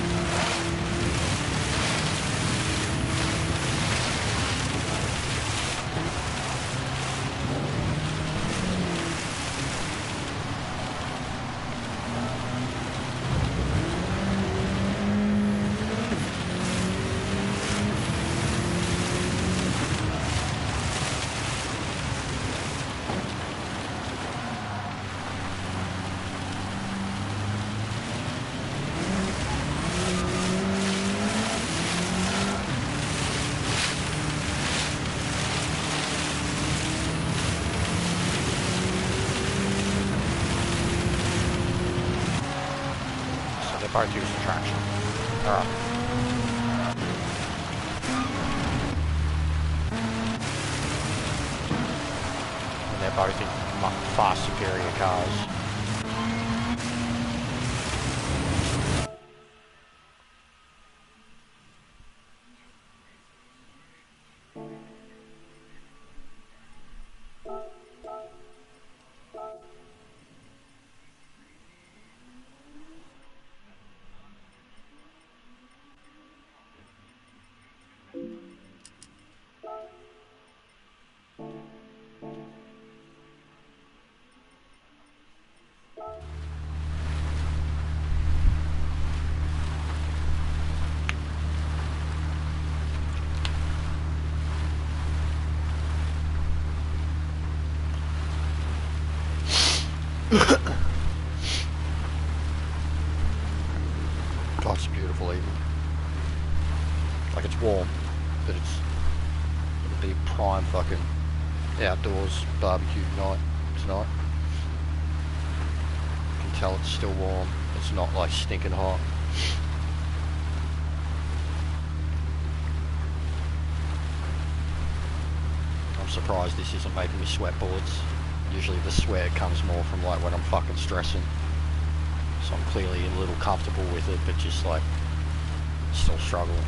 Both using traction. Alright. And they're both in far superior cars. God, it's beautiful evening. Like it's warm, but it'll be prime fucking outdoors barbecue night tonight. You can tell it's still warm. It's not like stinking hot. I'm surprised this isn't making me sweat bullets. Usually the sweat comes more from like when I'm fucking stressing. So I'm clearly a little comfortable with it, but just like still struggling.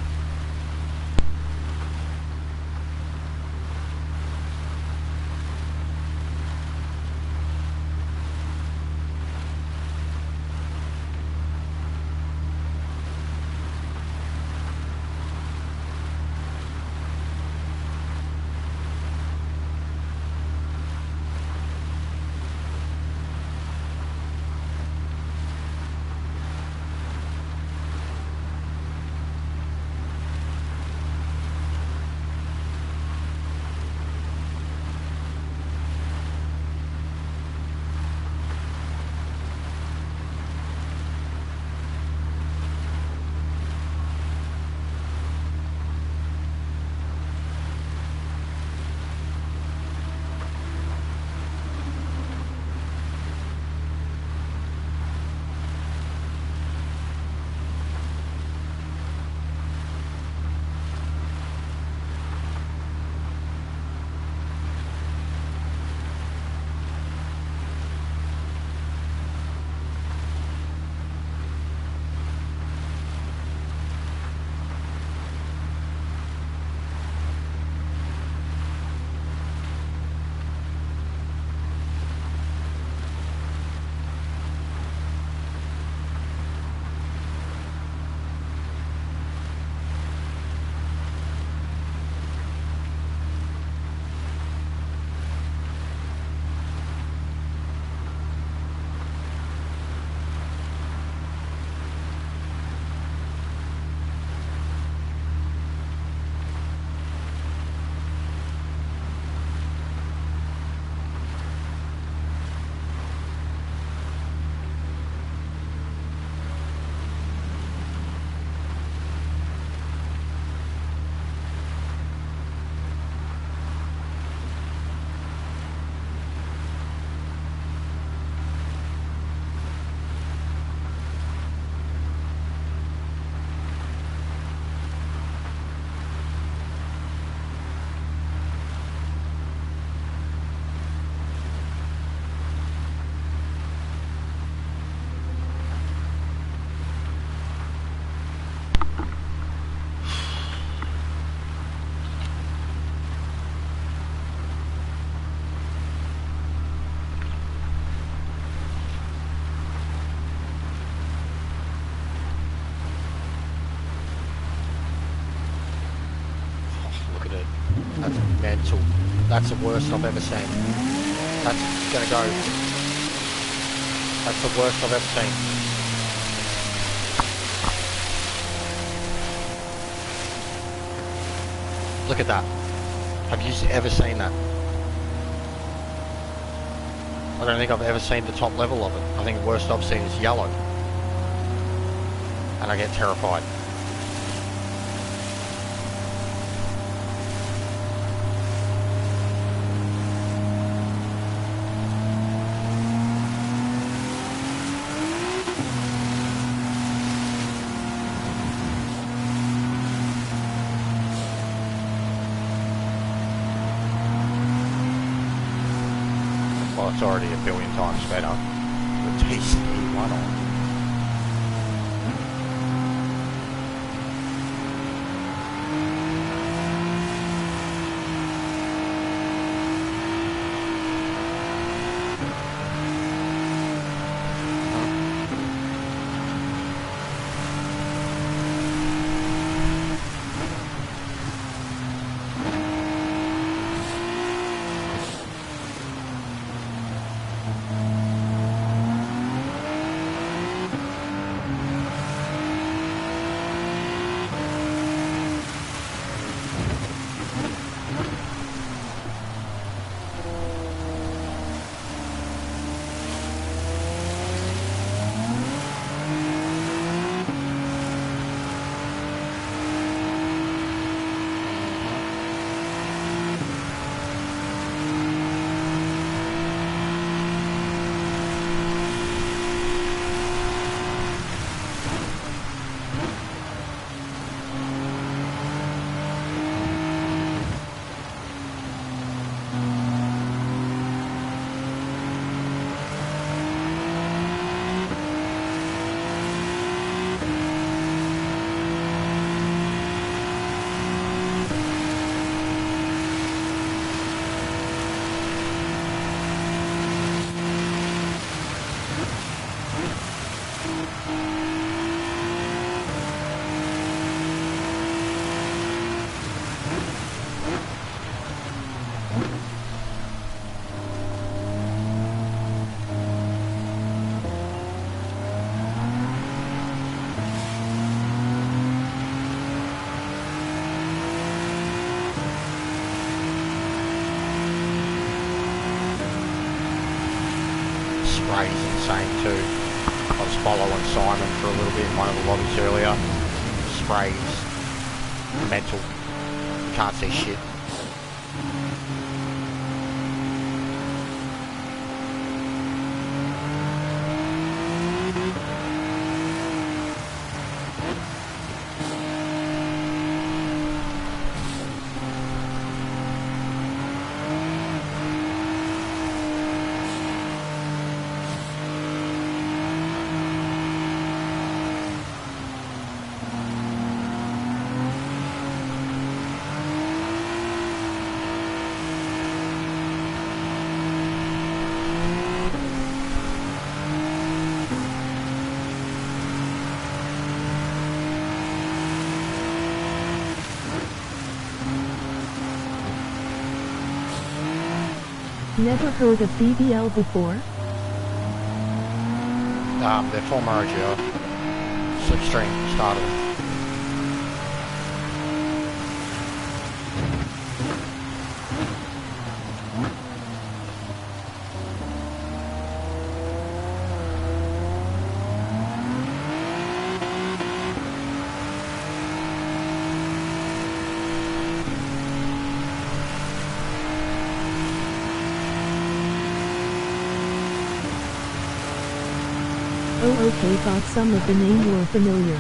That's mental. That's the worst I've ever seen. That's gonna go. That's the worst I've ever seen. Look at that. Have you ever seen that? I don't think I've ever seen the top level of it. I think the worst I've seen is yellow. And I get terrified. Well, it's already a billion times better. The TC1 on. Spray's insane too. I was following Simon for a little bit in one of the lobbies earlier. Spray's mental. You can't see shit. Never heard of BBL before? They're former OGR. Slipstream started. Oh okay, thought some of the name were familiar.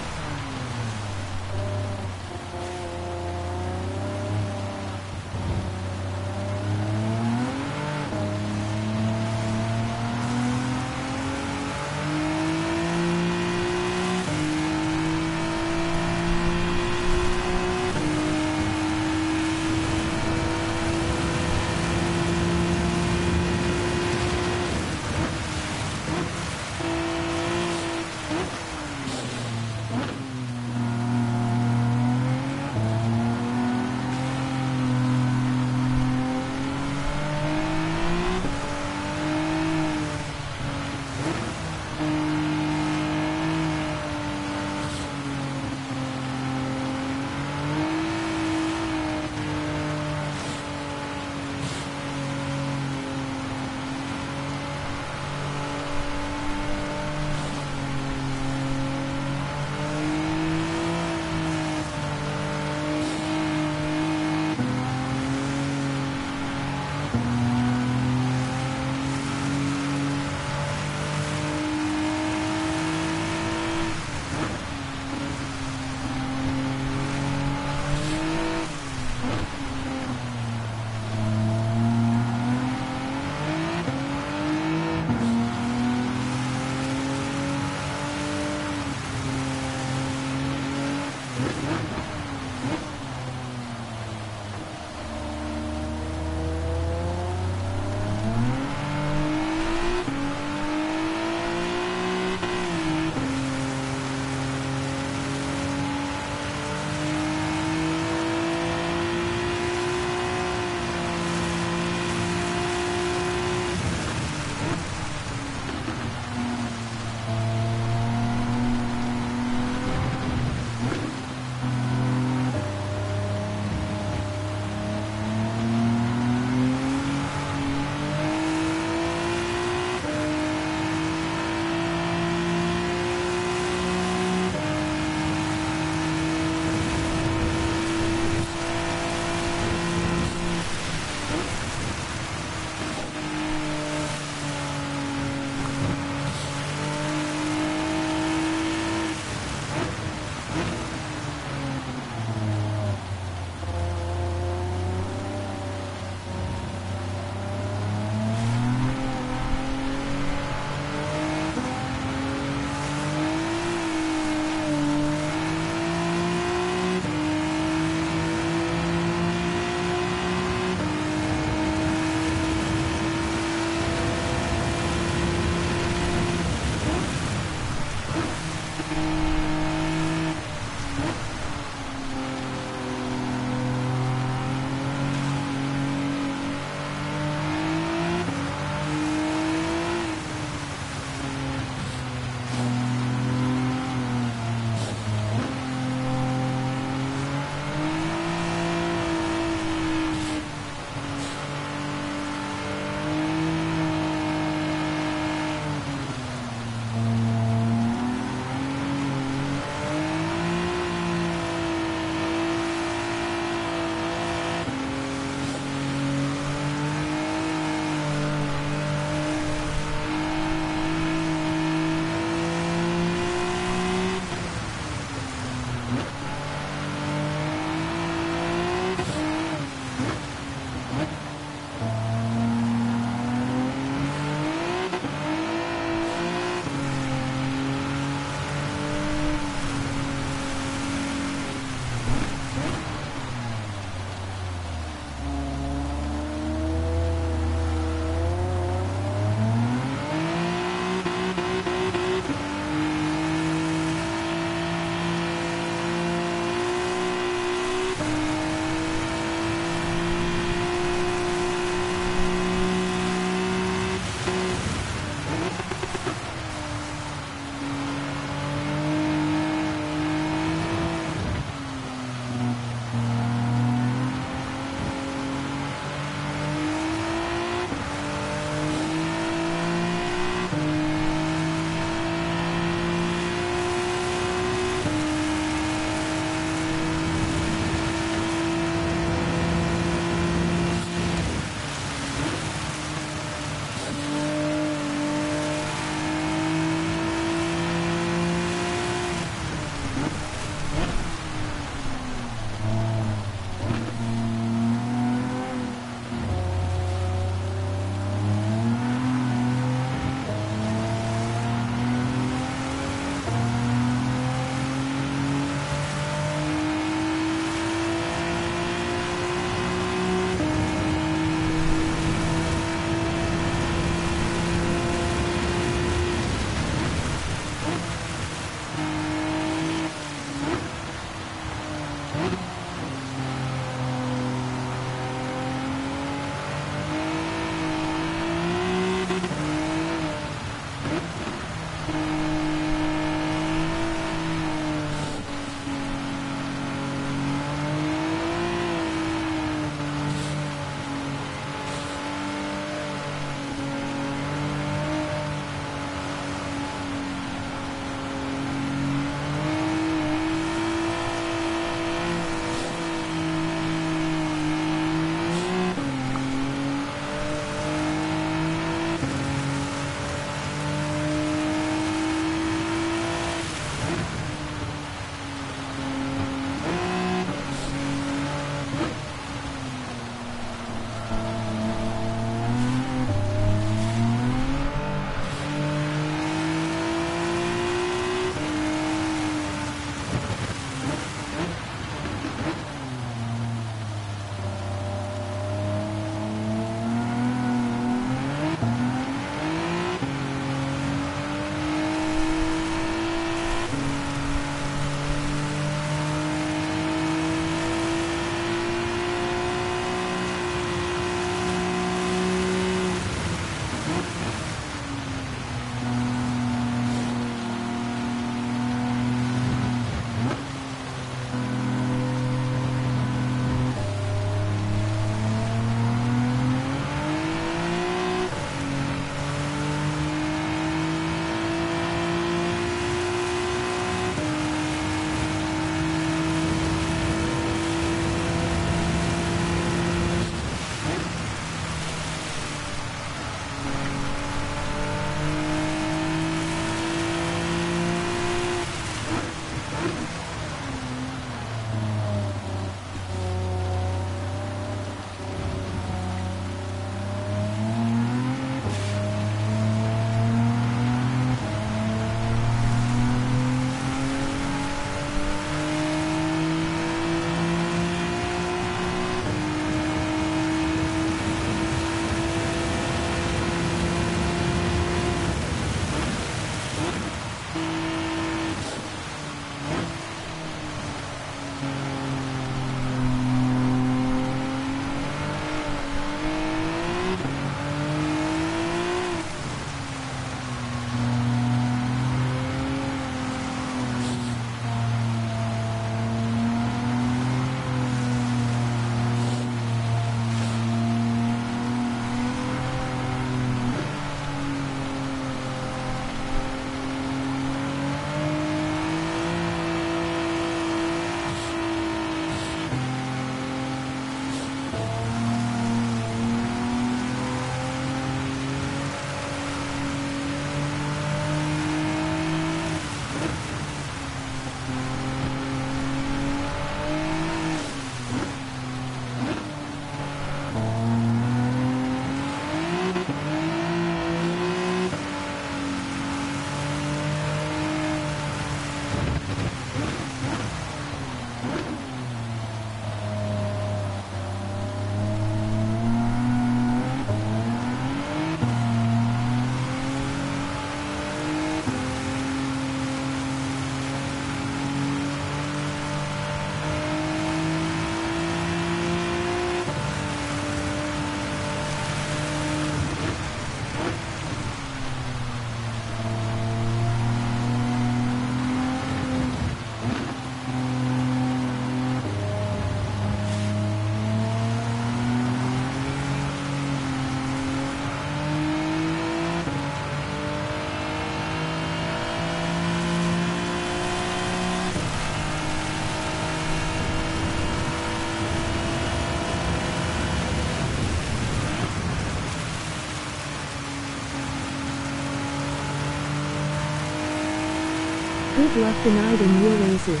Good luck tonight in your races.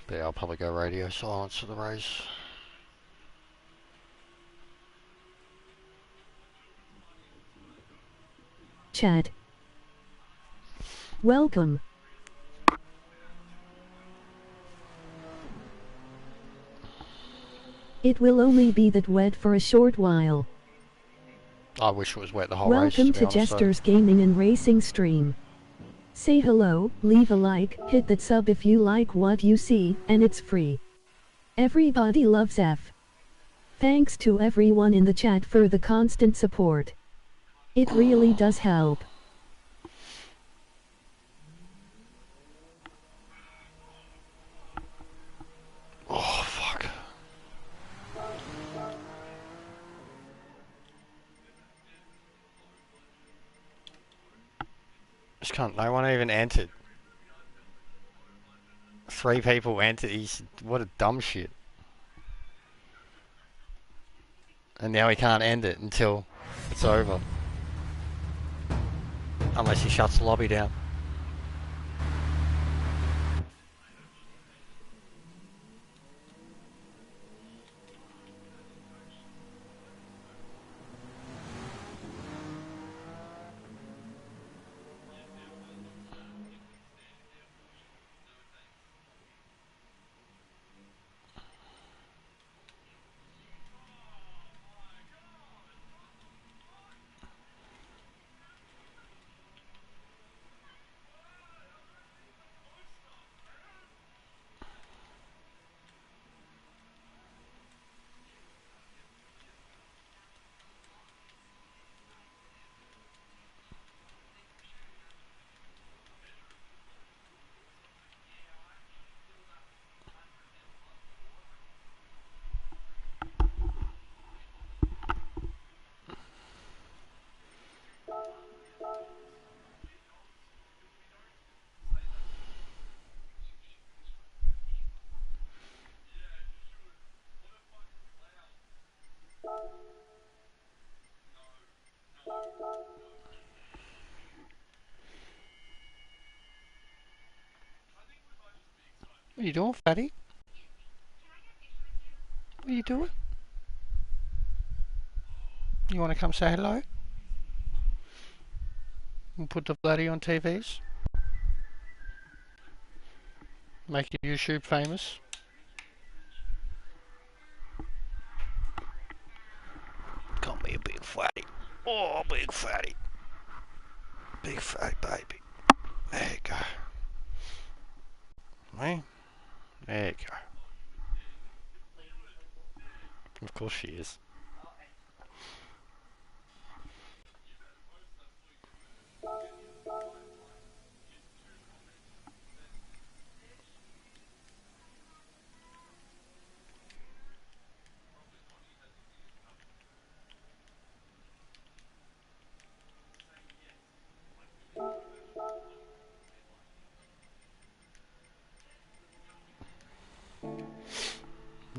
But yeah, I'll probably go radio silence for the race. Chat. Welcome. It will only be that wet for a short while. I wish it was wet the whole race, Welcome to to be honest, Jester's Gaming and Racing stream. Say hello, leave a like, hit that sub if you like what you see, and it's free. Everybody loves F. Thanks to everyone in the chat for the constant support. It really does help. Oh, fuck. Just can't, no one even entered. 3 people entered, what a dumb shit. And now he can't end it until it's over. Unless he shuts the lobby down. What are you doing, fatty? What are you doing? You want to come say hello? And put the bloody on TVs? Make your YouTube famous? Call me a big fatty. Oh, big fatty. Big fatty baby. There you go. Me? There you go. Of course she is.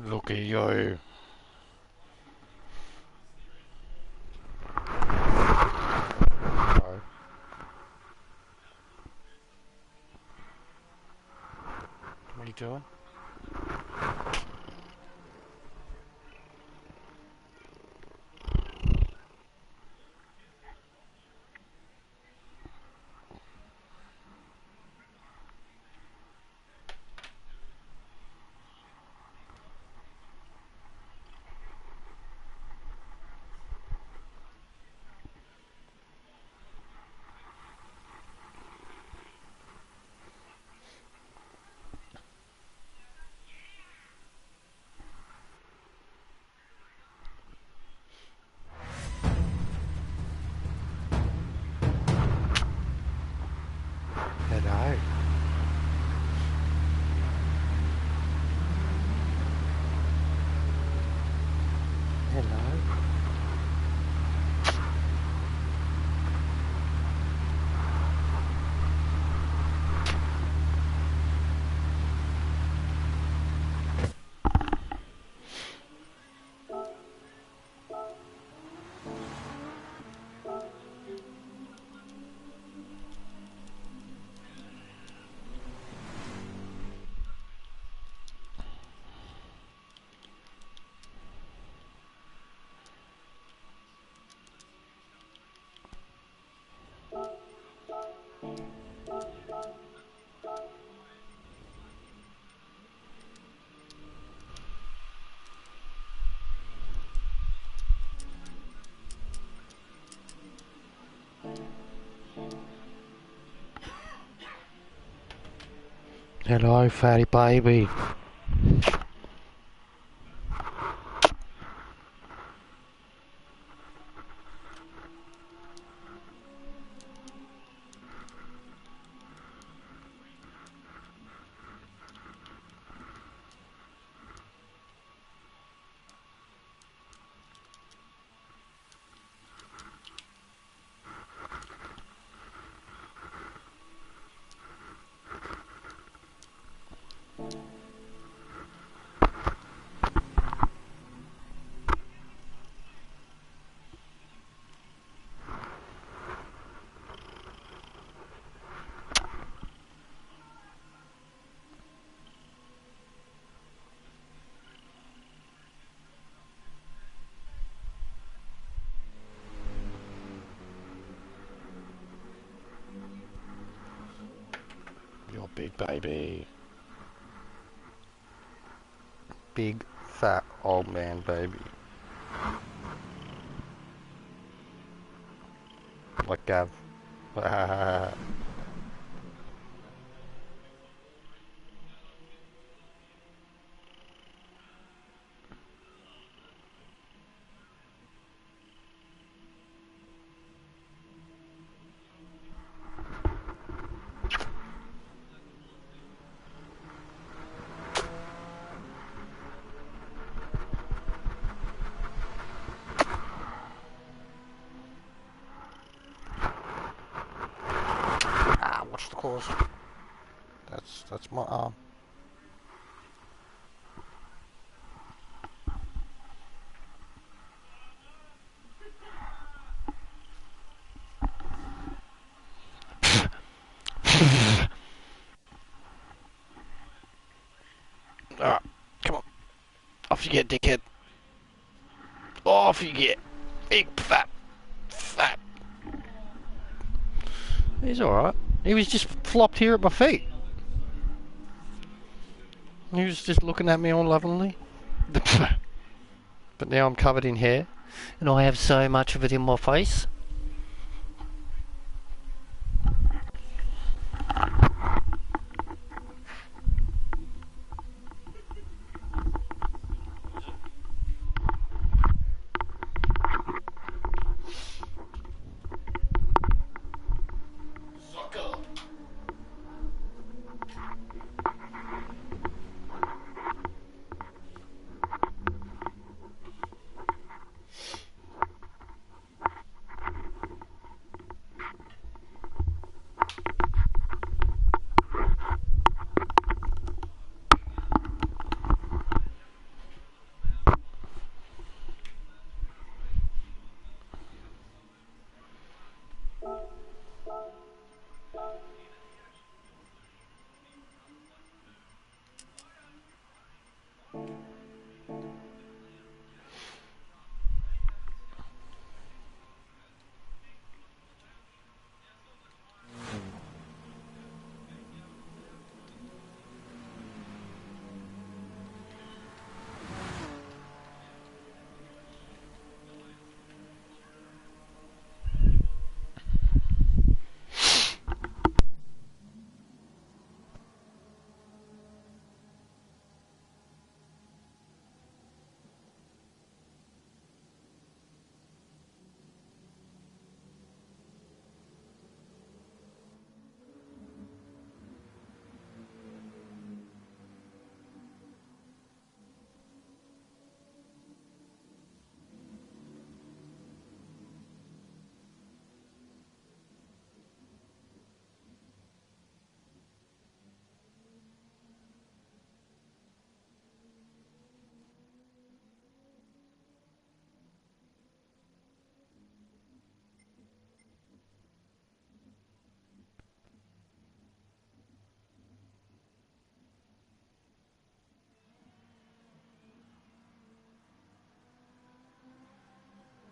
Look at you. What are you doing? Hello, fatty baby. Your big baby. Big, fat, old man baby. Like Gav. Watch the course. That's my arm. Alright, come on. Off you get, dickhead. Off you get. Big fat. He's alright. He was just flopped here at my feet. He was just looking at me all lovingly. But now I'm covered in hair. And I have so much of it in my face.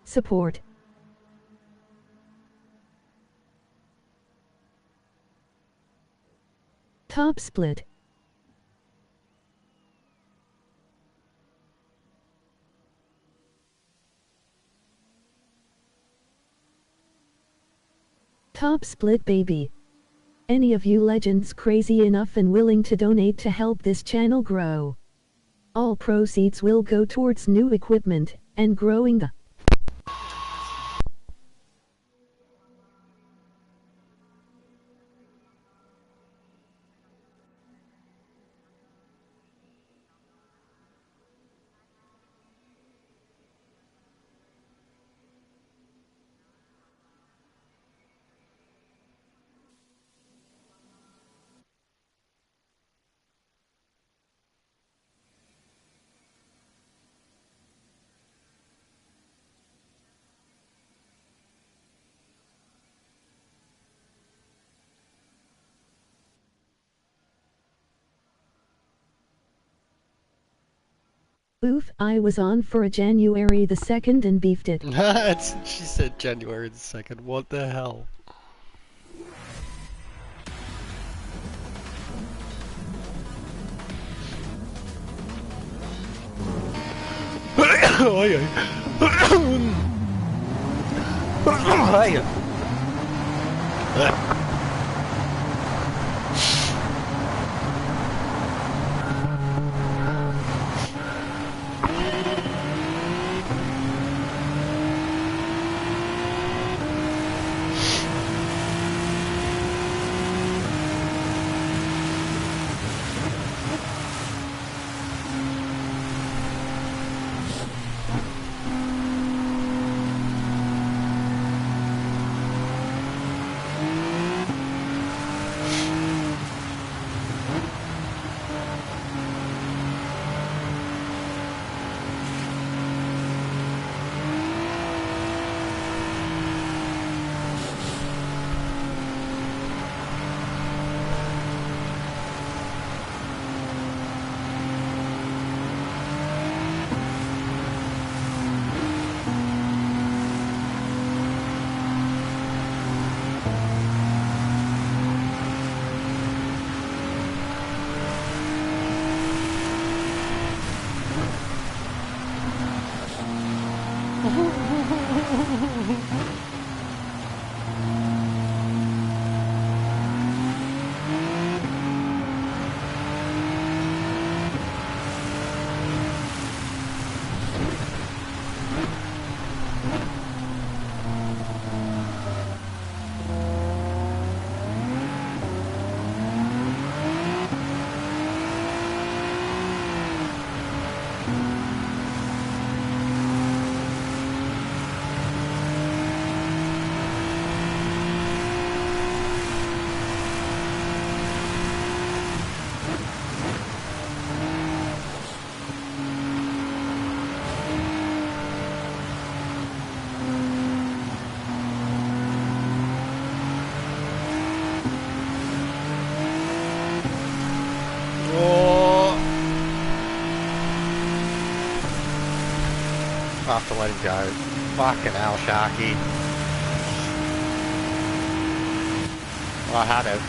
Support. Top split. Top split baby. Any of you legends crazy enough and willing to donate to help this channel grow? All proceeds will go towards new equipment and growing the Oof, I was on for a January the 2nd and beefed it. She said January the 2nd. What the hell? I have to let him go. Fucking hell, Sharky. I had it.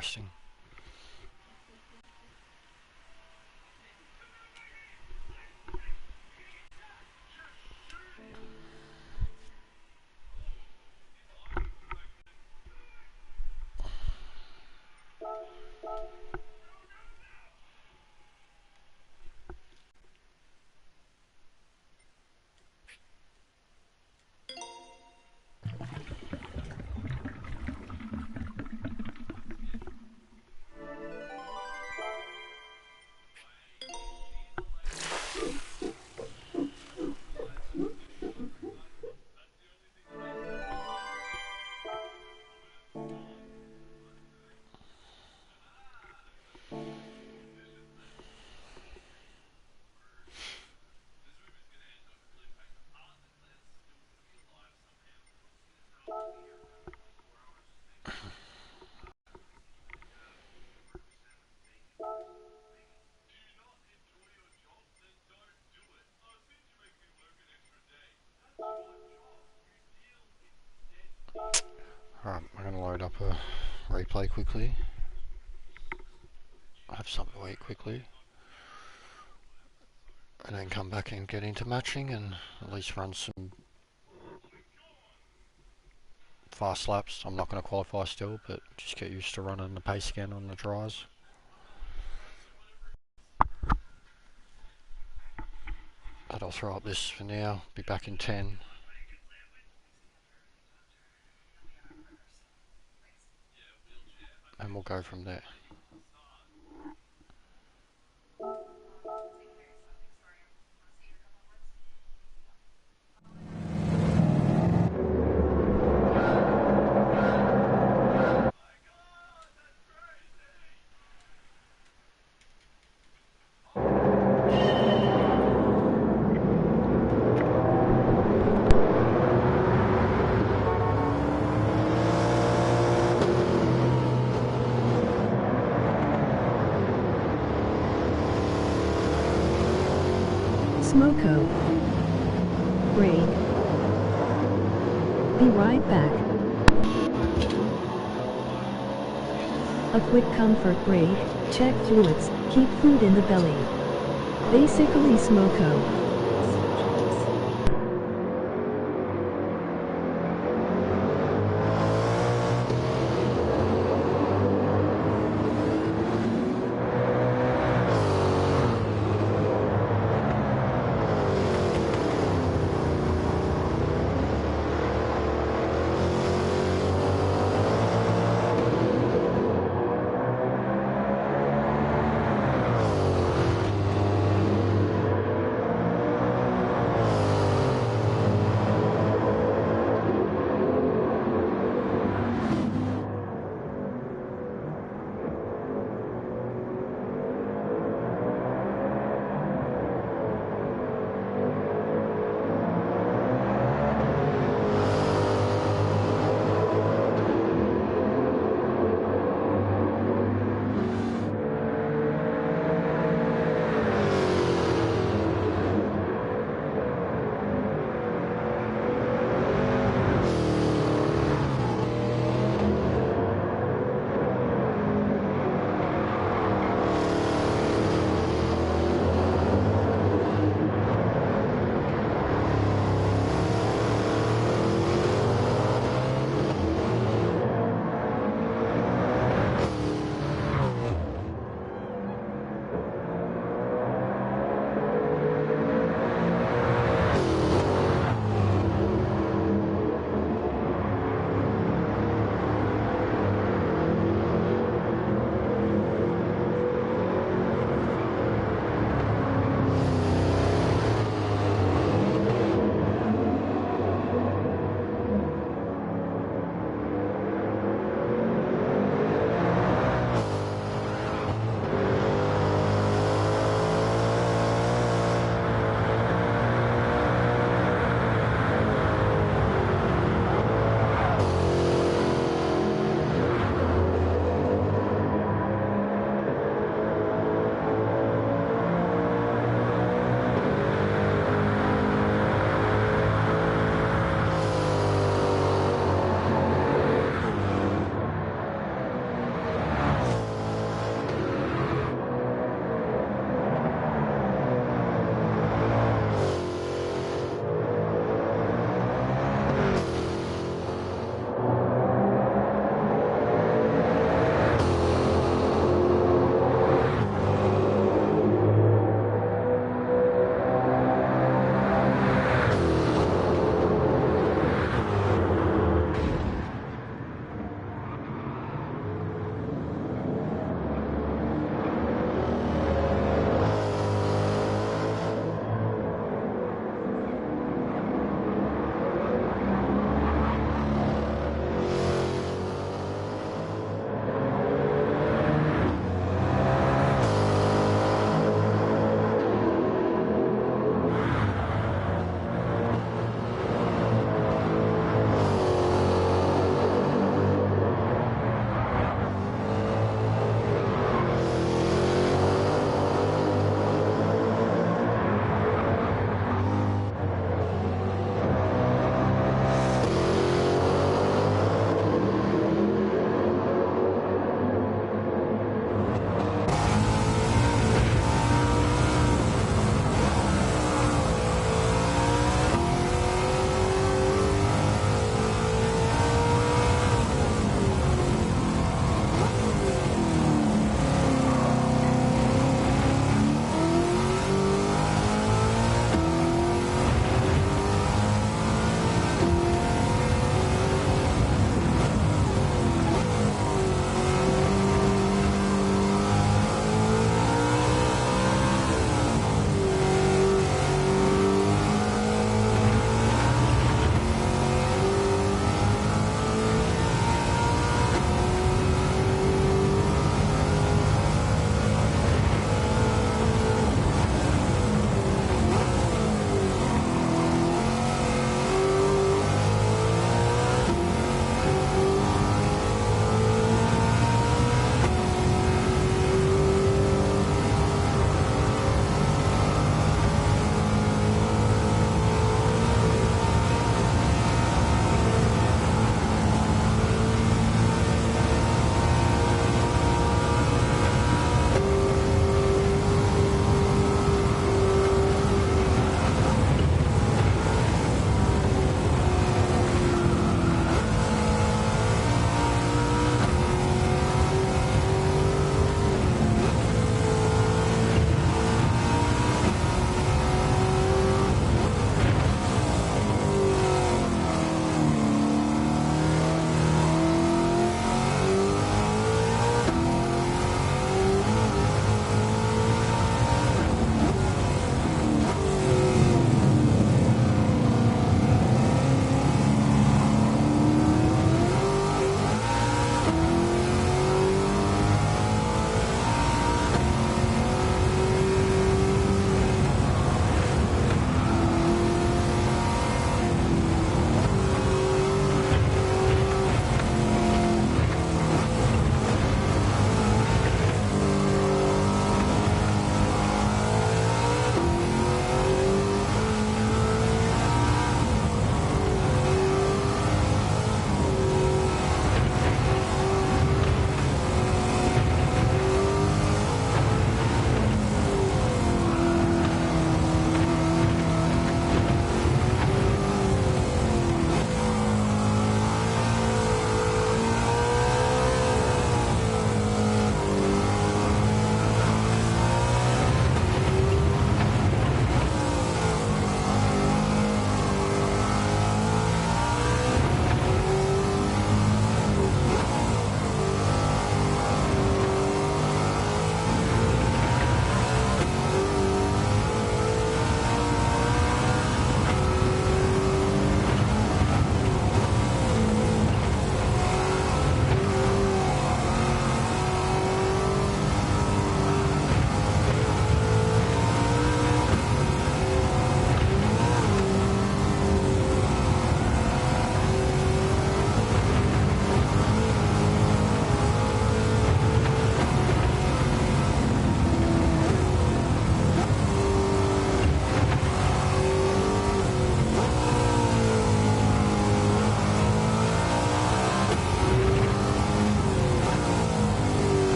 interesting. Alright, I'm going to load up a replay quickly. Have something to eat quickly. And then come back and get into matching and at least run some fast laps. I'm not going to qualify still, but just get used to running the pace again on the dries. But I'll throw up this for now. Be back in 10. And we'll go from there. Smoko. Brake. Be right back. A quick comfort break, check fluids, keep food in the belly. Basically Smoko.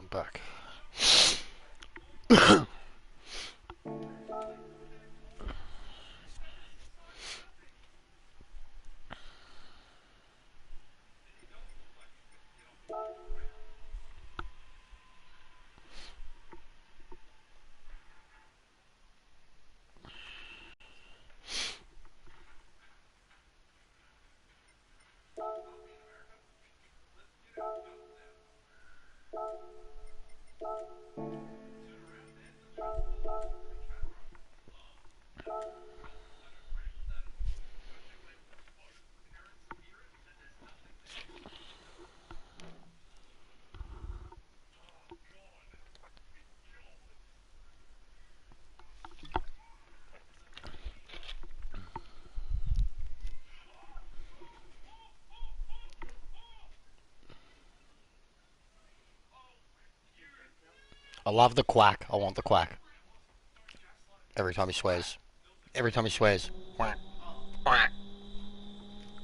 back. I love the quack. I want the quack. Every time he swears. Every time he swears. Quack. Quack.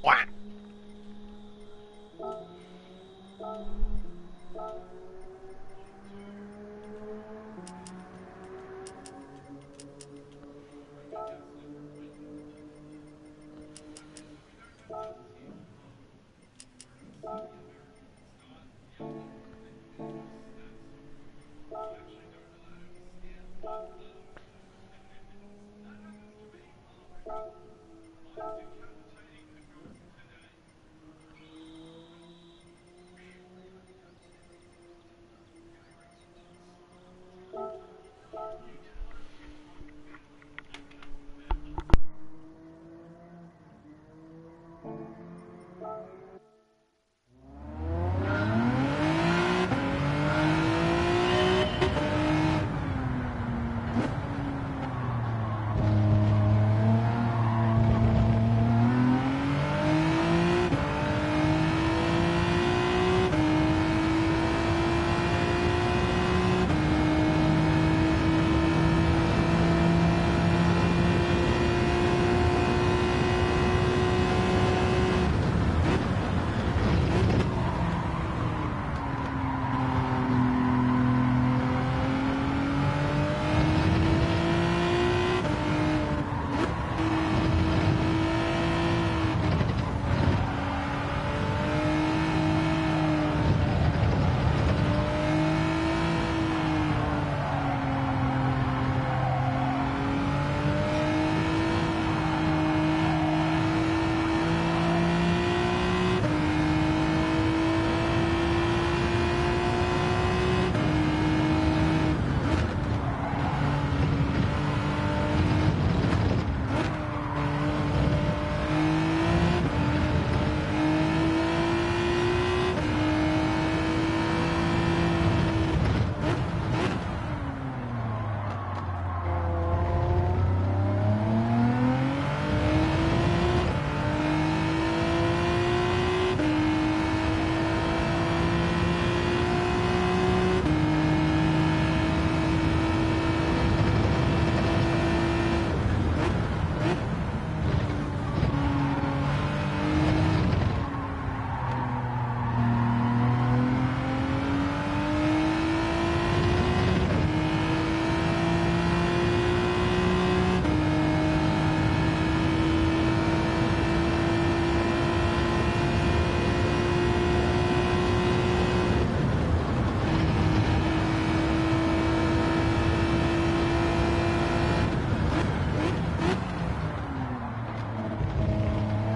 Quack.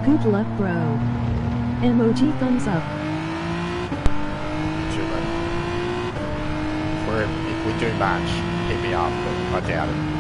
Good luck, bro. Emoji thumbs up. Too late. If we do match, hit me up, but I doubt it.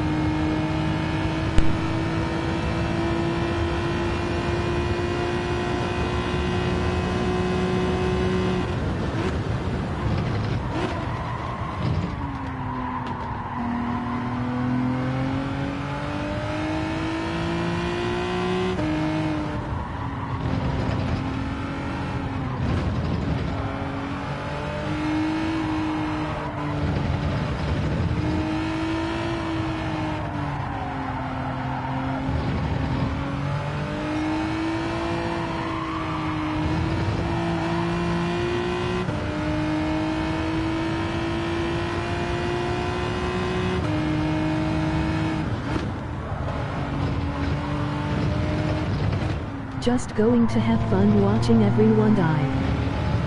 just going to have fun watching everyone die.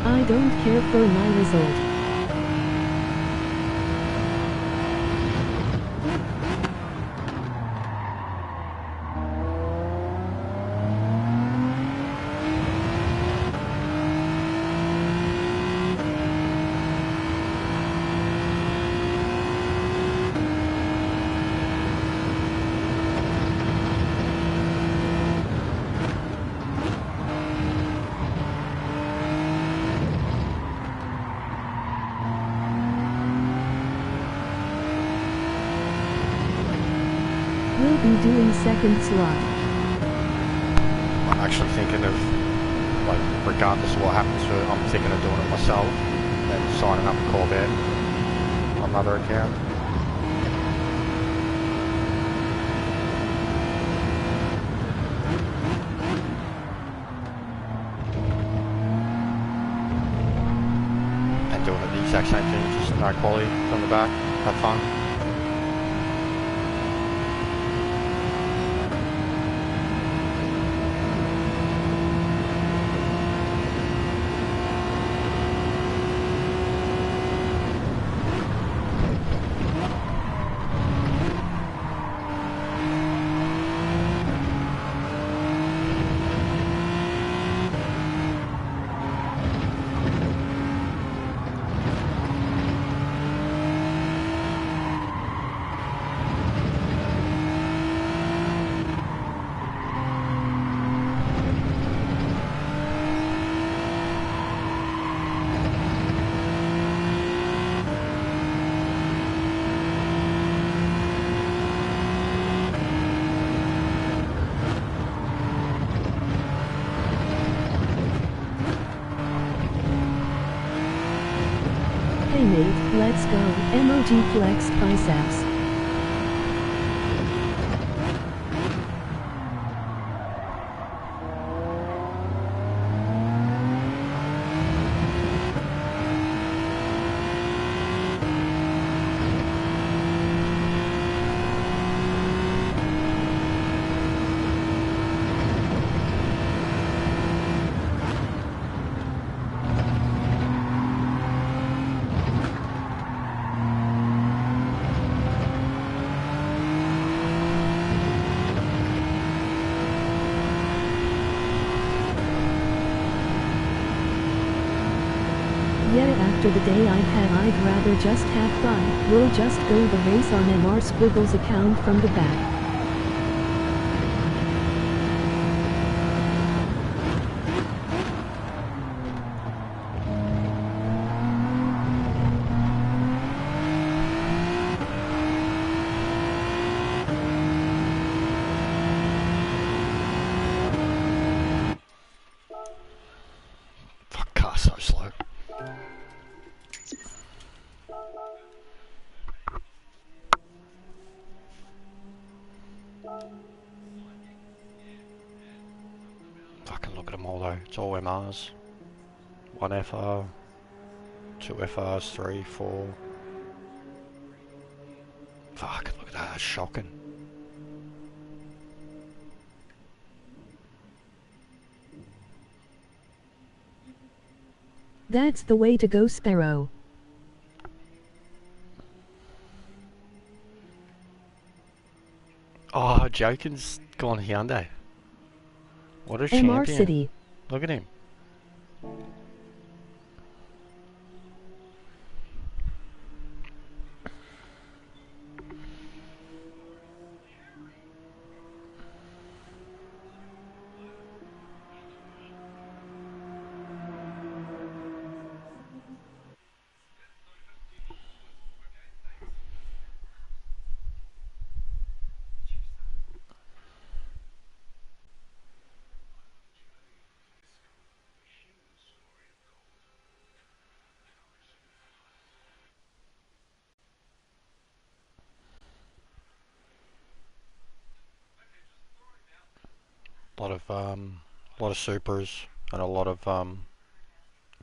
I don't care for my result. We'll be doing second slot. I'm actually thinking of, like, regardless of what happens to it, I'm thinking of doing it myself and signing up a Corvette on another account. And doing it the exact same thing, just no quality from the back, have fun. Hey mate, let's go, MOG flexed biceps. Yet after the day I've had, I'd rather just have fun. We'll just go the race on MR Squiggles account from the back. Fuck, car's so slow. Fucking look at them all though, it's all MRs. 1 FR, 2 FRs, 3, 4. Fuck, look at that, that's shocking. That's the way to go, Sparrow. Oh, Jokin's gone Hyundai. What a MR champion. City. Look at him. A lot of Supras and a lot of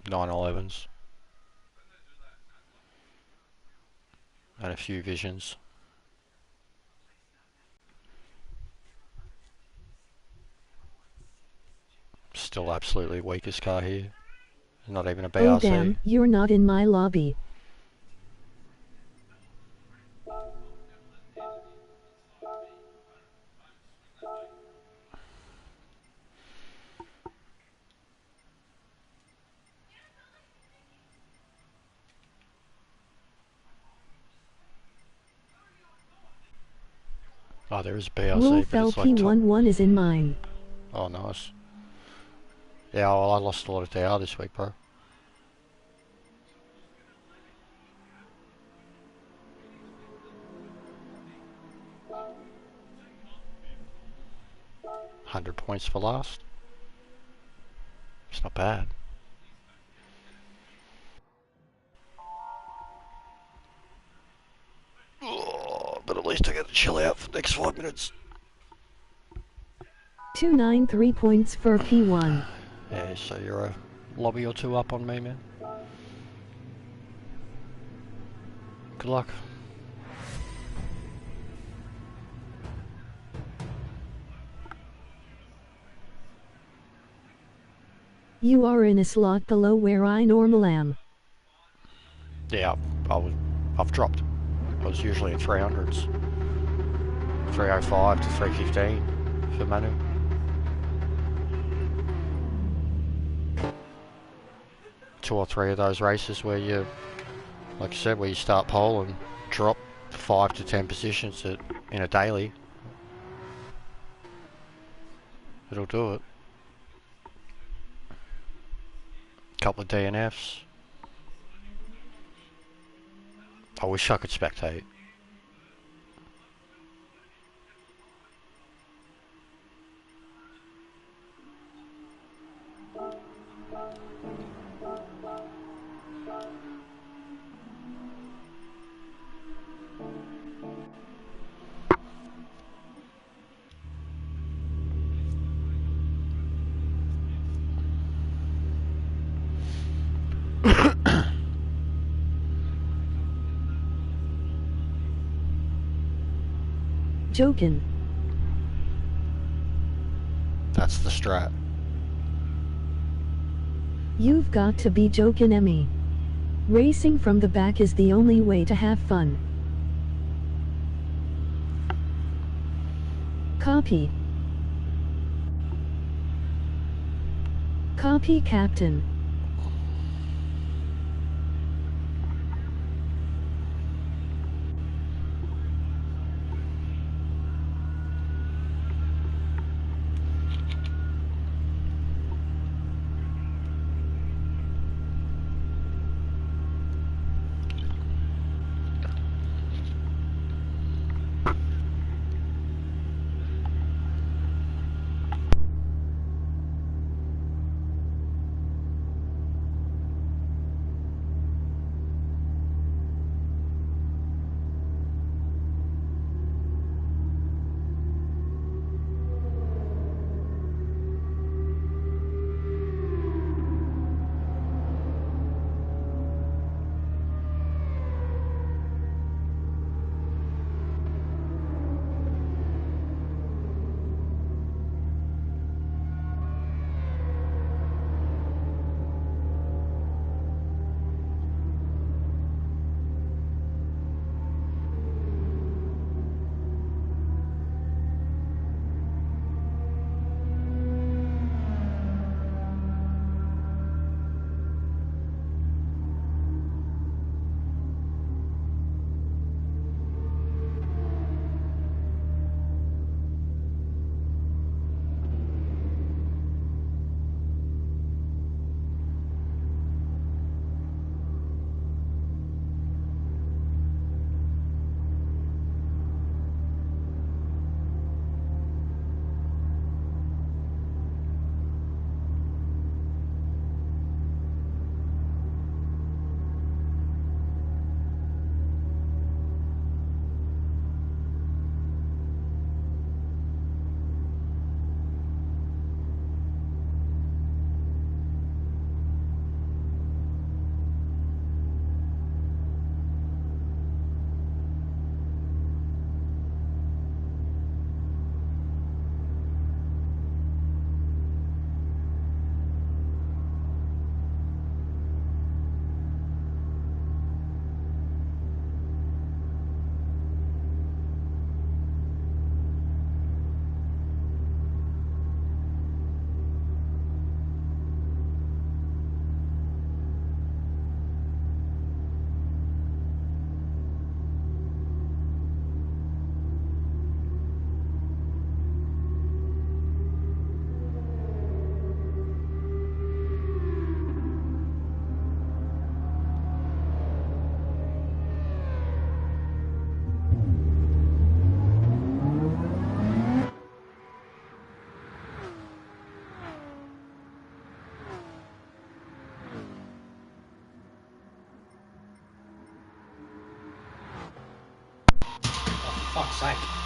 911s and a few Visions. still absolutely weakest car here. Not even a Oh BRC. damn, you're not in my lobby. Oh, there is a BRC, Wolf but it's like top. LP11 is in mine. Oh, nice. Yeah, well, I lost a lot of DR this week, bro. £100 for last. It's not bad. Oh, but at least I get to chill out for the next 5 minutes. 293 points for P1. Yeah, so you're a lobby or two up on me, man. Good luck. You are in a slot below where I normal am. Yeah, I've dropped. I was usually in 300s. 305 to 315 for Manu. Two or three of those races where you, like I said, where you start pole and drop 5 to 10 positions in a daily. It'll do it. Couple of DNFs. I wish I could spectate. Jokin'. That's the strat. You've got to be joking, Emmy. Racing from the back is the only way to have fun. Copy. Copy, Captain. fuck's sake.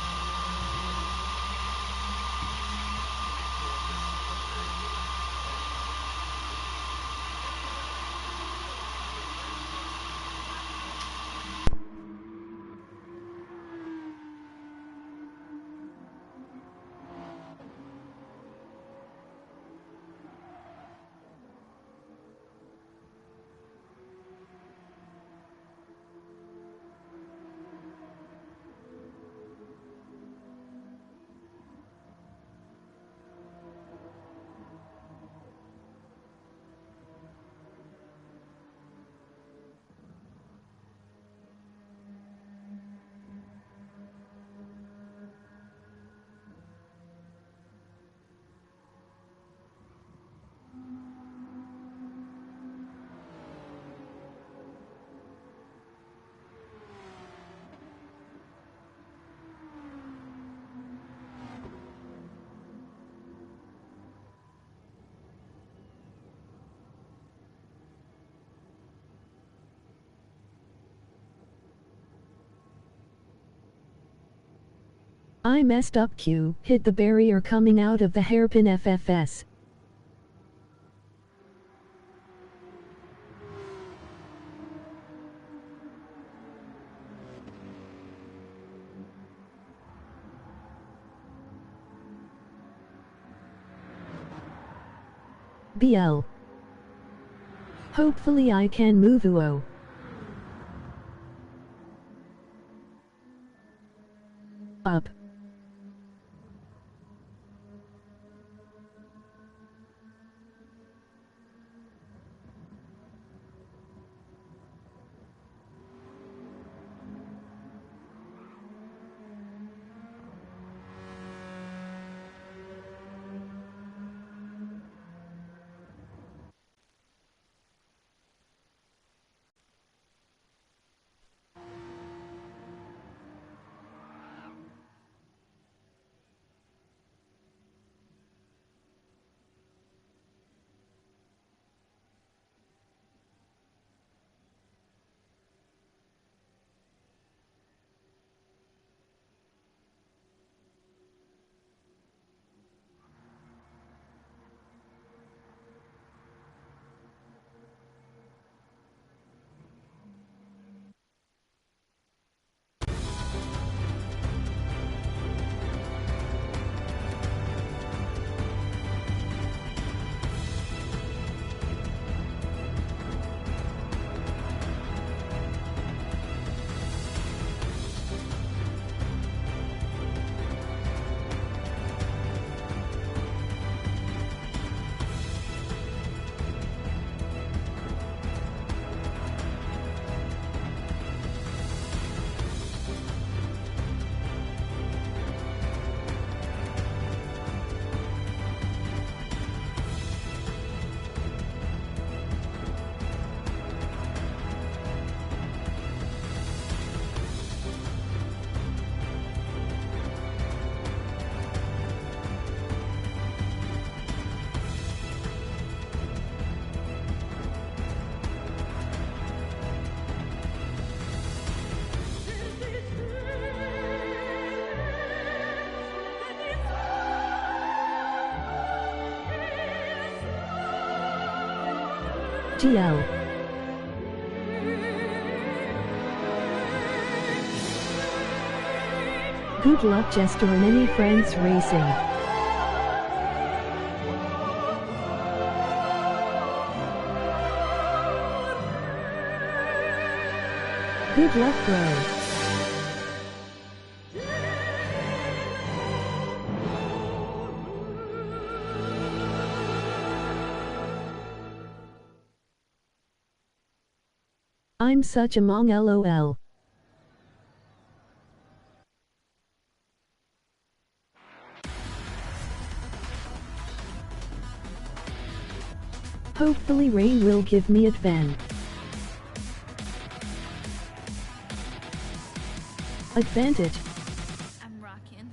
I messed up. Q hit the barrier coming out of the hairpin FFS. BL. Hopefully I can move UO. Up. GL. Good luck, Jester, and any friends racing. Good luck, bro. I'm such a mong, lol. Hopefully rain will give me advantage. I'm rocking.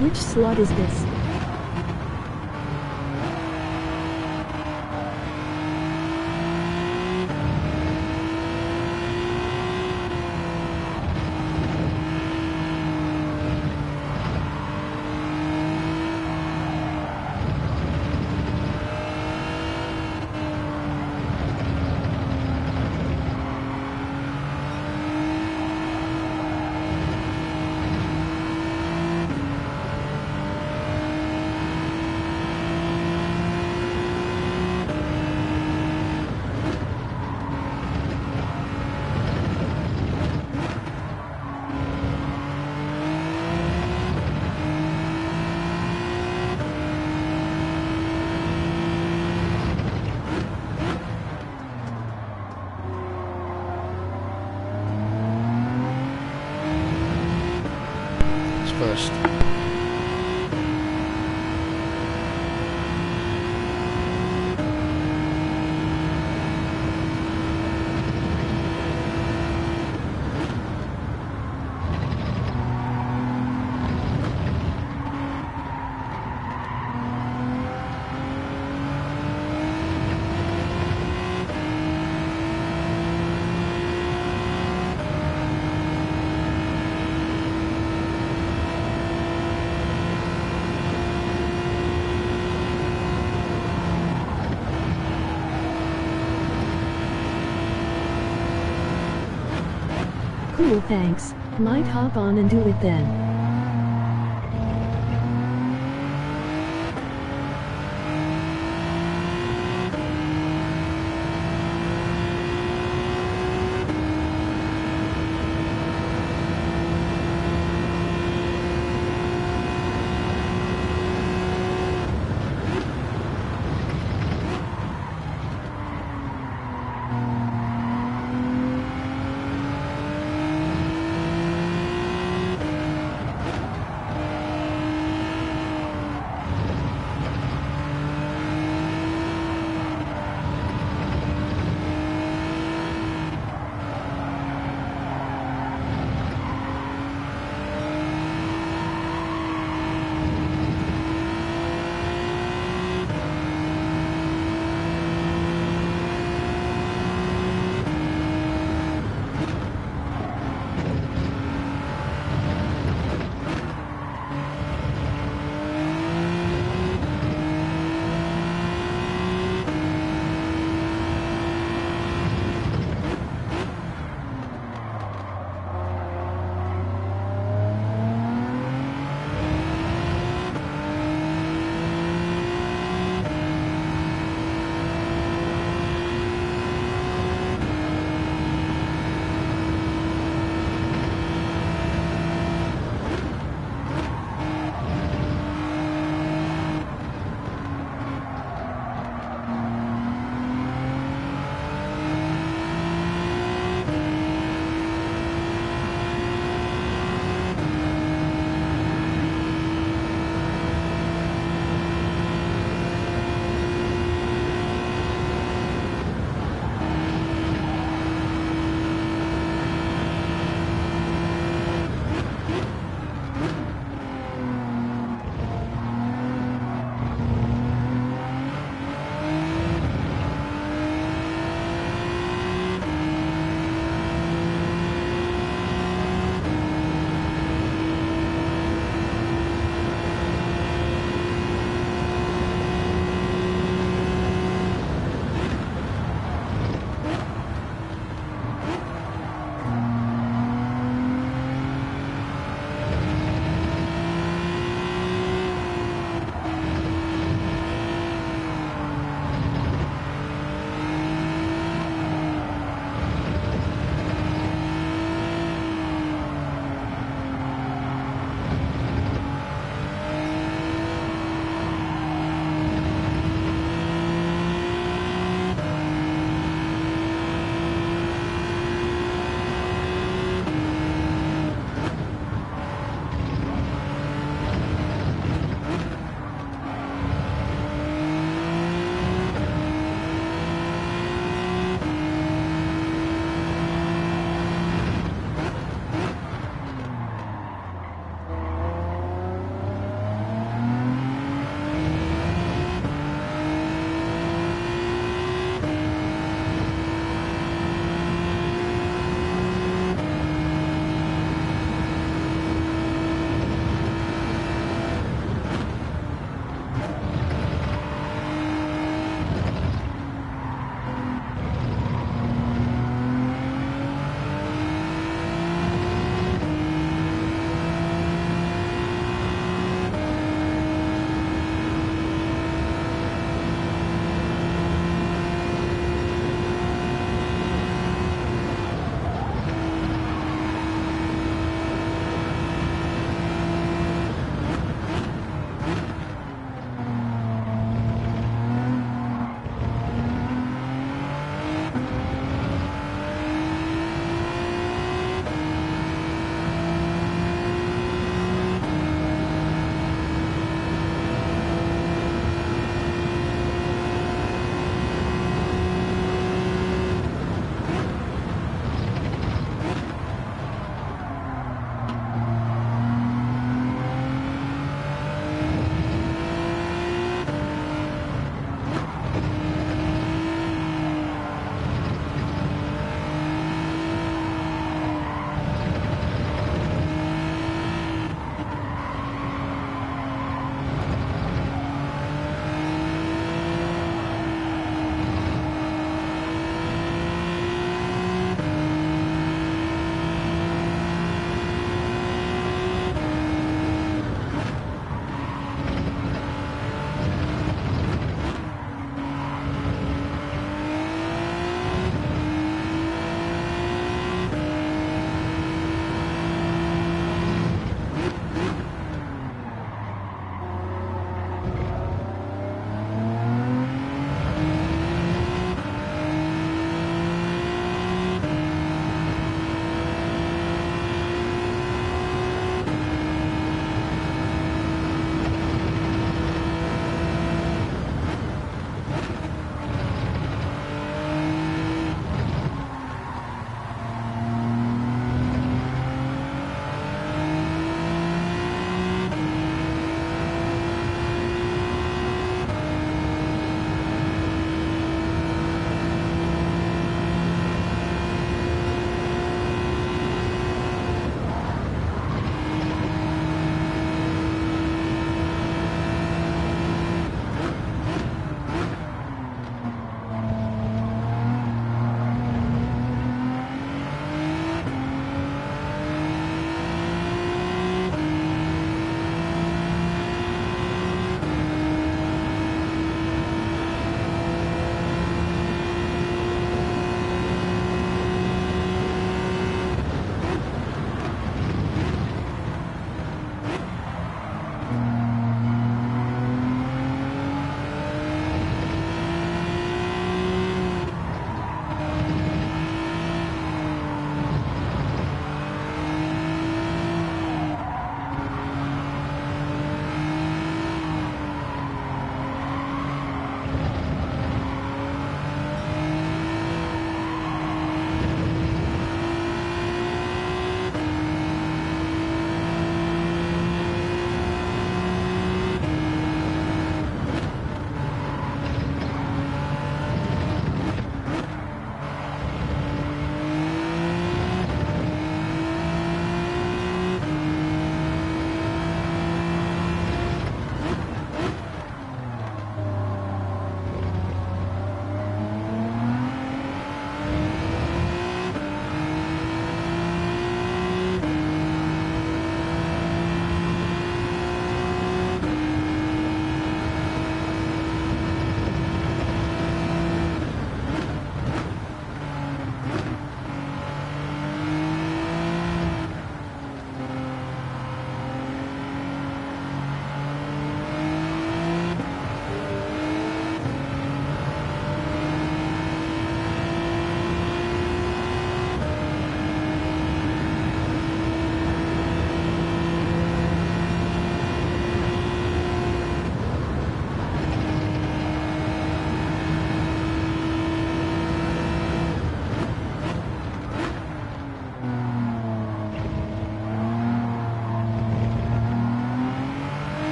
Which slot is this? First. Cool, thanks. Might hop on and do it then.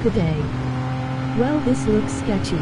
a day. Well, this looks sketchy.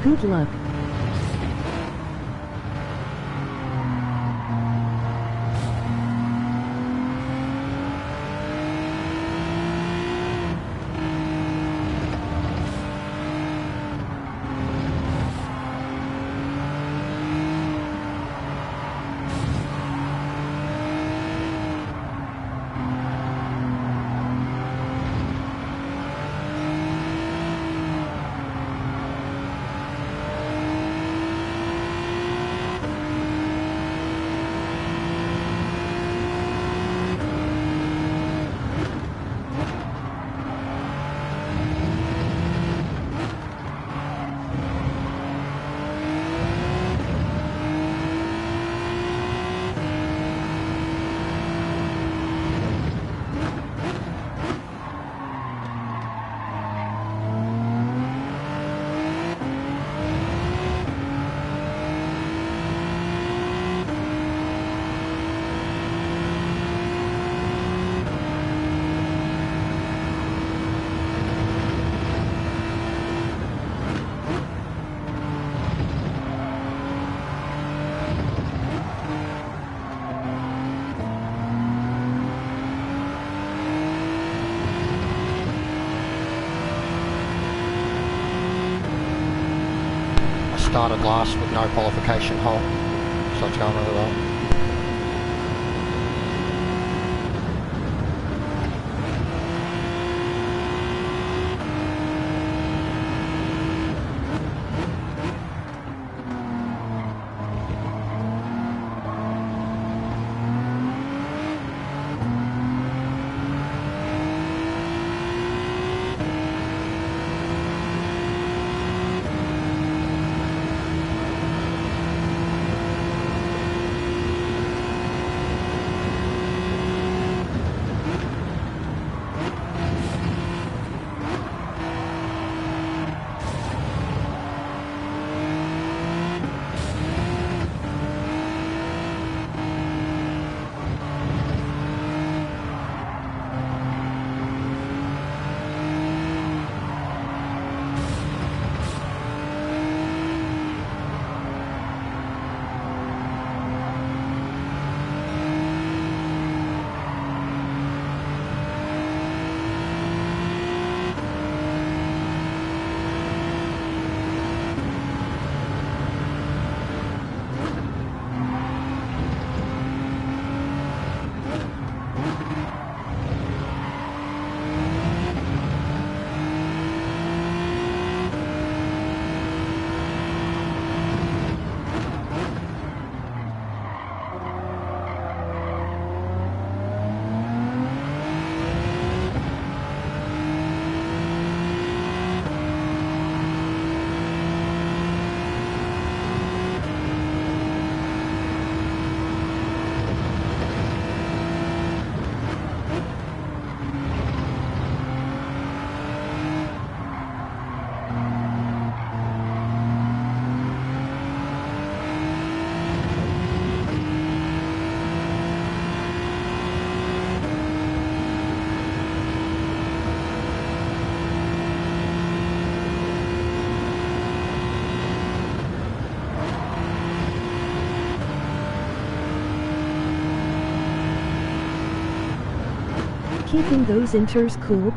Good luck. Started last with no qualification hole, so it's going really well. Keeping those inters cool.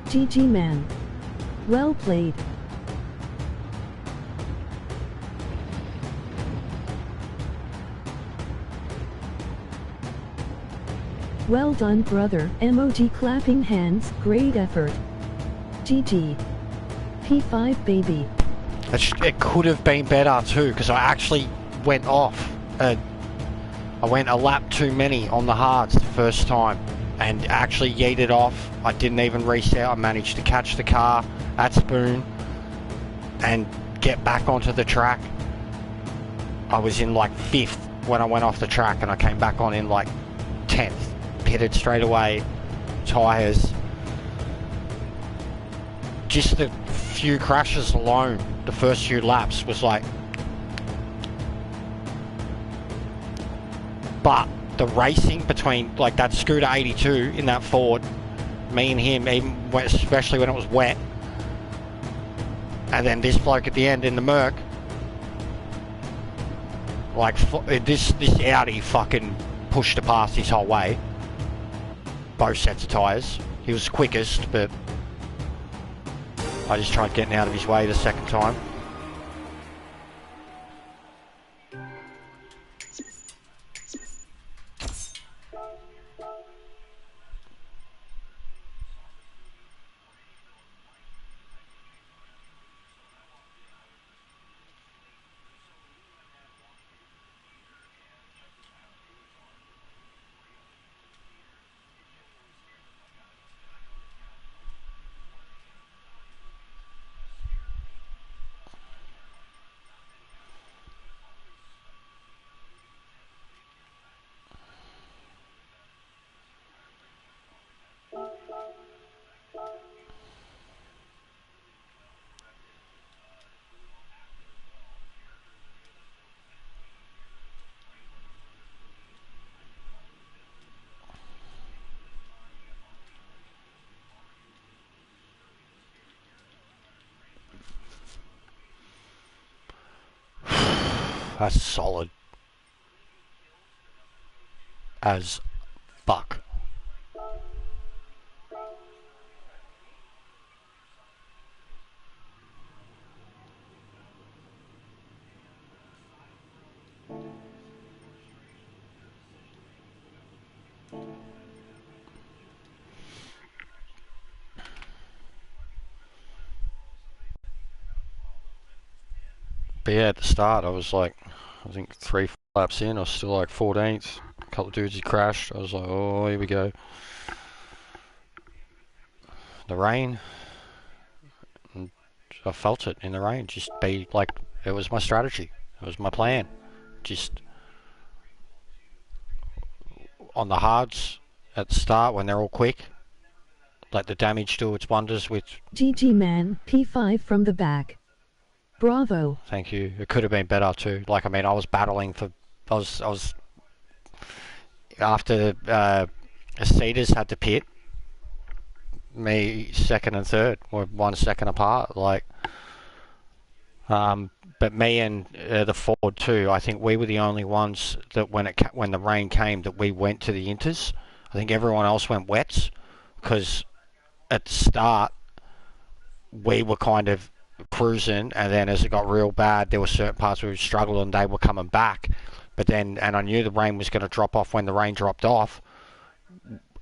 GG man. Well played. Well done brother, emoji clapping hands, great effort. GG. P5 baby. It could have been better too, because I actually went off. I went a lap too many on the hards the first time and actually yeeted off. I didn't even reset. I managed to catch the car at Spoon and get back onto the track. I was in like 5th when I went off the track, and I came back on in like 10th. Pitted straight away, tyres. Just the few crashes alone, the first few laps was like... But the racing between like that Scooter 82 in that Ford, me and him, even especially when it was wet, and then this bloke at the end in the Merc, like this Audi fucking pushed it past his whole way. Both sets of tyres. He was quickest, but I just tried getting out of his way the second time. That's solid as fuck. But yeah, at the start I was like, I think 3 laps in, I was still like 14th. A couple of dudes had crashed. I was like, oh, here we go. The rain, and I felt it in the rain. Just be like, it was my strategy. It was my plan. Just on the hards at the start when they're all quick, let the damage do its wonders with... GG man, P5 from the back. Bravo. Thank you. It could have been better too. Like, I mean, I was battling for... I was after Cedars had to pit, me second and third were 1 second apart. Like, but me and the Ford too, I think we were the only ones that when the rain came that we went to the inters. I think everyone else went wets, because at the start we were kind of cruising, and then as it got real bad, there were certain parts where we struggled and they were coming back. But then, and I knew the rain was going to drop off. When the rain dropped off,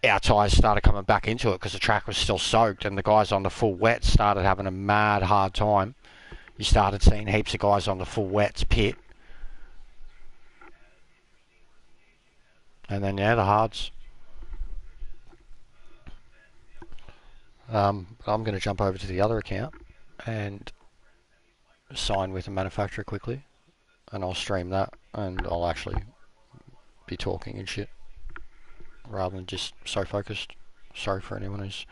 our tyres started coming back into it because the track was still soaked, and the guys on the full wet started having a mad hard time. You started seeing heaps of guys on the full wets pit. And then, yeah, the hards. I'm going to jump over to the other account and sign with the manufacturer quickly, and I'll stream that, and I'll actually be talking and shit rather than just so focused. Sorry for anyone who's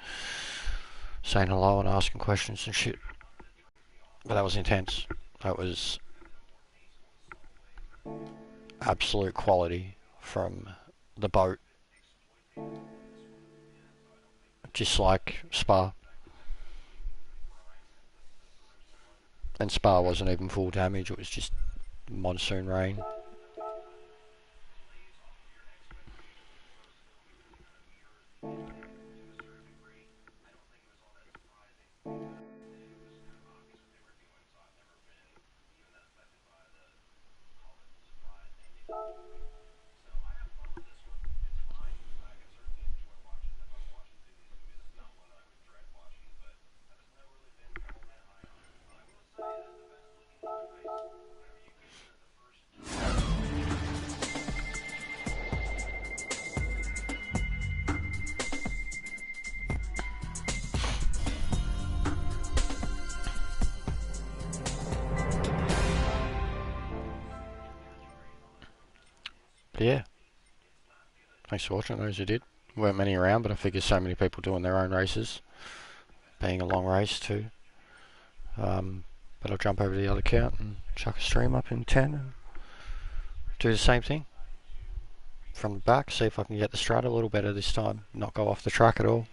saying hello and asking questions and shit, but that was intense. That was absolute quality from the boat, just like Spa. And Spa wasn't even full damage, it was just monsoon rain. yeah. Thanks for watching, those who did. Weren't many around, but I figure so many people doing their own races. Being a long race too. But I'll jump over to the other account and chuck a stream up in 10 and do the same thing. From the back, see if I can get the strut a little better this time. Not go off the track at all.